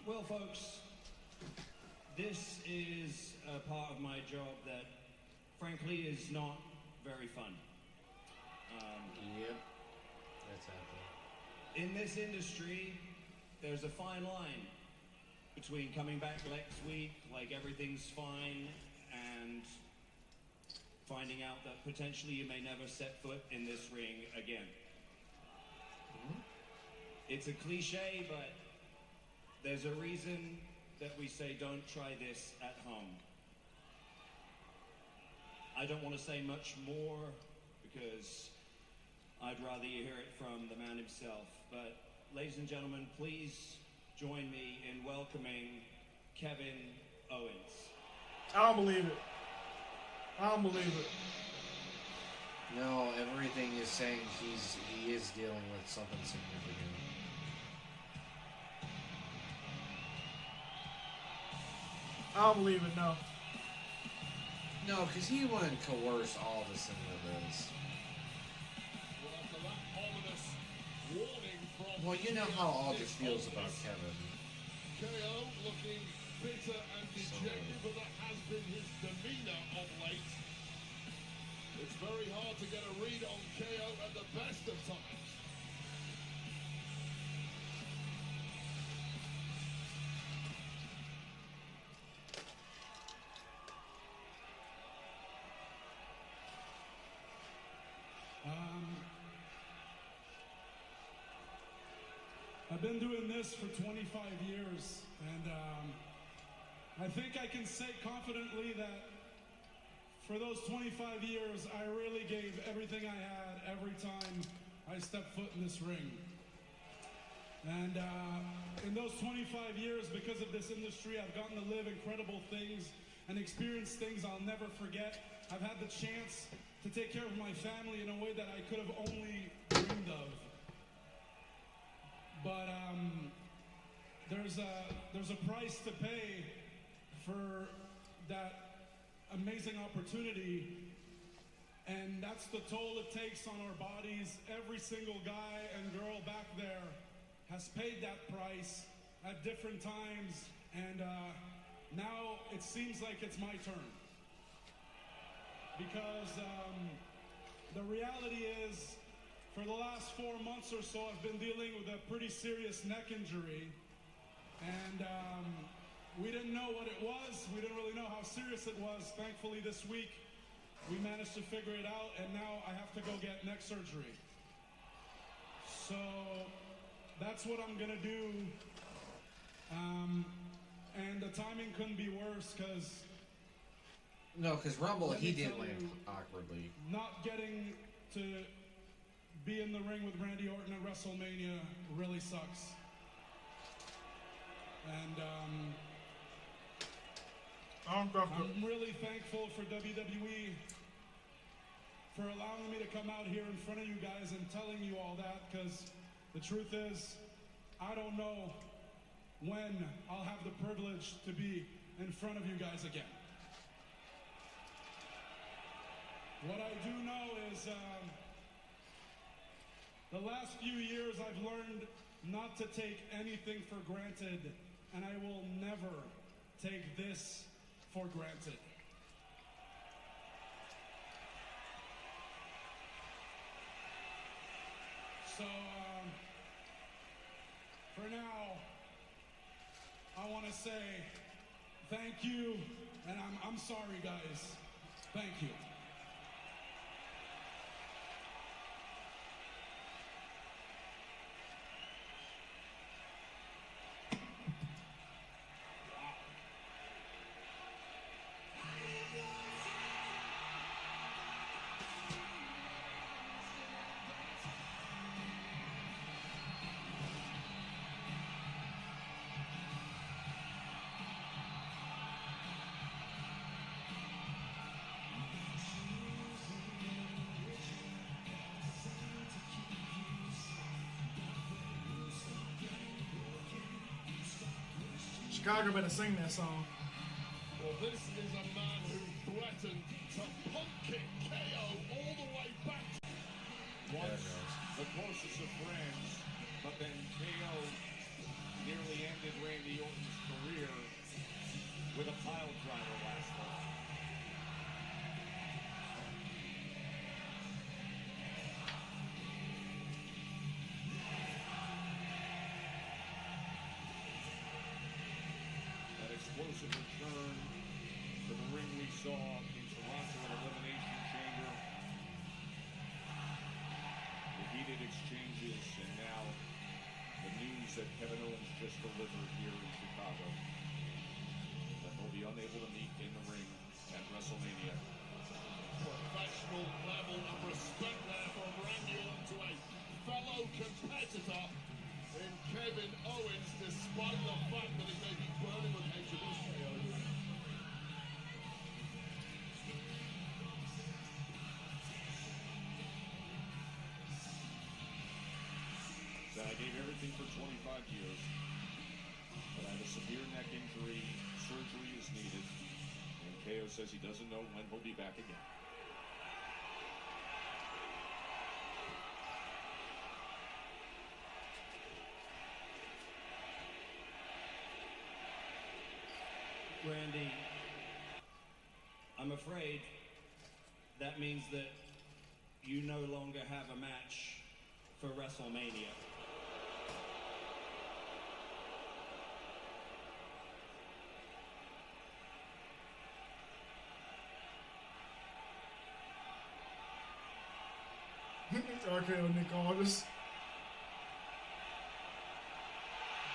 Well, folks, this is a part of my job that, frankly, is not very fun. Yep, that's happening. In this industry, there's a fine line between coming back next week like everything's fine and finding out that potentially you may never set foot in this ring again. It's a cliche, but there's a reason that we say don't try this at home. I don't want to say much more because I'd rather you hear it from the man himself. But ladies and gentlemen, please join me in welcoming Kevin Owens. I don't believe it. I don't believe it. No, everything is saying he is dealing with something significant. I don't believe it, no. No, because he wouldn't coerce all this into this. Well, you know how Aldis feels about Kevin. KO looking bitter and dejected, but that has been his demeanor of late. It's very hard to get a read on KO at the best of times. I've been doing this for 25 years, and I think I can say confidently that for those 25 years, I really gave everything I had every time I stepped foot in this ring. And in those 25 years, because of this industry, I've gotten to live incredible things and experience things I'll never forget. I've had the chance to take care of my family in a way that I could have only dreamed of. But there's a price to pay for that amazing opportunity, and that's the toll it takes on our bodies. Every single guy and girl back there has paid that price at different times, and now it seems like it's my turn. Because the reality is, for the last 4 months or so, I've been dealing with a pretty serious neck injury, and we didn't know what it was. We didn't really know how serious it was. Thankfully, this week, we managed to figure it out, and now I have to go get neck surgery. So that's what I'm gonna do, and the timing couldn't be worse, because No, because Rumble, he did land awkwardly. not getting to be in the ring with Randy Orton at WrestleMania really sucks. And I'm really thankful for WWE for allowing me to come out here in front of you guys and telling you all that, because the truth is, I don't know when I'll have the privilege to be in front of you guys again. What I do know is the last few years I've learned not to take anything for granted, and I will never take this for granted. So, for now, I want to say thank you, and I'm sorry, guys. Thank you. Chicago better sing that song. Well, this is a man who threatened to punk kick KO all the way back. Once the closest of friends, but then KO nearly ended Randy Orton's career with a pile driver last month. That explosive return to the ring we saw in Toronto at Elimination Chamber. The heated exchanges, and now the news that Kevin Owens just delivered here in Chicago. That he'll be unable to meet in the ring at WrestleMania. Professional level of respect there from Randy Orton to a fellow competitor in Kevin Owens, despite the fact that he may be burning with hate of this KO. Said I gave everything for 25 years, but I have a severe neck injury. Surgery is needed, and KO says he doesn't know when he'll be back again. Randy, I'm afraid that means that you no longer have a match for WrestleMania. RKO Nick Aldis.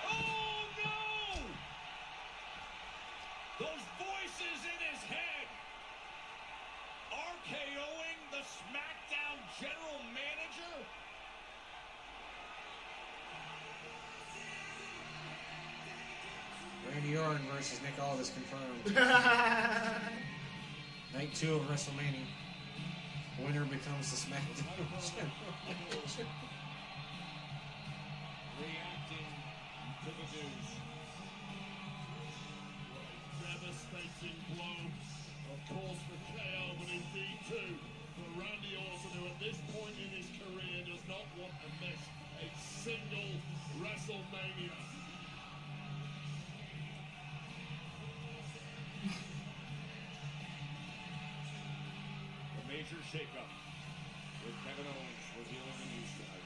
Oh no! Those voices in his head. RKOing the SmackDown general manager. Randy Orton versus Nick Aldis confirmed. Night 2 of WrestleMania. Winner becomes the SmackDown general manager. Reacting to the news. Devastating blow, of course, for KO, but indeed too for Randy Orton, who at this point in his career does not want to miss a single WrestleMania. A major shakeup with Kevin Owens revealing the news tonight.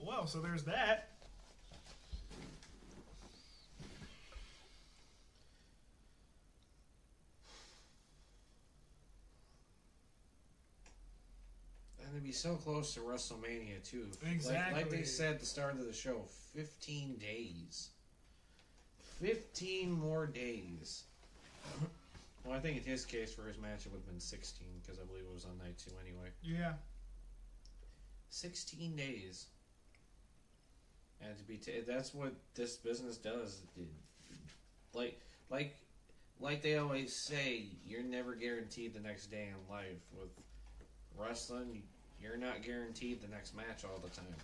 Well, so there's that. And to be so close to WrestleMania, too. Exactly. Like they said at the start of the show, 15 days. 15 more days. Well, I think in his case, for his match, it would have been 16, because I believe it was on night 2 anyway. Yeah. 16 days. And to be that's what this business does. Like they always say, you're never guaranteed the next day in life. With wrestling, you're not guaranteed the next match all the time.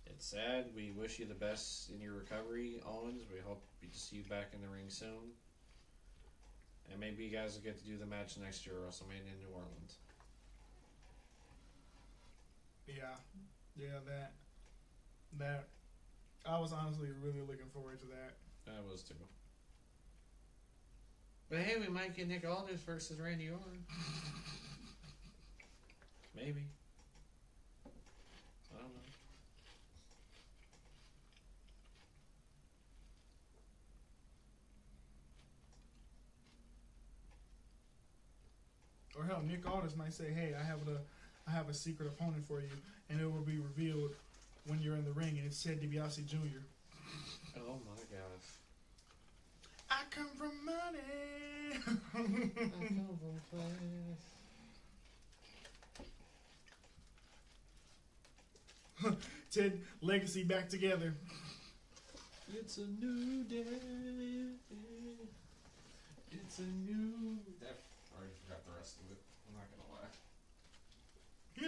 It's sad. We wish you the best in your recovery, Owens. We hope to see you back in the ring soon. And maybe you guys will get to do the match next year, WrestleMania in New Orleans. Yeah, that. I was honestly really looking forward to that. I was too. But hey, we might get Nick Aldis versus Randy Orton. Maybe. I don't know. Or hell, Nick Aldis might say, "Hey, I have a secret opponent for you, and it will be revealed when you're in the ring, and it's Ted DiBiase Jr." Oh my gosh. I come from money. I come from place. Ted Legacy back together. It's a new day. It's a new. I already forgot the rest of it. I'm not gonna lie.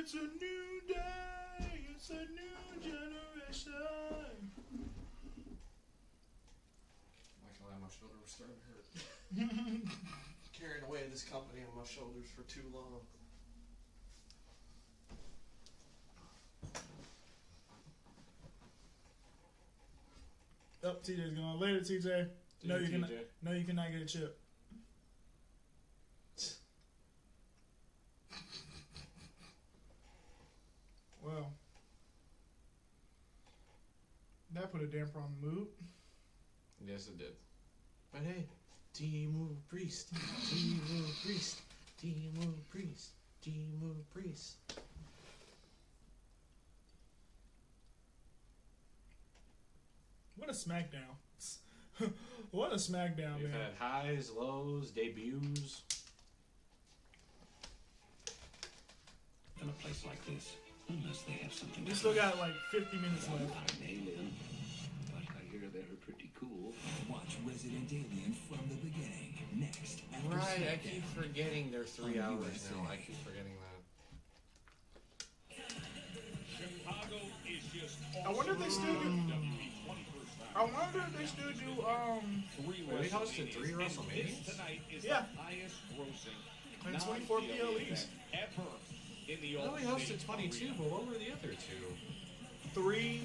It's a new day. It's a new generation. I'm not gonna lie, my shoulder was starting to hurt. Carrying away this company on my shoulders for too long. Oh, TJ's going later, TJ. No, you cannot. No, you cannot get a chip. Well, that put a damper on the mood. Yes, it did. But hey, T-Move Priest, T-Move Priest, T-Move Priest, T-Move Priest. What a SmackDown. What a SmackDown, We've man. had highs, lows, debuts. In a place like this, unless they have something. We still got like 50 minutes left. An alien, but I hear they're pretty cool. Watch Resident Alien from the beginning. Next, after Right, I SmackDown. keep forgetting they're 3 On hours USA. now. I keep forgetting that. Chicago is just I wonder if they still do. I wonder if they still do. We hosted 3 WrestleManias? Tonight is Yeah. the highest grossing And 24 PLEs. ever in the I only old hosted 22, but what were the other 2? 3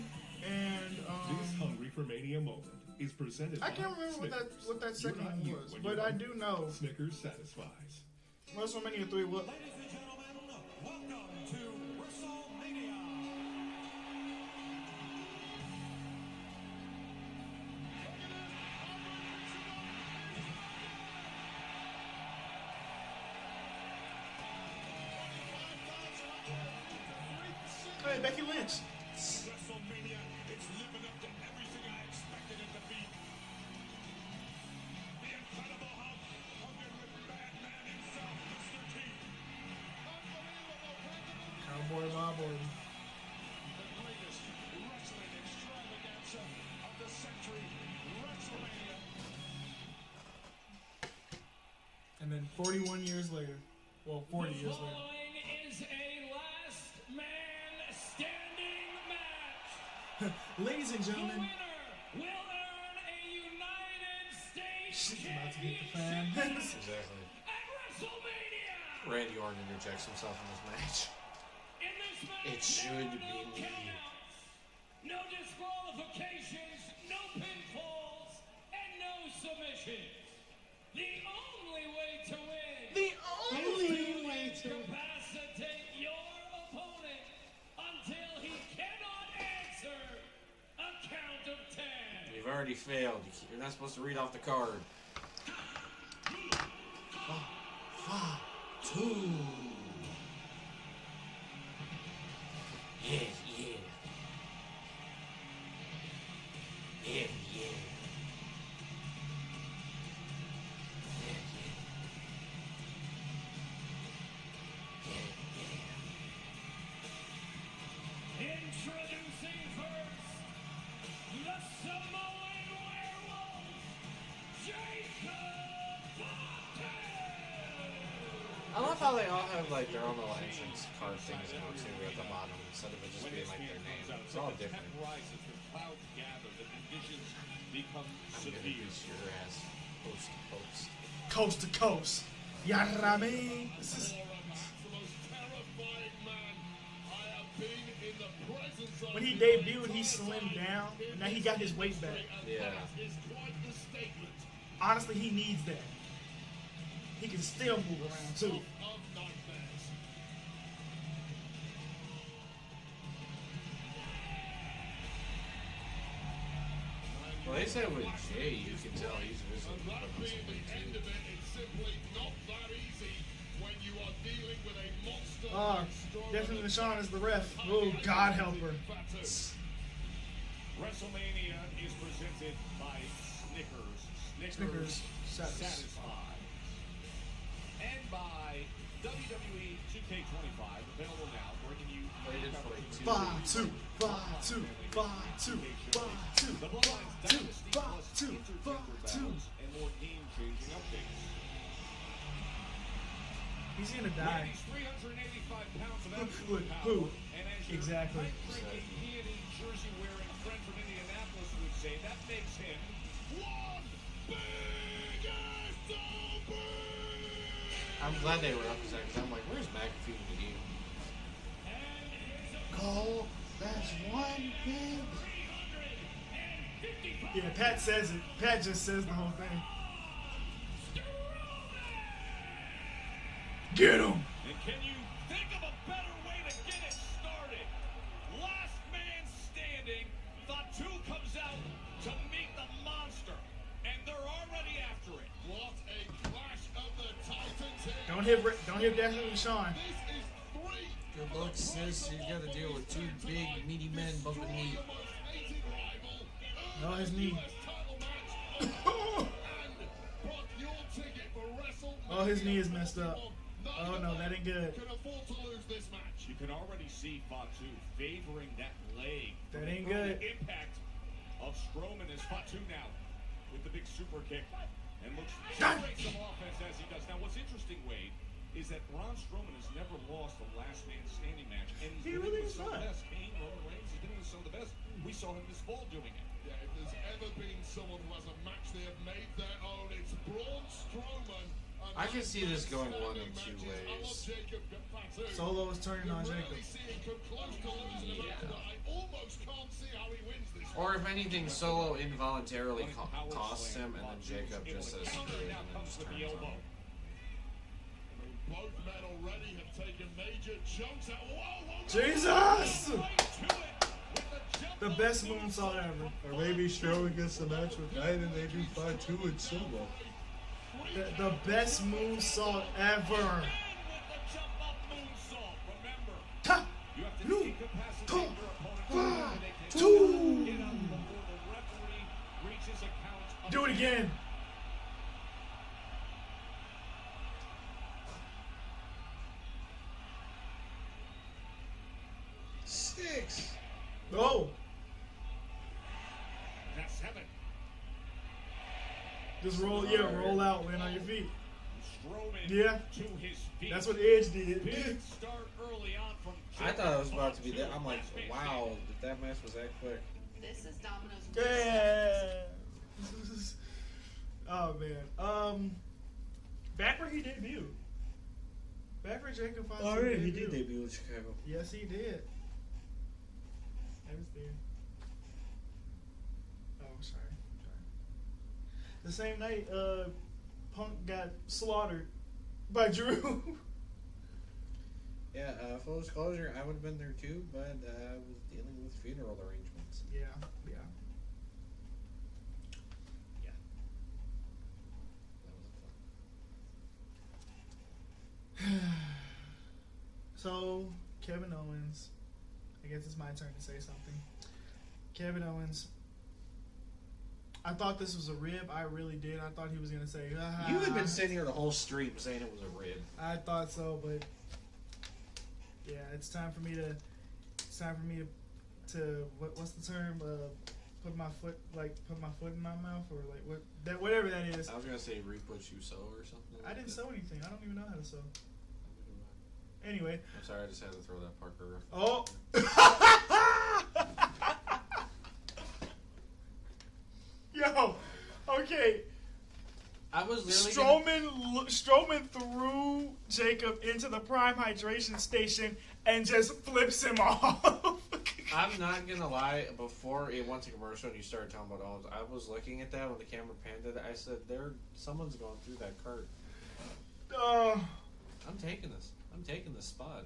and This Hungry for Mania moment is presented I by can't remember what that Snickers. second You're not one you was, when but you're I hungry. do know Snickers satisfies. WrestleMania 3 was. Hey, Becky Lynch. WrestleMania, it's living up to everything I expected it to be. The Incredible Hulk, hugging with Batman himself, Mr. T. Cowboy Bob Orton. The greatest wrestling extravaganza of the century, WrestleMania. And then 41 years later. Well, 40 years later. Following is a last man standing match. Ladies and gentlemen. Will earn a United States She's about to get the fan. Exactly. at WrestleMania. Randy Orton interjects himself in this match. In this match, It should there be are no me. countouts, no disqualifications, no pinfalls, and no submissions. The only way to win. The only way to incapacitate your opponent until he cannot answer a count of 10. You've already failed. You're not supposed to read off the card. 5, 2. Yeah, yeah. Yeah, yeah. Introducing first, the Samoan werewolf, Jacob I love how they all have like their own little entrance card things now too at the bottom instead of it just being like their name. It's all different. rises, the clouds gather, the conditions become I'm gonna severe. use your ass post to post. Coast to coast. Yarami. This is. When he debuted, he slimmed down. And now he got his weight back. Yeah. Honestly, he needs that. He can still move around too. Well, they said with Jay, you can tell he's visiting with some weight too. Definitely Sean is the ref. Oh, God help her. WrestleMania is presented by Snickers. Snickers satisfied. satisfied. And by WWE 2K25 available now, bringing you Waited for like 2 5-2, weeks. 5-2, 5-2, 5-2, The Bloodlines 5-2, Dynasty plus 5-2, intergender 5-2. battles and more game-changing updates. He's gonna die. Randy's 385 pounds of absolute Who? power, and as your Exactly. pipe-drinking, peony, jersey-wearing friend from Indianapolis would say, that makes him one big-ass dumper! I'm glad they were up because I'm like, where's McAfee to you? Cole, that's one thing. Yeah, Pat says it. Pat just says the whole thing. Get him! And can you think of a better way to get it started? Last man standing, Fatu comes out to meet the monster, and they're already after it. What a clash of the Titans here. Don't hit Daphne and Sean. This is 3 Good luck, sis. You gotta deal with 2 big, meaty men bumping me. No, his knee. Oh, his knee is messed up. Oh no, that ain't good. Can afford to lose this match. You can already see Fatu favoring that leg. That from ain't the early good. Impact of Strowman as Fatu now with the big super kick and looks to Done. create some offense as he does. Now, what's interesting, Wade, is that Braun Strowman has never lost a last man standing match, and he's been really with is some of not. the best. Kane, Roman Reigns, he's been with some of the best. We saw him this fall doing it. Yeah, if there's ever been someone who has a match they have made their own, it's Braun Strowman. And I can see this going standing one of two matches. I love ways. Jacob Fatu. Solo is turning on Rarely Jacob. see him come close to losing a match, but I almost can't see how he wins this. Or if anything, Solo involuntarily costs him, and then Jacob just says screw it, and then just turns on him. Both men already have taken major jumps at. Whoa, Jesus! The best moonsault ever. Or maybe Strowman gets the match with Knight and they do 5-2 and Solo. The best moonsault ever. Ta! Nu! Ta! Fa! Two! Do it again. Six. Oh! That's 7. Just roll out, land on your feet. Strowman Yeah. to his feet. That's what Edge did. Big start early on from I thought it was about to be that. I'm like, wow, if that match was that quick. This is Domino's. Yeah. Oh man. Back where he debuted. Back where Jacob Fatu debuted. he did debut in Chicago. Yes, he did. I was there. Oh, sorry. The same night, Punk got slaughtered by Drew. Yeah, full disclosure, I would have been there too, but I was dealing with funeral arrangements. Yeah. That wasn't fun. So, Kevin Owens. I guess it's my turn to say something. Kevin Owens. I thought this was a rib. I really did. I thought he was going to say, You had been sitting here the whole stream saying it was a rib. I thought so, but yeah, it's time for me to what's the term? Put my foot in my mouth, or like whatever that is. I was gonna say reap what you sow or something. I didn't sew anything. I don't even know how to sew. Anyway. I'm sorry, I just had to throw that Parker reference. Oh. Yo. Okay. I was literally Strowman threw Jacob into the Prime Hydration Station and just flips him off. I'm not gonna lie. Before it went to commercial and you started talking about Owens, I was looking at that when the camera panned it. I said, someone's going through that cart." I'm taking this. I'm taking this spot.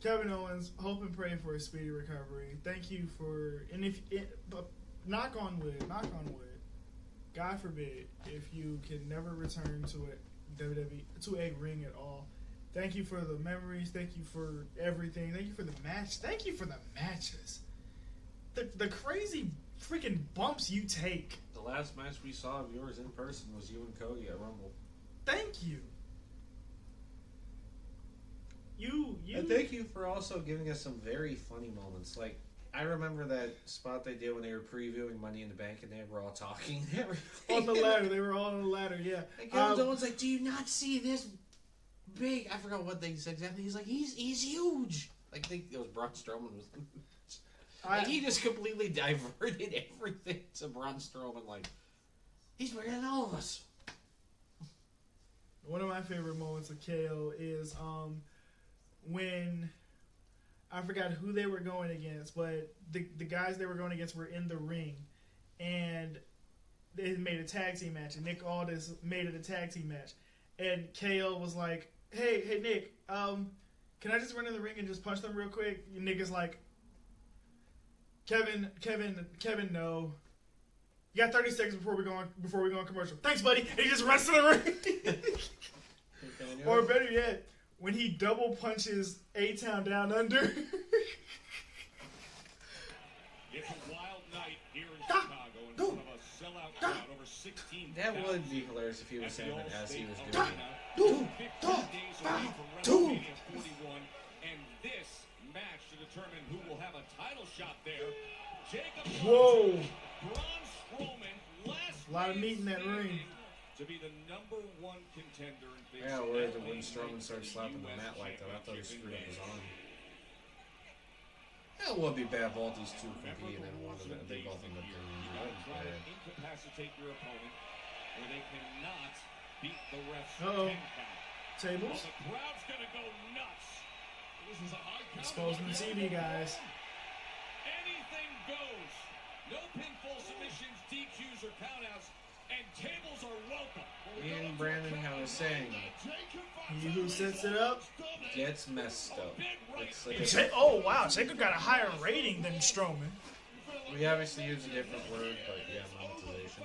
Kevin Owens, hope and pray for a speedy recovery. Thank you for, but knock on wood, God forbid, if you can never return to a WWE, to a ring at all. Thank you for the memories. Thank you for everything. Thank you for the match. Thank you for the matches. The crazy freaking bumps you take. The last match we saw of yours in person was you and Cody at Rumble. Thank you. You. And thank you for also giving us some very funny moments. Like, I remember that spot they did when they were previewing Money in the Bank and they were all talking. On the ladder. They were all on the ladder, yeah. And Kevin Owens like, do you not see this big? I forgot what they said exactly. He's like, he's huge. Like, I think it was Braun Strowman was in the match. Like, he just completely diverted everything to Braun Strowman. Like, he's bigger than all of us. One of my favorite moments of KO is when I forgot who they were going against, but the guys they were going against were in the ring, and they made a tag team match, and Nick Aldis made it a tag team match, and KO was like, "Hey Nick, can I just run in the ring and just punch them real quick?" And Nick is like, Kevin, no. You got 30 seconds before we go on commercial. Thanks, buddy. And he just runs to the ring. Or better yet, when he double punches A-Town down under. It's a wild night here in Chicago in front of a sellout crowd, over 16,000. That would be hilarious if he was saying it as he was doing it. 15 days away from WrestleMania 41, and this match to determine who will have a title shot there. Jacob Whoa. Braun Strowman, last A lot of meat in that ring. to be the #1 contender in face Yeah, where when Strowman started slapping the mat like that, I thought he screwed up his arm. It would be bad both these two competing and one of them, they both end up getting injured. Try to incapacitate your opponent, or they cannot beat the ref's Uh-oh. 10 count. Tables. The crowd's gonna go nuts. This is a high count. Exposing the TV, guys. Anything goes. No pinfall submissions, DQs, or countouts, and tables are welcome. Me and Brandon was saying, He who sets it up. gets messed up. It's like Oh, wow. Jacob got a higher rating than Strowman. we obviously use a different word, but yeah, monetization.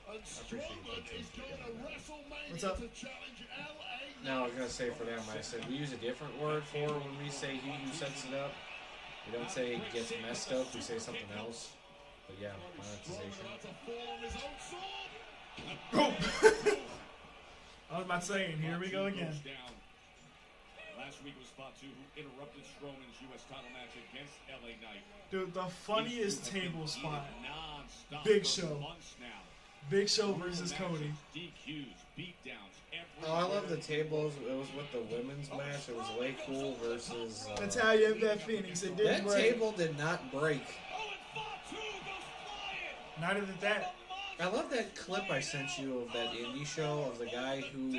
I appreciate you put things together. What's up? No, I was gonna say for them, I said we use a different word for when we say he who sets it up. We don't say gets messed up, we say something else. But yeah, monetization. I was about to say, and here we go again. Last week was Fatu who interrupted Strowman's U.S. title match against LA Knight. Dude, the funniest table spot. Non-stop Big for Show. months now. Big Show versus Cody. DQs, beatdowns, Oh, I love the tables. It was with the women's match. It was Lay Cool versus Natalia and Beth Phoenix. It didn't that break. table did not break. Neither did that. I love that clip I sent you of that indie show of the guy who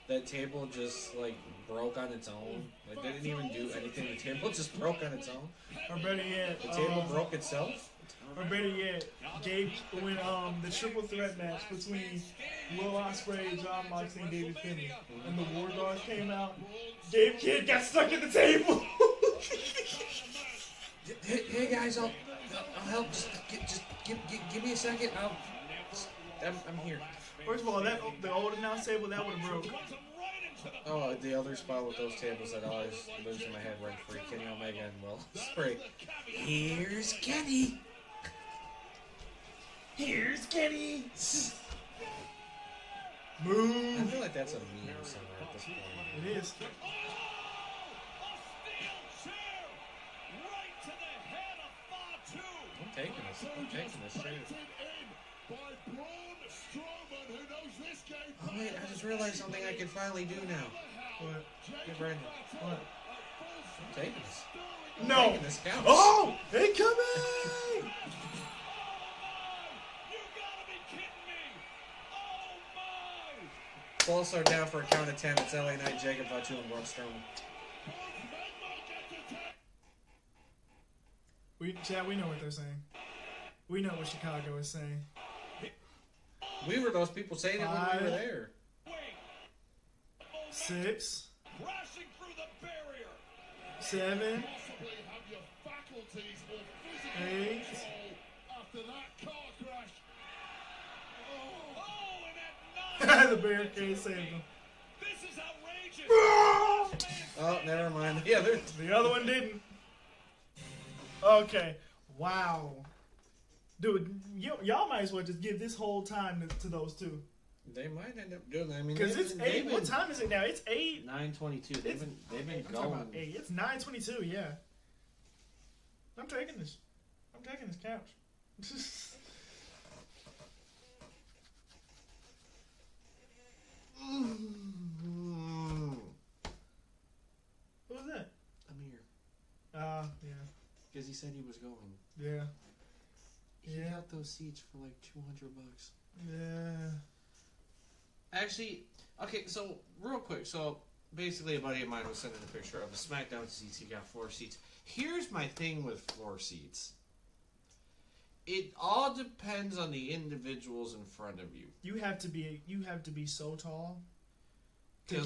that table just like broke on its own. Like they didn't even do anything. The table just broke on its own. Or better yet, The table broke itself. Or better yet, Gabe when the triple threat match between Will Ospreay, John Moxley, and David Finlay, and the War Dogs came out, Gabe Kidd got stuck at the table. Hey guys, I'll help. Just give me a second. I'm here. First of all, the old announce table that would have broke. Oh, the other spot with those tables that always lives in my head right for Kenny Omega and Will Ospreay. Here's Kenny. Here's Kenny. Move. I feel like that's a meme somewhere at this point. It is. I'm taking this shit. Oh wait, I just realized something I can finally do now. What? Hey Brandon. What? I'm taking this. I'm No. taking this couch. Oh! Incoming! False are down for a count of 10. It's LA Knight, Jacob Fatu, and Braun Strowman. Chad, we know what they're saying. We know what Chicago is saying. We were those people saying it when we were there. 6, 7, 8. The barricade saved him. Oh, never mind. The other one didn't. Okay. Wow. Dude, y'all might as well just give this whole time to those two. They might end up doing that. I mean, Because it's 8. What time is it now? It's 8. 9:22. They've been I'm talking going. about 8. It's 9:22. Yeah. I'm taking this. I'm taking this couch. Who was that? Amir. Yeah. Because he said he was going. Yeah. He got those seats for like $200. Yeah. Actually, okay, so real quick, so basically a buddy of mine was sending a picture of the SmackDown seats. He got floor seats. Here's my thing with floor seats. It all depends on the individuals in front of you. You have to be so tall to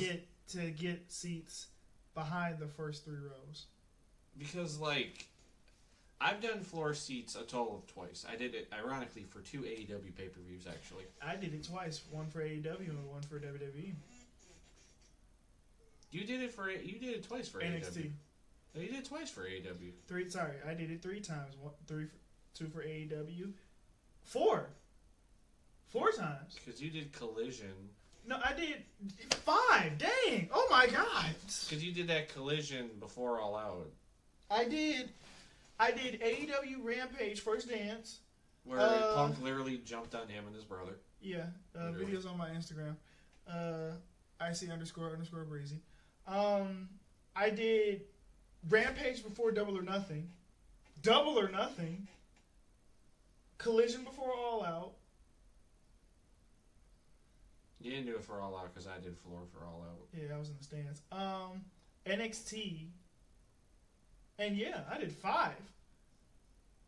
get seats behind the first 3 rows. Because like I've done floor seats a total of twice. I did it ironically for 2 AEW pay-per-views actually. I did it twice, one for AEW and one for WWE. You did it twice for NXT. AEW. No, you did it twice for AEW. I did it 3 times. 2 for AEW. 4 times. Because you did Collision. No, I did 5. Dang! Oh my God! Because you did that Collision before All Out. I did AEW Rampage First Dance. Where Punk literally jumped on him and his brother. Yeah, videos on my Instagram. IC__breezy. I did Rampage before Double or Nothing. Double or Nothing. Collision before All Out. You didn't do it for All Out because I did floor for All Out. Yeah, I was in the stands. NXT. And yeah, I did 5. I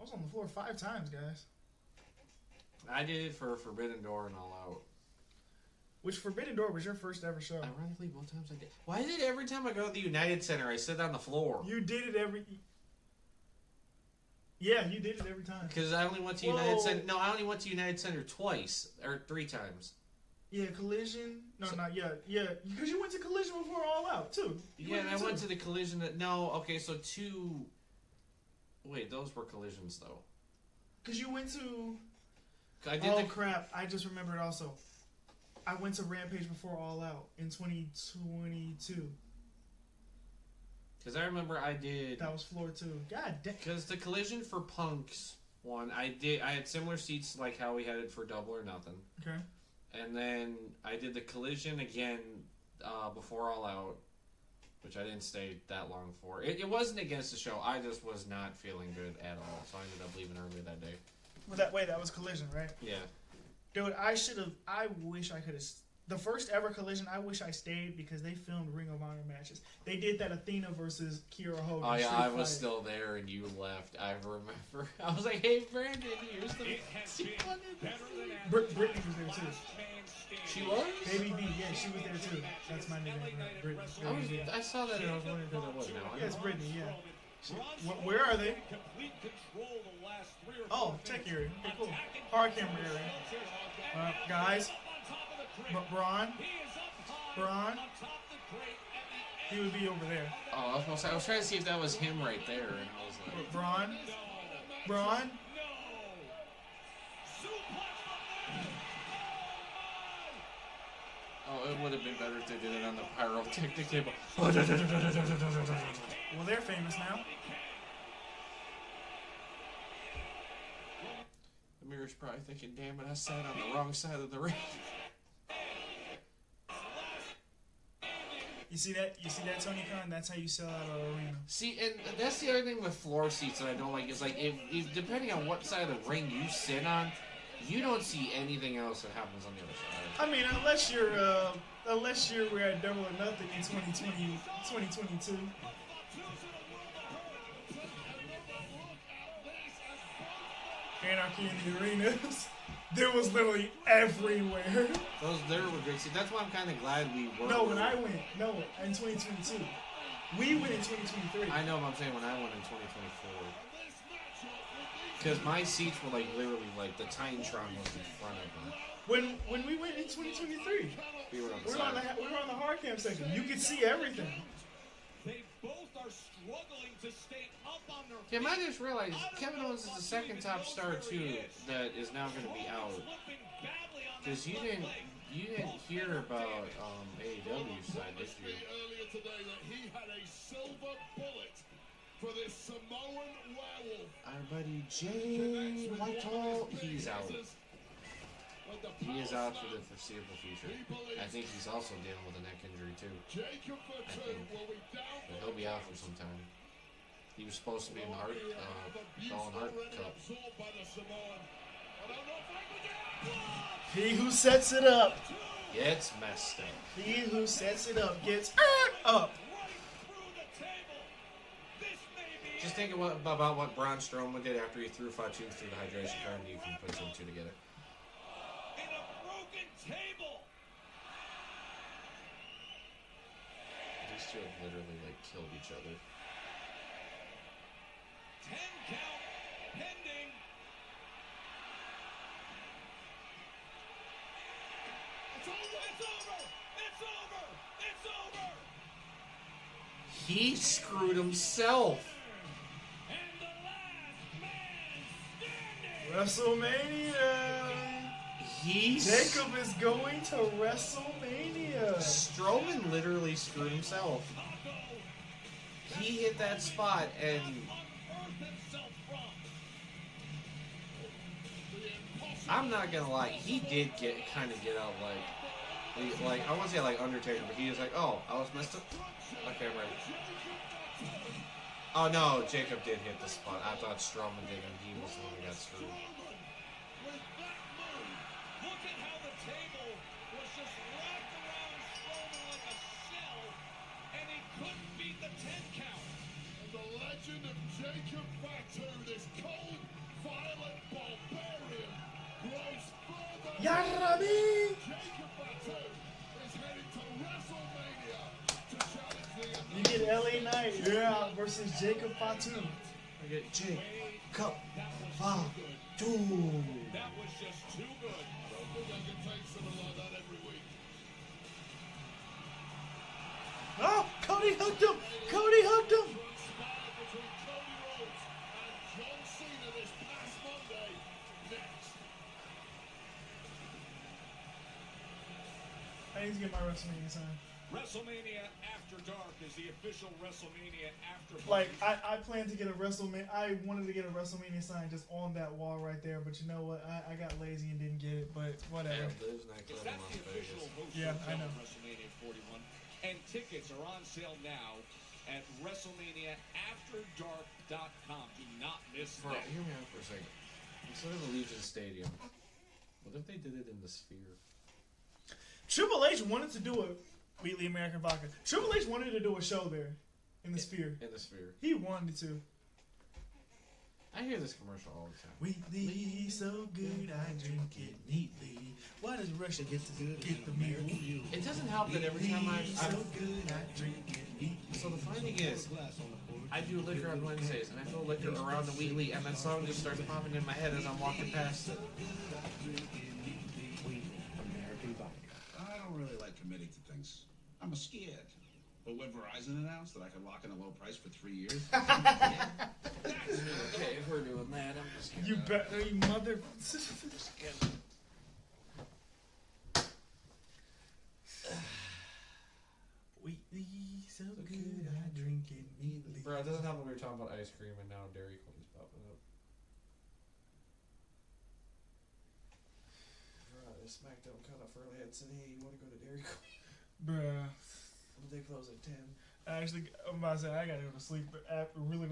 was on the floor 5 times, guys. I did it for Forbidden Door and All Out. Which Forbidden Door was your first ever show. Ironically, both times I did. Why is it every time I go to the United Center, I sit on the floor? You did it every... Yeah, you did it every time. Because I only went to United Center... No, I only went to United Center twice. Or 3 times. Yeah, Collision. No, not yeah. Yeah, because you went to Collision before All Out, too. Yeah, and I went to the Collision... No, okay, so 2... Wait, those were Collisions, though. Because you went to... crap. I just remembered also. I went to Rampage before All Out in 2022. Because I remember I did... That was floor 2. God damn. Because the Collision for Punk's one, I had similar seats like how we had it for Double or Nothing. Okay. And then I did the Collision again before All Out, which I didn't stay that long for. It wasn't against the show. I just was not feeling good at all, so I ended up leaving early that day. Well, that was Collision, right? Yeah. Dude, I wish I could have... The first ever Collision, I wish I stayed because they filmed Ring of Honor matches. They did that Athena versus Kiera Hogan. Oh yeah, I was still there and you left. I remember. I was like, "Hey, Brandon, here's the." Brittany was there too. She was? Baby B, yeah, she was there too. That's my name, Brittany. I saw that and I was wondering who that was now. Yeah, it's Brittany, yeah. Where are they? Oh, tech area. Okay, cool. Hard camera area. Guys, Braun, he would be over there. Oh, I was trying to see if that was him right there, and I was like, Braun. Oh, it would have been better if they did it on the pyrotechnic table. Well, they're famous now. Amir's probably thinking, "Damn it, I sat on the wrong side of the ring." You see that, Tony Khan? That's how you sell out an arena. See, and that's the other thing with floor seats that I don't like. Is like, if depending on what side of the ring you sit on, you don't see anything else that happens on the other side. I mean, unless you're at Double or Nothing in 2022. Anarchy in the arenas. There was literally everywhere. There were great seats. That's why I'm kind of glad we were. No, when I went, in 2022. We went in 2023. I know, but I'm saying when I went in 2024. Because my seats were like literally like the Titantron was in front of me. When we went in 2023, we were on the we were on the hard cam section. You could see everything. They both are struggling to stay up on their Kim, I just realized Kevin Owens is the second top star too that is now going to be out. Because you You didn't hear about AEW's side this year. Earlier today that he had a silver bullet for this Samoan werewolf. Our buddy Jay Whitehall, he's out. He is out for the foreseeable future. I think he's also dealing with a neck injury too. I think. But he'll be out for some time. He was supposed to be in the Colin Hart Cup. He who sets it up Gets messed up. He who sets it up gets up. Just think about what Braun Strowman did after he threw Fatu through the hydration card, and you can put two and two together. In a broken table. These two have literally killed each other. 10 count pending. It's over. It's over. It's over. It's over. He screwed himself. WrestleMania. Jacob is going to WrestleMania. Strowman literally screwed himself. He hit that spot and I'm not gonna lie, he did get out like I won't say like Undertaker, but he was like, oh, I was messed up. Okay, I'm ready. Oh no, Jacob did hit the spot. I thought Strowman did, and he was the one who got screwed. Look at how the table was just wrapped around Strowman like a shell, and he couldn't beat the 10 count. And the legend of Jacob Fatu, this cold, violent barbarian, grows further. Yarrabi! Jacob Fatu is heading to WrestleMania to challenge the You get LA Knight, versus Jacob Fatu. I get Jacob Fatu. That was just too good. I don't think I can take something like that every week. Oh, Cody hooked him! Cody hooked him! Transpired between Cody Rhodes and John Cena this past Monday. Next. I need to get my WrestleMania sign. WrestleMania After Dark is the official WrestleMania After Party. Like, I plan to get a WrestleMania. I wanted to get a WrestleMania sign just on that wall right there, but you know what? I got lazy and didn't get it, but whatever. Because that's the official host Yeah, I hotel know. of WrestleMania 41. And tickets are on sale now at WrestleManiaAfterDark.com. Do not miss Bro, that. hear me out for a second. Instead of Allegiant Stadium, what if they did it in the Sphere? Triple H wanted to do a Wheatley American Vodka. Triple H wanted to do a show there in the Sphere. In the Sphere. He wanted to. I hear this commercial all the time. Wheatley, so good, I drink it neatly. Why does Russia get to get the meal? It doesn't help that every time so good, I drink it neatly. So the funny thing is, I do liquor on Wednesdays, and I throw liquor around the Wheatley, and that song just starts popping in my head as I'm walking past it. I don't really like committing to things. I'm scared. But when Verizon announced that I could lock in a low price for 3 years, Okay, if we're doing that, I'm just gonna... You bet, you mother. Wheatley, so good, I drink it neatly. Bro, it doesn't help when we were talking about ice cream, and now Dairy Queen's popping up. Bro, this SmackDown cut off early. I said, hey, you want to go to Dairy Queen? Bruh. They close at 10. Actually, I'm about to say, I gotta go to sleep really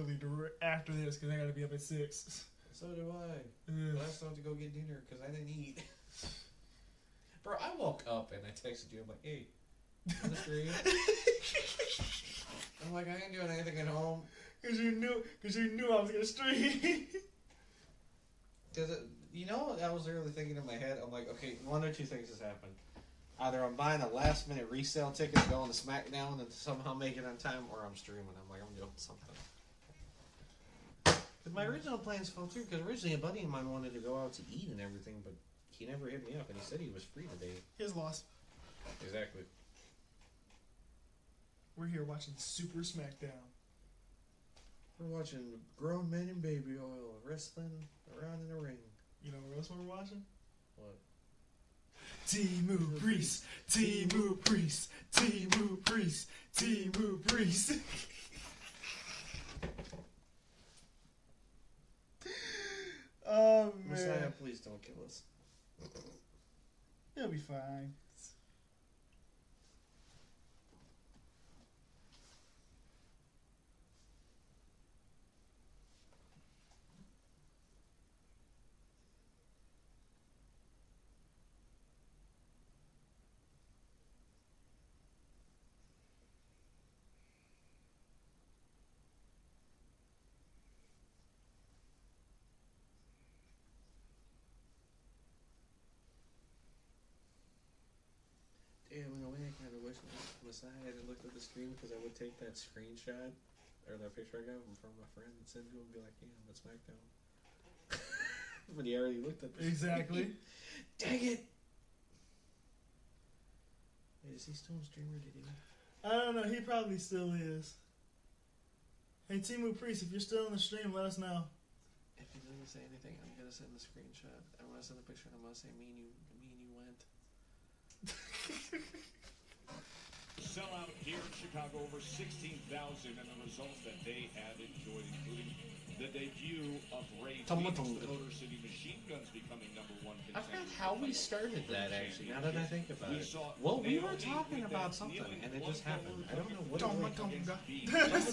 after this because I gotta be up at 6. So do I. Ugh. But I still have to go get dinner because I didn't eat. Bro, I woke up and I texted you. I'm like, hey, on the stream. I'm like, I ain't doing anything at home. Because you knew I was gonna stream. Because, you know, I was literally thinking in my head, I'm like, okay, one or two things has happened. Either I'm buying a last minute resale ticket to go on to SmackDown and somehow make it on time, or I'm streaming. I'm like, I'm doing something. But my original plans fell through because originally a buddy of mine wanted to go out to eat and everything, but he never hit me up and he said he was free today. His loss. Exactly. We're here watching Super SmackDown. We're watching grown men in baby oil wrestling around in the ring. You know what else we're watching? What? Timu Priest, Timu Priest, Timu Priest, Timu Priest. Oh man. Messiah, please don't kill us. He'll be fine. Damn, in a way, I kind of wish Messiah hadn't looked at the screen because I would take that screenshot or that picture I got from my friend and send to him and be like, "Yeah, I'm at SmackDown." But he already looked at the Exactly. Dang it! Wait, is he still a streamer? Did he? I don't know. He probably still is. Hey, Timu Priest, if you're still in the stream, let us know. If he doesn't say anything, I'm gonna send the screenshot. I'm gonna send a picture and I'm gonna say, me and you went. Sellout here in Chicago, over 16,000, and the results that they have enjoyed, including the debut of Ray Phoenix, the Motor City Machine Guns becoming #1 contender. I forgot how we started that, actually, now that I think about it. Well, we were talking about something, and it just happened. I don't know what it was.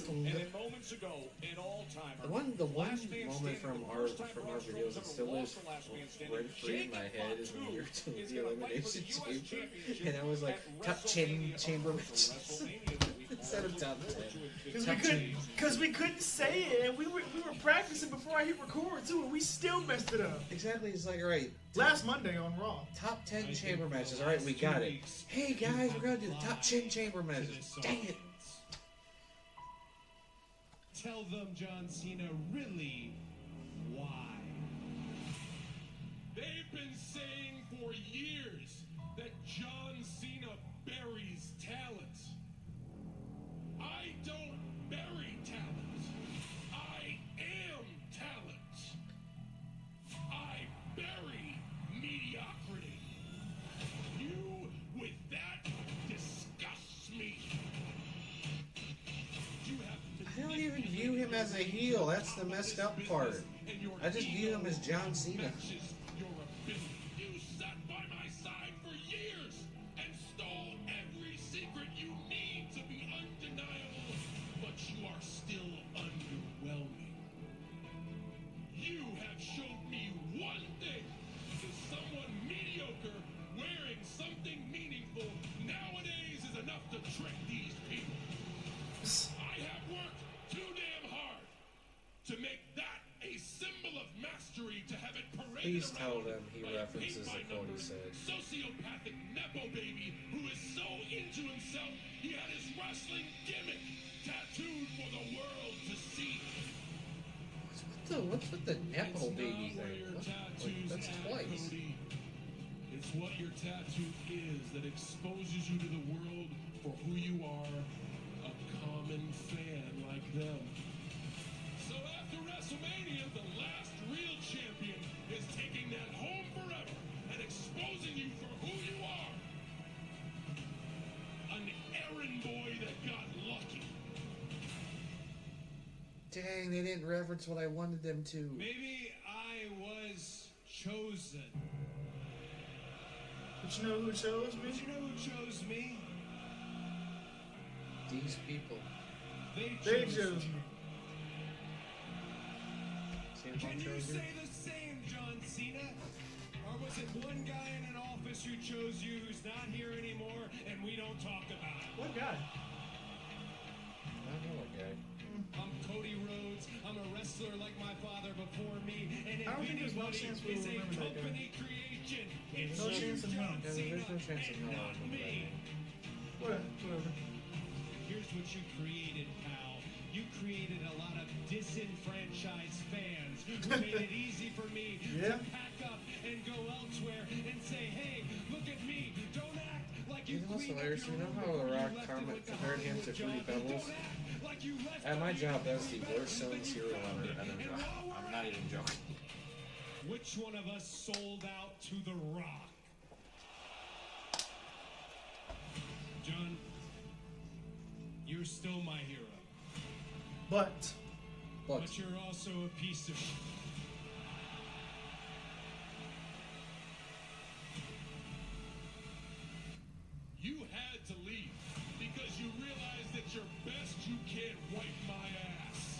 And then moments ago, an all-timer. The one moment from our videos that still lives rent free in my head is when you were doing the Elimination Chamber, and I was like, top 10 chamber matches instead of top 10. Because we couldn't say it, and we were practicing before I hit record too, and we still messed it up. Exactly, it's like, alright, last Monday on Raw. Top 10 chamber matches, alright, we got it. Hey guys, we're gonna do the top 10 chamber matches. Dang it. Tell them, John Cena, really why. They've been saying for years that John Cena buries talent. I don't bury talent. I am talent. I bury mediocrity. You with that disgusts me. You have I don't even view him as a heel, that's the messed up part. I just view him as John Cena. You sat by my side for years and stole every secret you need to be undeniable, but you are still underwhelming. You have showed me one thing. That someone mediocre wearing something meaningful nowadays is enough to trick these people. I have worked too damn hard to make that a symbol of mastery, to have it paraded Please tell around them he by a references the Cody said. sociopathic nepo baby who is so into himself he had his wrestling gimmick tattooed for the world to see. What's with the Nepo baby thing? That's twice. It's what your tattoo is that exposes you to the world for who you are, a common fan like them. So after WrestleMania, the last real champion is taking that home forever and exposing you for who you are. An errand boy that got lucky. Dang, they didn't reference what I wanted them to. Maybe I was chosen. But you know who chose me? But you know who chose me? These people. They chose me. Can you say the same, John Cena? Or was it one guy in an office who chose you who's not here anymore and we don't talk about it? What guy? I don't know what guy. I'm Cody Rhodes. I'm a wrestler like my father before me. And if I don't think there's no anybody chance we'll is a remember that guy. company creation, it's No you, chance in hell. John Yeah, Cena, there's no chance in and hell I not remember that me. name. Whatever. Here's what you created, pal. You created a lot of disenfranchised fans who made it easy for me to pack up and go elsewhere and say, hey, look at me. Don't act like you You know what's hilarious? You know how The Rock compared him to Fruity Pebbles? At my job, that's the worst selling cereal ever. And I'm not even joking. Which one of us sold out to The Rock? You're still my hero. But you're also a piece of shit. You had to leave because you realized that your best you can't wipe my ass.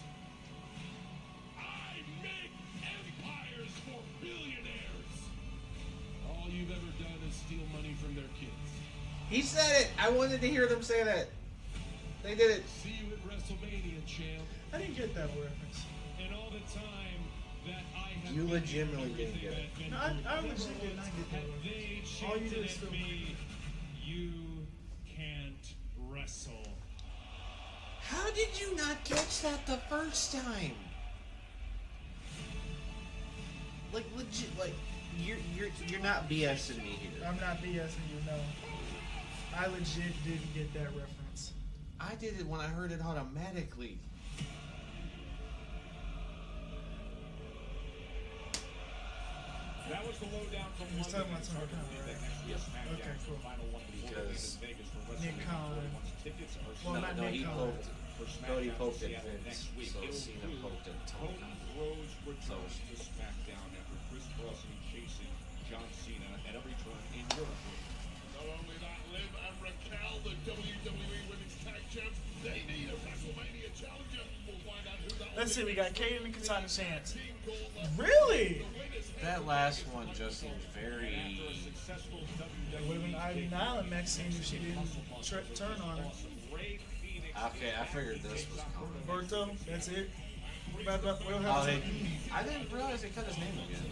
I make empires for billionaires. All you've ever done is steal money from their kids. He said it. I wanted to hear them say that. They did it. See you at WrestleMania, champ. I didn't get that reference. And all the time that I have You legitimately didn't get it. No, I legit did not get that reference. All you did is still me, you can't wrestle. How did you not catch that the first time? Like legit, like you're not BSing me here. I'm not BSing you, no. I legit didn't get that reference. I did it when I heard it automatically. That was the lowdown from He's talking about London. Tony Khan, right? Yes. Okay, cool. Final one will be Because in Vegas for Nick WrestleMania Khan. 41's tickets are Well, not Nick he Khan. poked. for Cody SmackDown poked in at Seattle Vince, next week. so It'll Cena include poked at Tony. Cody Rhodes returns to SmackDown after Chris Crossing chasing John Cena at every turn in Europe. Not only that, Liv and Raquel, the WWE Women's Tag Champs, they need a WrestleMania challenger. We'll find out who that Let's see, we got Kaden and Katana Chance. Team Gauntlet. Really? That last one just seems very. Successful That would have been Ivy Nile and Maxine if she didn't turn on her. Okay, I figured this was coming. Roberto, that's it. We'll Oh, have they, I didn't realize they cut his name again.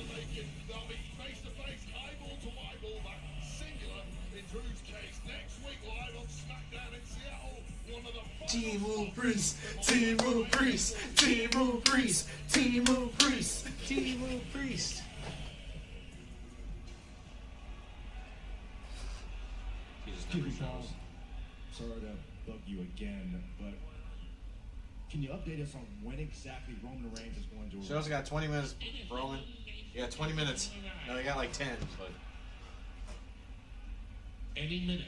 They'll be face to face, eyeball to eyeball, that singular in Drew's case next week live on SmackDown in Seattle. One of the Timu Priest, Timu Priest, Timu Priest, Timu Priest, Timu Priest. He just never Excuse me, Paul. shows. Sorry to bug you again, but can you update us on when exactly Roman Reigns is going to? Show's got 20 minutes, Roman. You got 20 minutes. No, they got like 10, but. Any minute.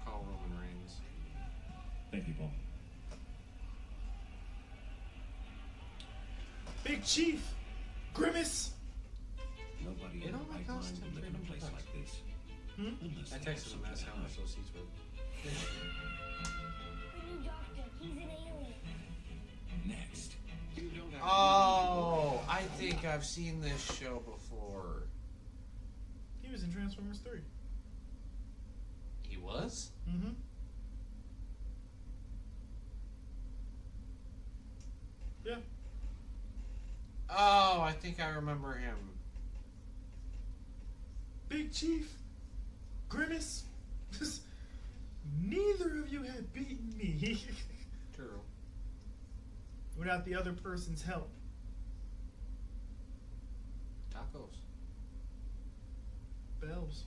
Call Roman Reigns. Thank you, Paul. Big Chief, Grimace. Nobody You in know their what right cost mind would live in a place like this. Unless I they have texted him, something asked to how much hide. those seats were. Next. Oh, I think I've seen this show before. He was in Transformers 3. He was? Mm-hmm. Yeah. Oh, I think I remember him. Big Chief, Grimace. Neither of you had beaten me True. without the other person's help. Tacos. Bells.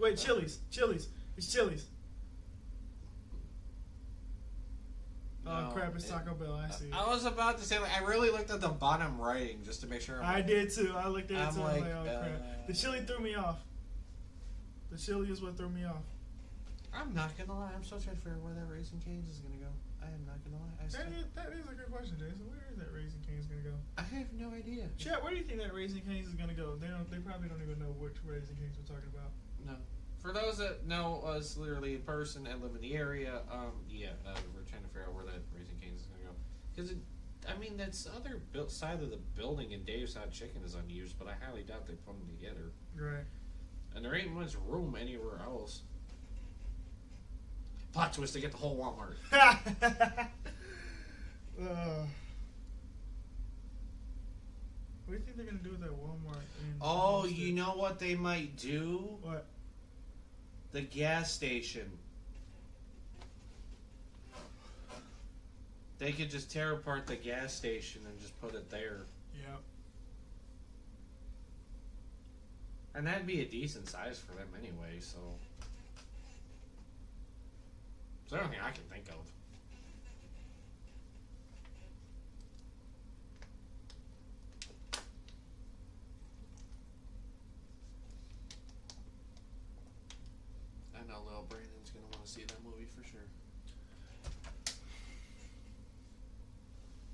Wait, Chili's. Chili's. It's Chili's. Oh No, crap! It's Taco Bell. I see. It. I was about to say, like, I really looked at the bottom writing just to make sure. I did too. I looked at it I'm too. like, I'm like, oh crap! The chili threw me off. The chili is what threw me off. I'm not gonna lie. I'm still trying to figure out where that Raising Cane's is gonna go. I am not gonna lie. That is a good question, Jason. Where is that Raising Cane's gonna go? I have no idea. Chat, where do you think that Raising Cane's is gonna go? They probably don't even know which Raising Cane's we're talking about. No. For those that know us literally in person and live in the area, we're trying to figure out where that Raising Cane's is gonna go. Because I mean, that's other side of the building in Dave's Hot Chicken is unused, but I highly doubt they put them together. Right. And there ain't much room anywhere else. Plot twist, they get the whole Walmart. What do you think they're gonna do with that Walmart? Oh, you know what they might do? What? The gas station. They could just tear apart the gas station and just put it there. Yep. And that'd be a decent size for them anyway, so. It's the only thing I can think of. I know little Brandon's gonna want to see that movie for sure.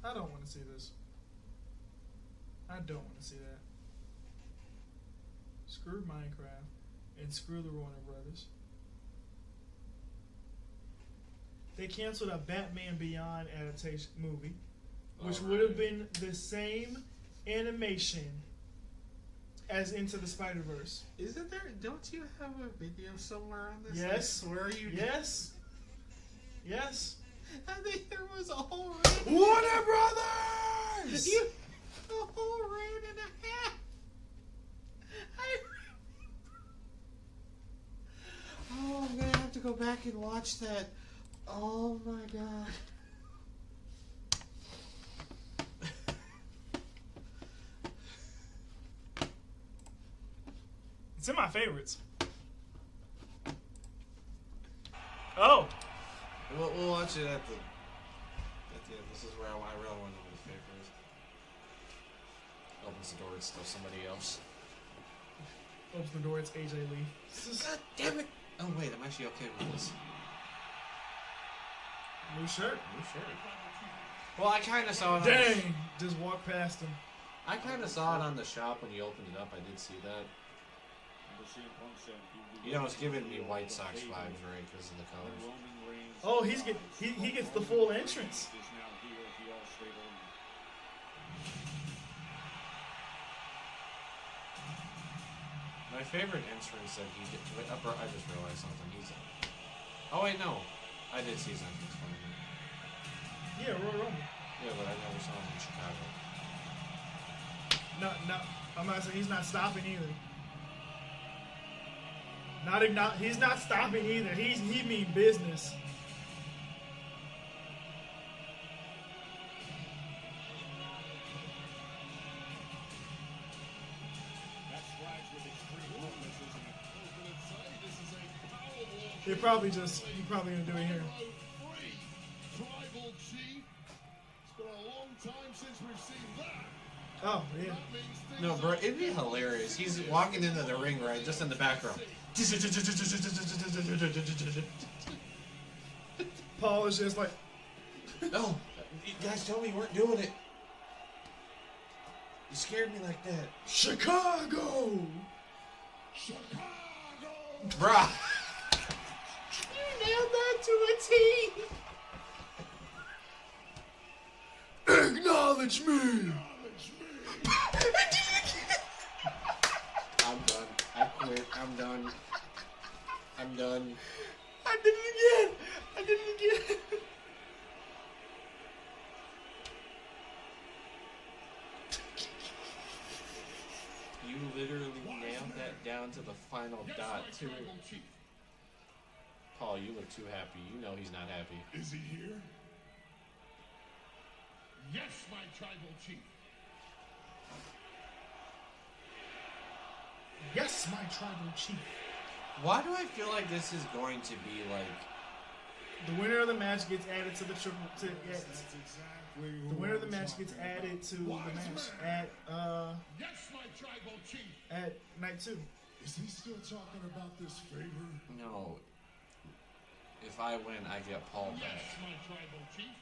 I don't want to see this. I don't want to see that. Screw Minecraft and screw the Warner Brothers. They canceled a Batman Beyond adaptation movie, which would have been the same animation as Into the Spider-Verse. Isn't there? Don't you have a video somewhere on this? Yes. Where are you? Yes. Yes. I think there was a whole Warner Brothers! A whole round and a half. Oh, I'm gonna have to go back and watch that. Oh my god. It's in my favorites. Oh. We'll watch it at the end. This is where I really want to know what his favorite is. Opens the door, it's still somebody else. Opens the door, it's AJ Lee. God damn it! Oh wait, I'm actually okay with this. New shirt. Well, I kind of saw it. Dang! Just walk past him. I kind of saw it on the shop when you opened it up. I did see that. You know, it's giving me White Sox vibes, right? Because of the colors. Oh, he gets the full entrance. My favorite entrance that he did. I just realized something. Oh wait, no, I did see his entrance. Yeah, Royal Rumble. Yeah, but I never saw him in Chicago. No, I'm not saying he's not stopping either. He's not stopping either. He mean business. You're probably gonna do it here. Tribal Chief. It's been a long time since we've seen that. Oh, yeah. No, bro, it'd be hilarious. He's walking into the ring, right, just in the background. Paul is just like, no, you guys told me you weren't doing it. You scared me like that. Chicago! Bruh. You nailed that to a T. Acknowledge me! I'm done. I quit. I'm done. I'm done. I did it again! I did it again! You literally nailed that down to the final dot, too. Paul, you look too happy. You know he's not happy. Is he here? Yes, my tribal chief. Yes, my tribal chief. Why do I feel like this is going to be like... The winner of the match gets added to the triple... the winner of the match gets added to the match at... Yes, my tribal chief. At night 2. Is he still talking about this favor? No. If I win, I get Paul back. Yes, my tribal chief.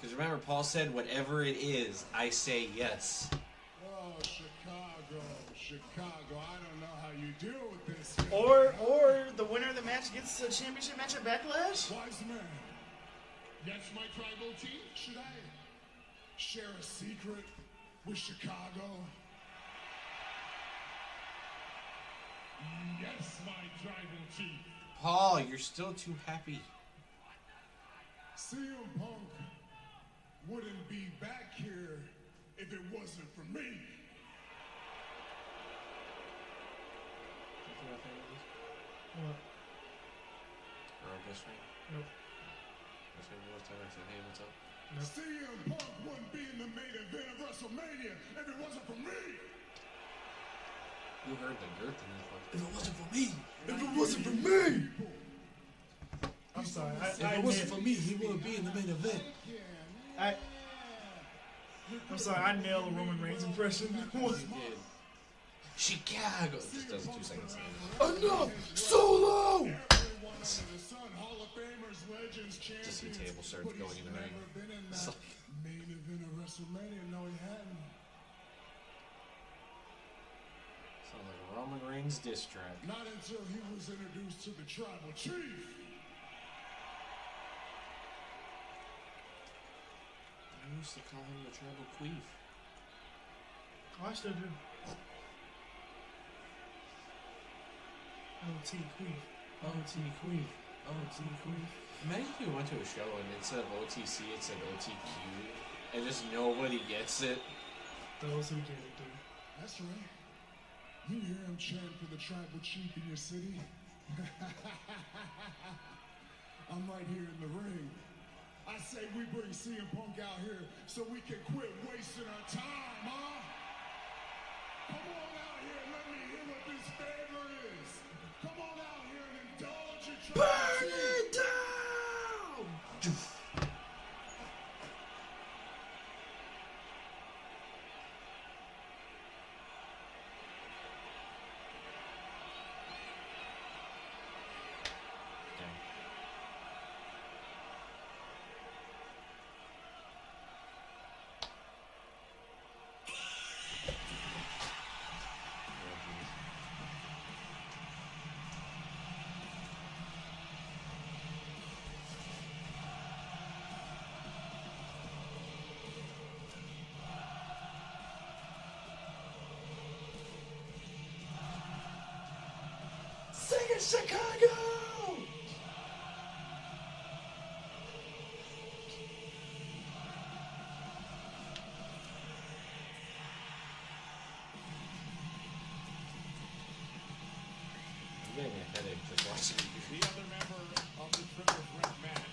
Because remember, Paul said, whatever it is, I say yes. Oh, Chicago. I don't know how you deal with this. Or the winner of the match gets a championship match at Backlash? Wise man. Yes, my tribal chief. Should I share a secret with Chicago? Yes, my tribal chief. Paul, you're still too happy. CM Punk wouldn't be back here if it wasn't for me. What? Earl Best Ring? Nope. Best Ring was time I said, hey, what's up? Nope. CM Punk wouldn't be in the main event of WrestleMania if it wasn't for me. You heard the girth in his voice. If it wasn't for me! If it wasn't for me! I'm sorry. If it wasn't for me, he wouldn't be in the main event. I'm sorry, I nailed a Roman Reigns impression. You did. Chicago! Just does 2 seconds later. Enough! Solo! Reigns. Father, the Son, Hall of Famers, legends, champions. Just see table starts but going he's in the ring. never been in It's that like- main event of WrestleMania. No, he hadn't. Sounds like a Roman Reigns diss track. Not until he was introduced to the Tribal Chief. I used to call him the Tribal Queef. Oh, I still do. OT Queef. OT Queef. OT Queef. Imagine if you went to a show and instead of OTC it said OTQ and just nobody gets it. Those who get it do. That's right. You hear him chant for the Tribal Chief in your city? I'm right here in the ring. I say we bring CM Punk out here so we can quit wasting our time, huh? Come on out here and let me hear what this favor is. Come on out here and indulge your Tribal Chief. Burn it down! Sing it, Chicago! I'm getting a headache just watching you. The other member of the Triple Threat match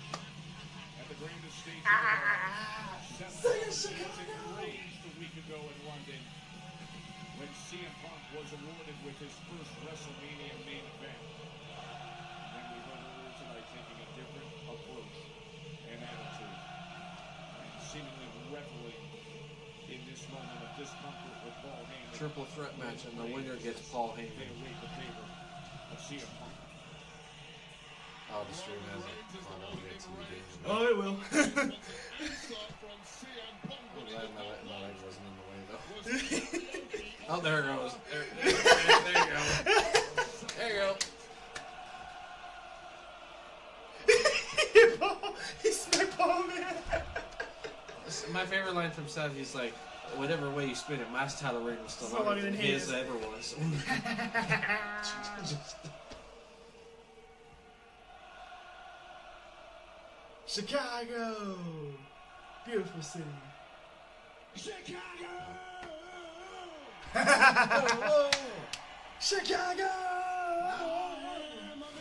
at the grandest stage of the world. Seth Rollins was enraged a week ago in London when CM Punk was awarded with his first WrestleMania main event. And we heard earlier tonight taking a different approach and attitude, and seemingly reveling in this moment of discomfort with Paul Heyman. Triple threat match and the winner gets Paul They Heyman. await the favor of CM Punk. Oh, the stream has it on OJ TV. Oh, it will. I'm glad my leg wasn't in the way though. Oh, there it goes. There you go. There you go. He smacked Paul, man. My favorite line from Seth, he's like, whatever way you spin it, my style of ring was still longer than his ever was. Chicago! Beautiful city. Chicago! Chicago!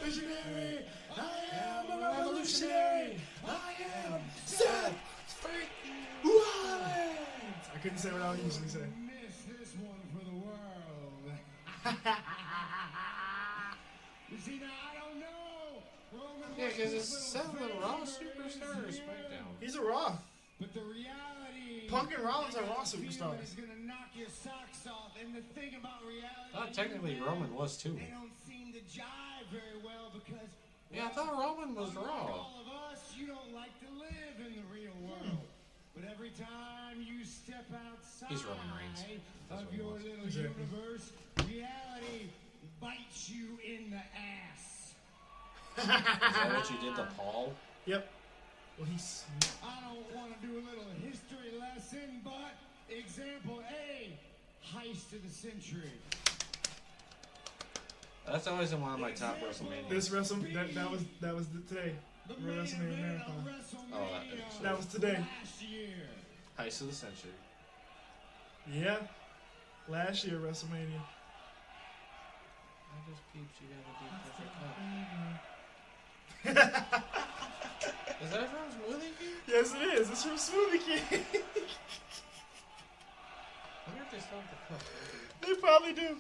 Visionary! I am a revolutionary! I am Seth freaking Rollins! I couldn't say what I would usually say. Miss this one for the world. You see, now I don't know. Roman Yeah, because it's was Seth little the Raw favor superstar or this year. SmackDown. He's a Raw. But the reality, Punk and Rollins are Raw I got the feeling superstars. is gonna knock your socks off. And the thing about reality, Thought technically Roman was too. they don't seem to jive very well because. Yeah, I thought Roman was unlike Raw. all of us, you don't like to live in the real world. But every time you step outside He's Roman Reigns. That's of what he your was. little Exactly. universe, reality bites you in the ass. Is that what you did to Paul? Yep. Well, he's. I don't want to do a little history lesson, but example A, heist of the century. That's always in one of my top WrestleMania. This that was today. The We're main WrestleMania event of Marathon. Oh, WrestleMania That was today. last year. Heist of the century. Yeah. Last year, WrestleMania. I just peeped you got a deep perfect cup. Is that from Smoothie King? Yes, it is. It's from Smoothie King. I wonder if they still have the cup. They probably do.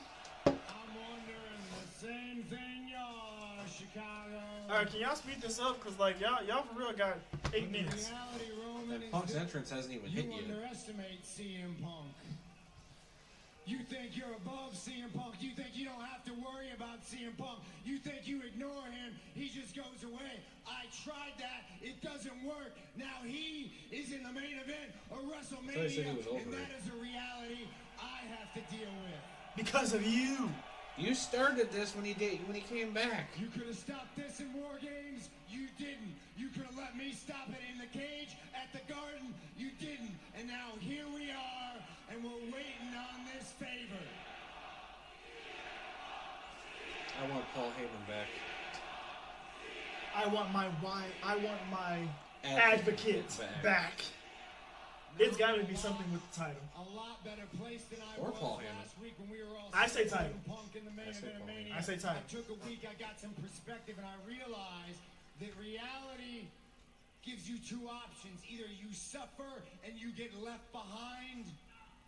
I'm wondering the same thing y'all are, Chicago. Alright, can y'all speed this up? Cause like y'all for real got 8 minutes. Reality, Roman, And is Punk's that entrance hasn't even you hit yet. underestimate CM Punk. You think you're above CM Punk. You think you don't have to worry about CM Punk. You think you ignore him. He just goes away. I tried that. It doesn't work. Now he is in the main event of WrestleMania, and that is a reality I have to deal with. Because of you. You started this when he came back. You could have stopped this in War Games. You didn't. You could have let me stop it in the cage at the Garden. You didn't. And now here we are, and we're waiting on this favor. I want Paul Heyman back. I want my advocate back. It's got to be something with the title. A lot better place than I Or was Paul Heyman. last week when we were all I say title. Punk in the main event of Mania. I say title. I took a week, I got some perspective, and I realized that reality gives you two options. Either you suffer and you get left behind,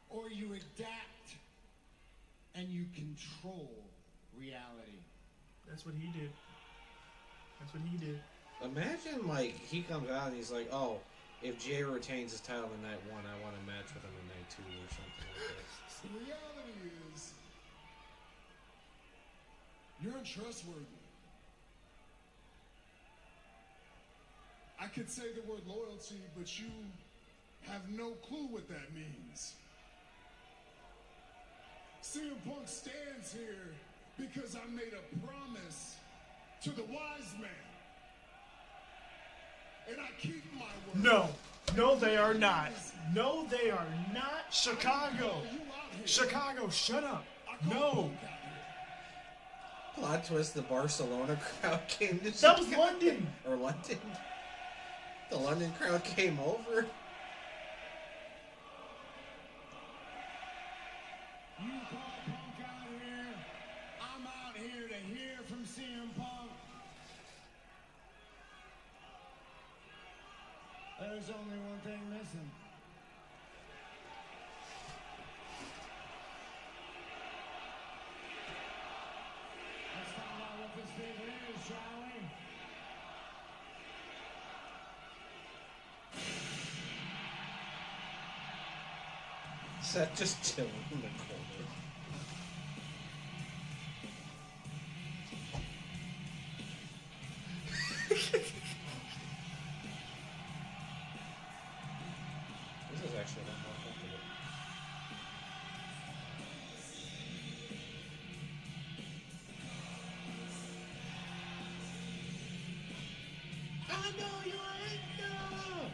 or you adapt and you control reality. That's what he did. That's what he did. Imagine, like, he comes out and he's like, oh, if Jay retains his title in night 1, I want a match with him in night 2 or something like that. The reality is, you're untrustworthy. I could say the word loyalty, but you have no clue what that means. CM Punk stands here because I made a promise to the wise man. And I keep my word. No. No, they are not. No, they are not. Chicago. Chicago, shut up. No. Plot twist, the Barcelona crowd came to That was London. Or London. The London crowd came over. You call Punk out here, I'm out here to hear from CM Punk. There's only one thing missing. Let's find out what this favor is, shall we? Seth just chilling in the corner. This is actually not more comfortable. I know you ain't know.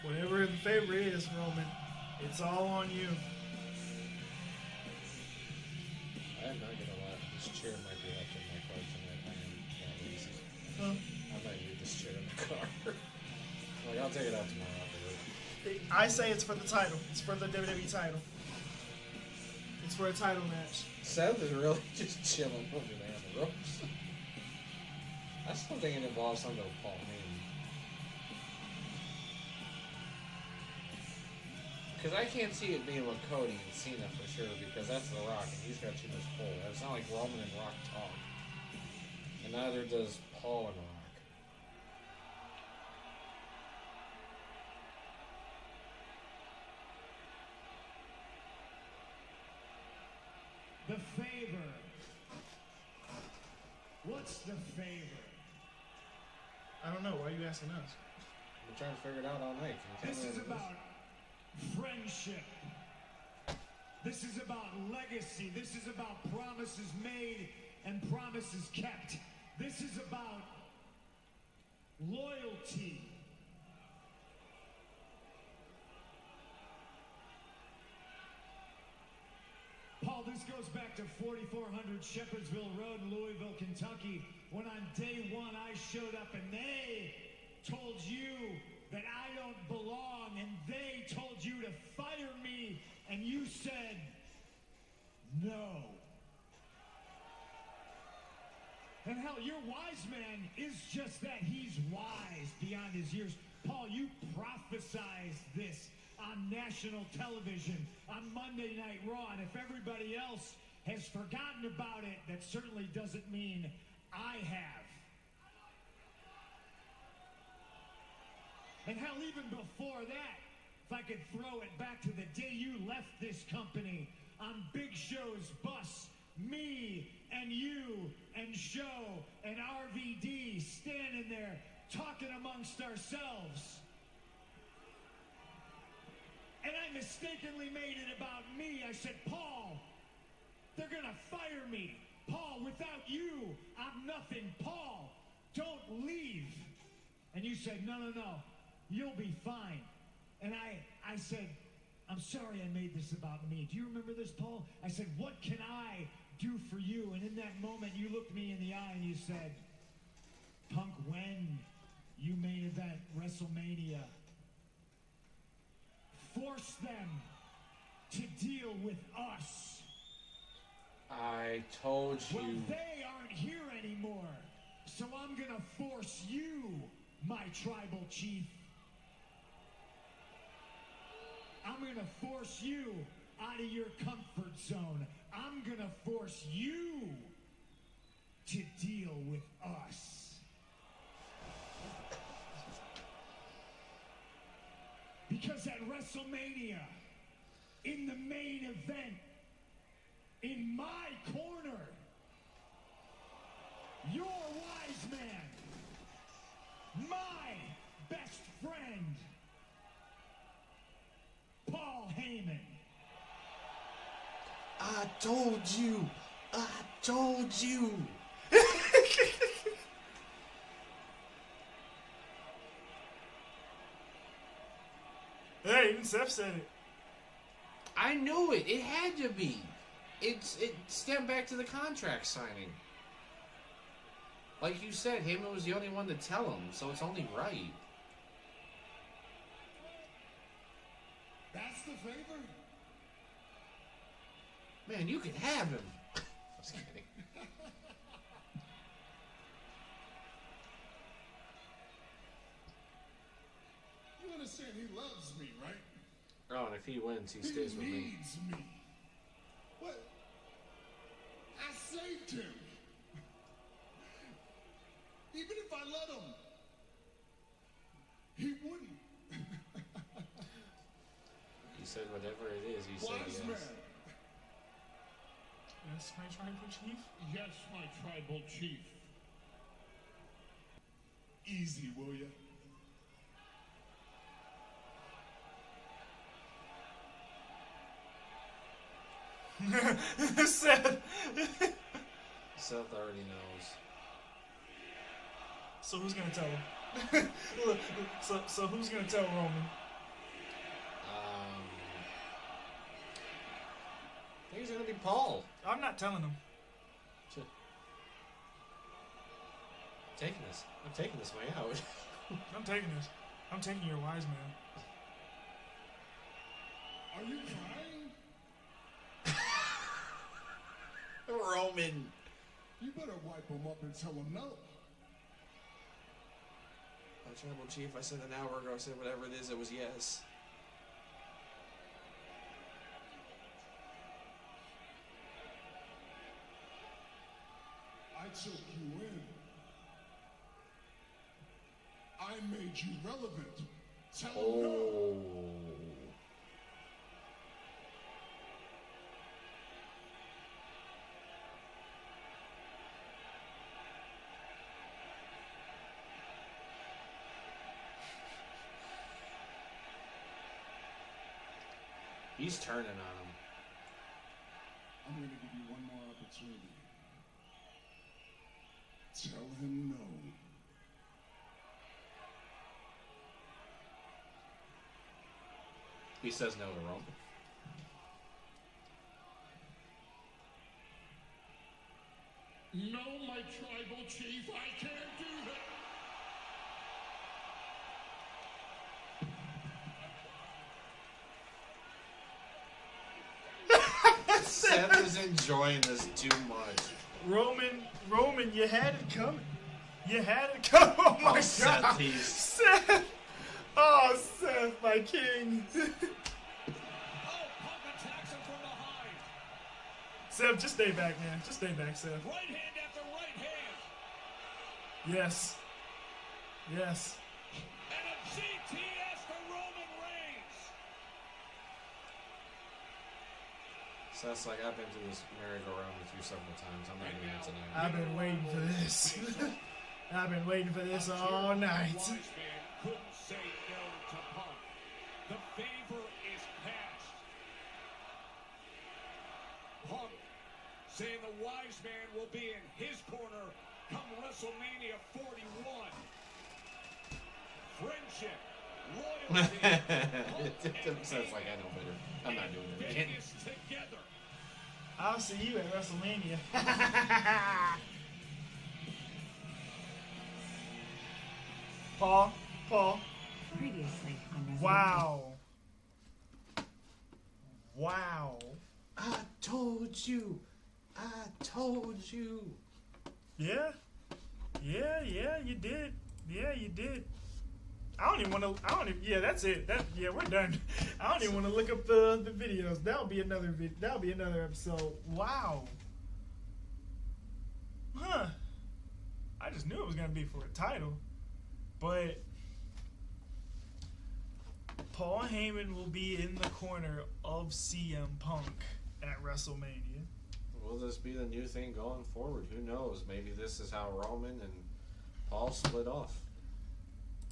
Whatever the favor is, Roman, it's all on you. I'm not gonna lie, this chair might be left in my car tonight. I am that lazy. Huh? I might leave this chair in the car. Like, I'll take it out tomorrow after work. I say it's for the title. It's for the WWE title. It's for a title match. Seth is really just chilling over there on the ropes. I still think it involves something with Paul Heyman. Because I can't see it being with Cody and Cena for sure, because that's The Rock, and he's got too much pull. It's not like Roman and Rock talk. And neither does Paul and Rock. The favor. What's the favor? I don't know. Why are you asking us? We're trying to figure it out all night. Can you tell This me is what it about friendship. This is about legacy. This is about promises made and promises kept. This is about loyalty. Paul, this goes back to 4400 Shepherdsville Road in Louisville, Kentucky, when on day one I showed up and they told you that I don't belong, and they told you to fire me, and you said no. And hell, your wise man is just that. He's wise beyond his years. Paul, you prophesized this on national television on Monday Night Raw, and if everybody else has forgotten about it, that certainly doesn't mean I have. And hell, even before that, if I could throw it back to the day you left this company on Big Show's bus, me and you and Show and RVD standing there talking amongst ourselves. And I mistakenly made it about me. I said, Paul, they're gonna fire me. Paul, without you, I'm nothing. Paul, don't leave. And you said, no, you'll be fine. And I said, I'm sorry I made this about me. Do you remember this, Paul? I said, what can I do for you? And in that moment, you looked me in the eye and you said, Punk, when you main event WrestleMania, force them to deal with us. I told you. Well, they aren't here anymore. So I'm gonna force you, my tribal chief. I'm gonna force you out of your comfort zone. I'm gonna force you to deal with us. Because at WrestleMania, in the main event, in my corner, your wise man, my best friend, Paul Heyman. I told you. I told you. Hey, even Seth said it. I knew it. It had to be. It stemmed back to the contract signing. Like you said, Heyman was the only one to tell him, so it's only right. That's the favor? Man, you could have him. Just kidding. You understand he loves me, right? Oh, and if he wins, he stays with me. He needs me. What? I saved him. Even if I let him, he wouldn't. He said whatever it is, he said Wise yes. man. Yes, my tribal chief. Yes, my tribal chief. Easy, will ya? Seth. Seth already knows. So who's gonna tell him? Look, so who's gonna tell Roman? I think it's gonna be Paul. I'm not telling him. I'm taking this way out. I'm taking this. I'm taking your wise man. Are you crying? Roman. You better wipe him up and tell him no. My tribal chief, I said an hour ago, I said whatever it is, it was yes. I took you in. I made you relevant. Tell him no. He's turning on him. I'm going to give you one more opportunity. Tell him no. He says no to Roman. No, my tribal chief, I can't do that. Seth is enjoying this too much. Roman, you had it coming. You had it coming. Oh my God. Seth, Seth. Oh, Seth, my king. Seth, just stay back, man. Just stay back, Seth. Right hand after right hand. Yes. Yes. And a CTS for Roman Reigns. So that's like, I've been through this merry-go-round with you several times. I'm not doing it tonight. I've been waiting for this. I've been waiting for this all night. Wise man couldn't say no to Punk. The favor is passed. Punk saying the wise man will be in his corner come WrestleMania 41. Friendship, loyalty. So it's like, I know better. I'm not doing it again. Vegas together. I'll see you at WrestleMania. Paul. Previously on Resident Wow. I told you. Yeah, you did. Yeah, you did. I don't even want to. Yeah, that's it. We're done. I don't even want to look up the videos. That'll be another video. That'll be another episode. Wow. Huh. I just knew it was gonna be for a title, but Paul Heyman will be in the corner of CM Punk at WrestleMania. Will this be the new thing going forward? Who knows? Maybe this is how Roman and Paul split off.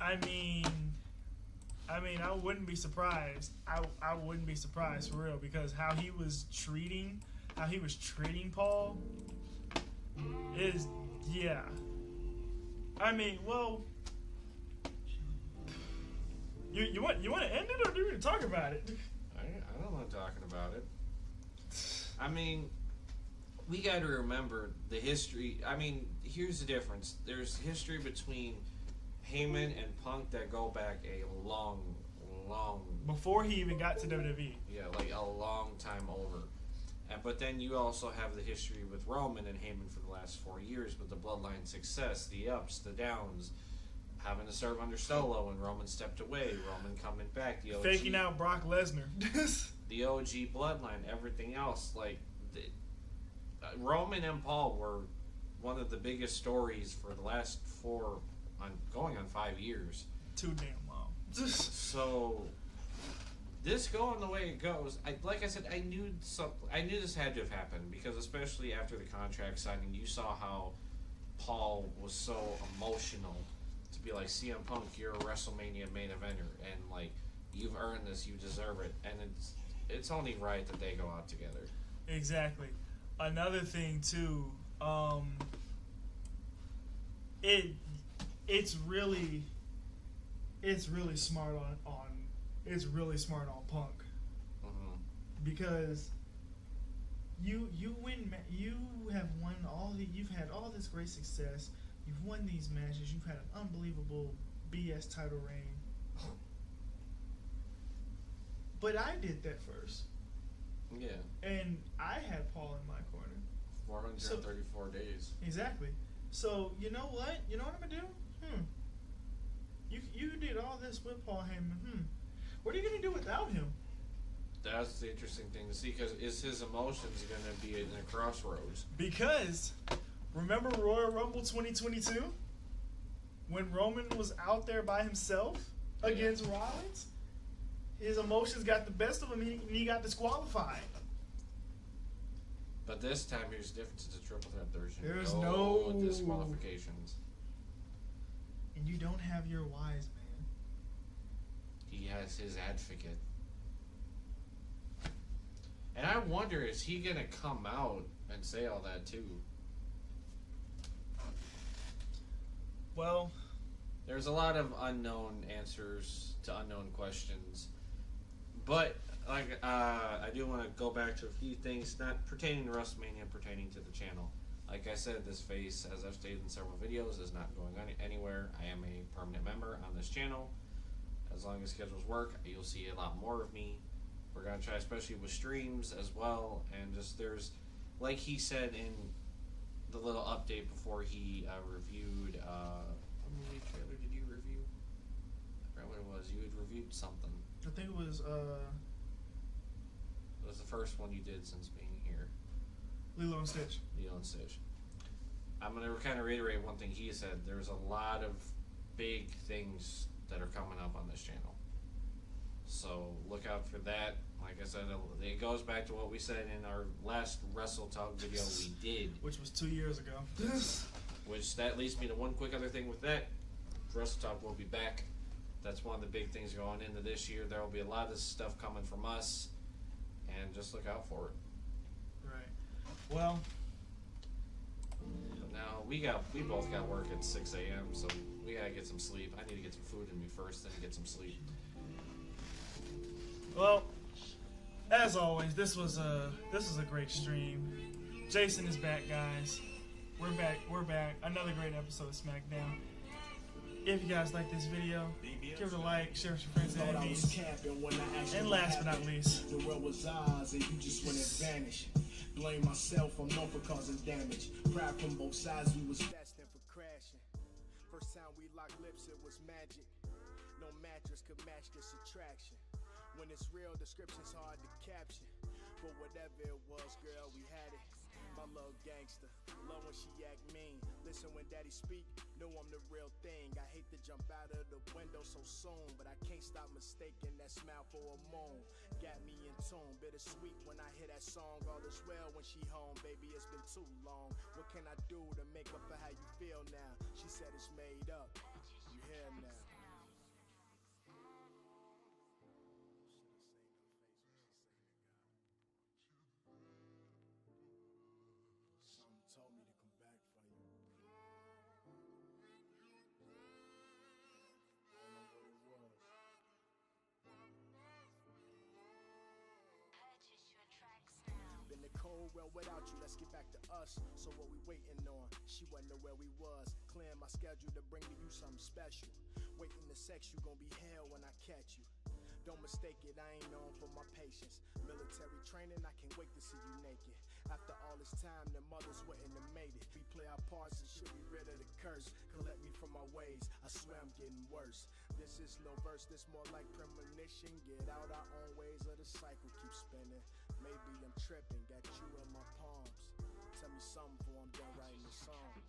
I mean, I wouldn't be surprised. I wouldn't be surprised for real, because how he was treating Paul is, yeah. I mean, well, you want to end it, or do you want to talk about it? I don't want talking about it. I mean, we got to remember the history. I mean, here's the difference. There's history between Heyman and Punk that go back a long before he even got to WWE. Yeah, like a long time over. But then you also have the history with Roman and Heyman for the last 4 years with the Bloodline success, the ups, the downs, having to serve under Solo when Roman stepped away, Roman coming back, the OG, faking out Brock Lesnar, the OG Bloodline, everything else. Like Roman and Paul were one of the biggest stories for the last going on 5 years. Too damn long. So this going the way it goes, like I said, I knew this had to have happened, because especially after the contract signing, you saw how Paul was so emotional to be like, CM Punk, you're a WrestleMania main eventer, and like, you've earned this, you deserve it, and it's only right that they go out together. Exactly. Another thing too, it's really smart on Punk, because you've had all this great success, you've won these matches, you've had an unbelievable BS title reign, but I did that first. Yeah. And I had Paul in my corner. 434 days. Exactly. So you know what? You know what I'm gonna do? You did all this with Paul Heyman. What are you gonna do without him? That's the interesting thing to see, because is his emotions gonna be in a crossroads? Because remember Royal Rumble 2022 when Roman was out there by himself against Rollins? His emotions got the best of him, and he got disqualified. But this time, here's the difference. It's a triple threat version. There's no disqualifications. And you don't have your wise man. He has his advocate. And I wonder, is he going to come out and say all that too? Well, there's a lot of unknown answers to unknown questions. But I do want to go back to a few things not pertaining to WrestleMania, pertaining to the channel. Like I said, this face, as I've stated in several videos, is not going anywhere. I am a permanent member on this channel. As long as schedules work, you'll see a lot more of me. We're going to try, especially with streams as well. And just there's, like he said in the little update before he reviewed, what movie trailer did you review? I forgot what it was. You had reviewed something. I think it was the first one you did since being here. Lilo and Stitch. Lilo and Stitch. I'm going to kind of reiterate one thing he said. There's a lot of big things that are coming up on this channel. So look out for that. Like I said, it goes back to what we said in our last Wrestle Talk video we did, which was 2 years ago. Which that leads me to one quick other thing with that. Wrestle Talk will be back. That's one of the big things going into this year. There will be a lot of stuff coming from us, and just look out for it. Right. Well, now we both got work at 6 a.m. so we gotta get some sleep. I need to get some food in me first, then get some sleep. Well, as always, this was a great stream. Jason is back, guys. We're back. Another great episode of SmackDown. If you guys like this video, give it a like, share with your friends and enemies. And last but not least, the world was ours and you just went and vanished. Blame myself, I'm known for causing damage. Pride from both sides, we was destined for crashing. First time we locked lips, it was magic. No mattress could match this attraction. When it's real, description's hard to caption. But whatever it was, girl, we had it. My little gangster, love when she act mean. Listen when daddy speak, know I'm the real thing. I hate to jump out of the window so soon, but I can't stop mistaking that smile for a moan. Got me in tune, bittersweet when I hear that song. All is well when she home, baby, it's been too long. What can I do to make up for how you feel now? She said it's made up, you here now. Told me to come back for you. I don't know what it was. Been the cold well without you, let's get back to us. So what we waiting on? She wasn't know where we was. Clearing my schedule to bring to you something special. Waiting to sex you, gon' be hell when I catch you. Don't mistake it, I ain't known for my patience. Military training, I can't wait to see you naked. After all this time, the mothers wouldn't have made it. We play our parts and should be rid of the curse. Collect me from my ways, I swear I'm getting worse. This is no verse, this more like premonition. Get out our own ways or the cycle keeps spinning. Maybe I'm tripping, got you in my palms. Tell me something before I'm done writing the song.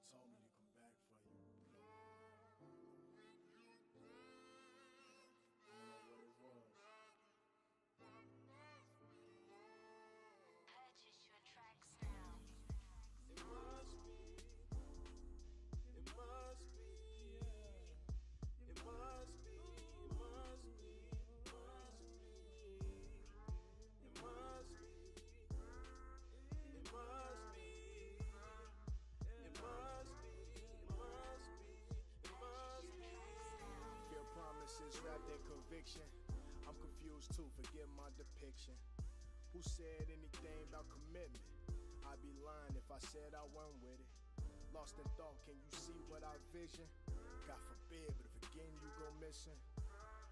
Told me to come back for you. I don't know what it was. Purchase your tracks now. It must be. It must be. It must be. It must be. It must be. It must be. It must be. It must be. Fear promises wrapped in conviction. I'm confused too, forgive my depiction. Who said anything about commitment? I'd be lying if I said I wasn't with it. Lost in thought, can you see what I vision? God forbid, but if again you go missing.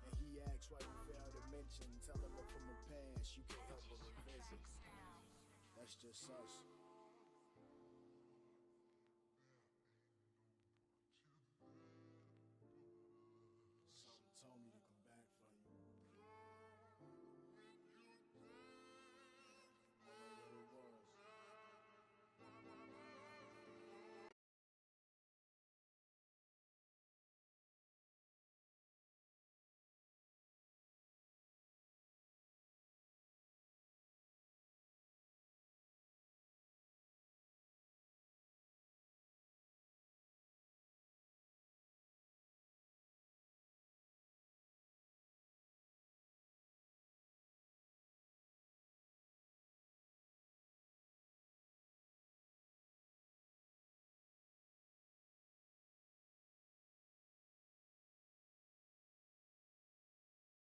And he asks why you failed to mention. Tell him I'm from the past, you can't help but revisit. That's just us.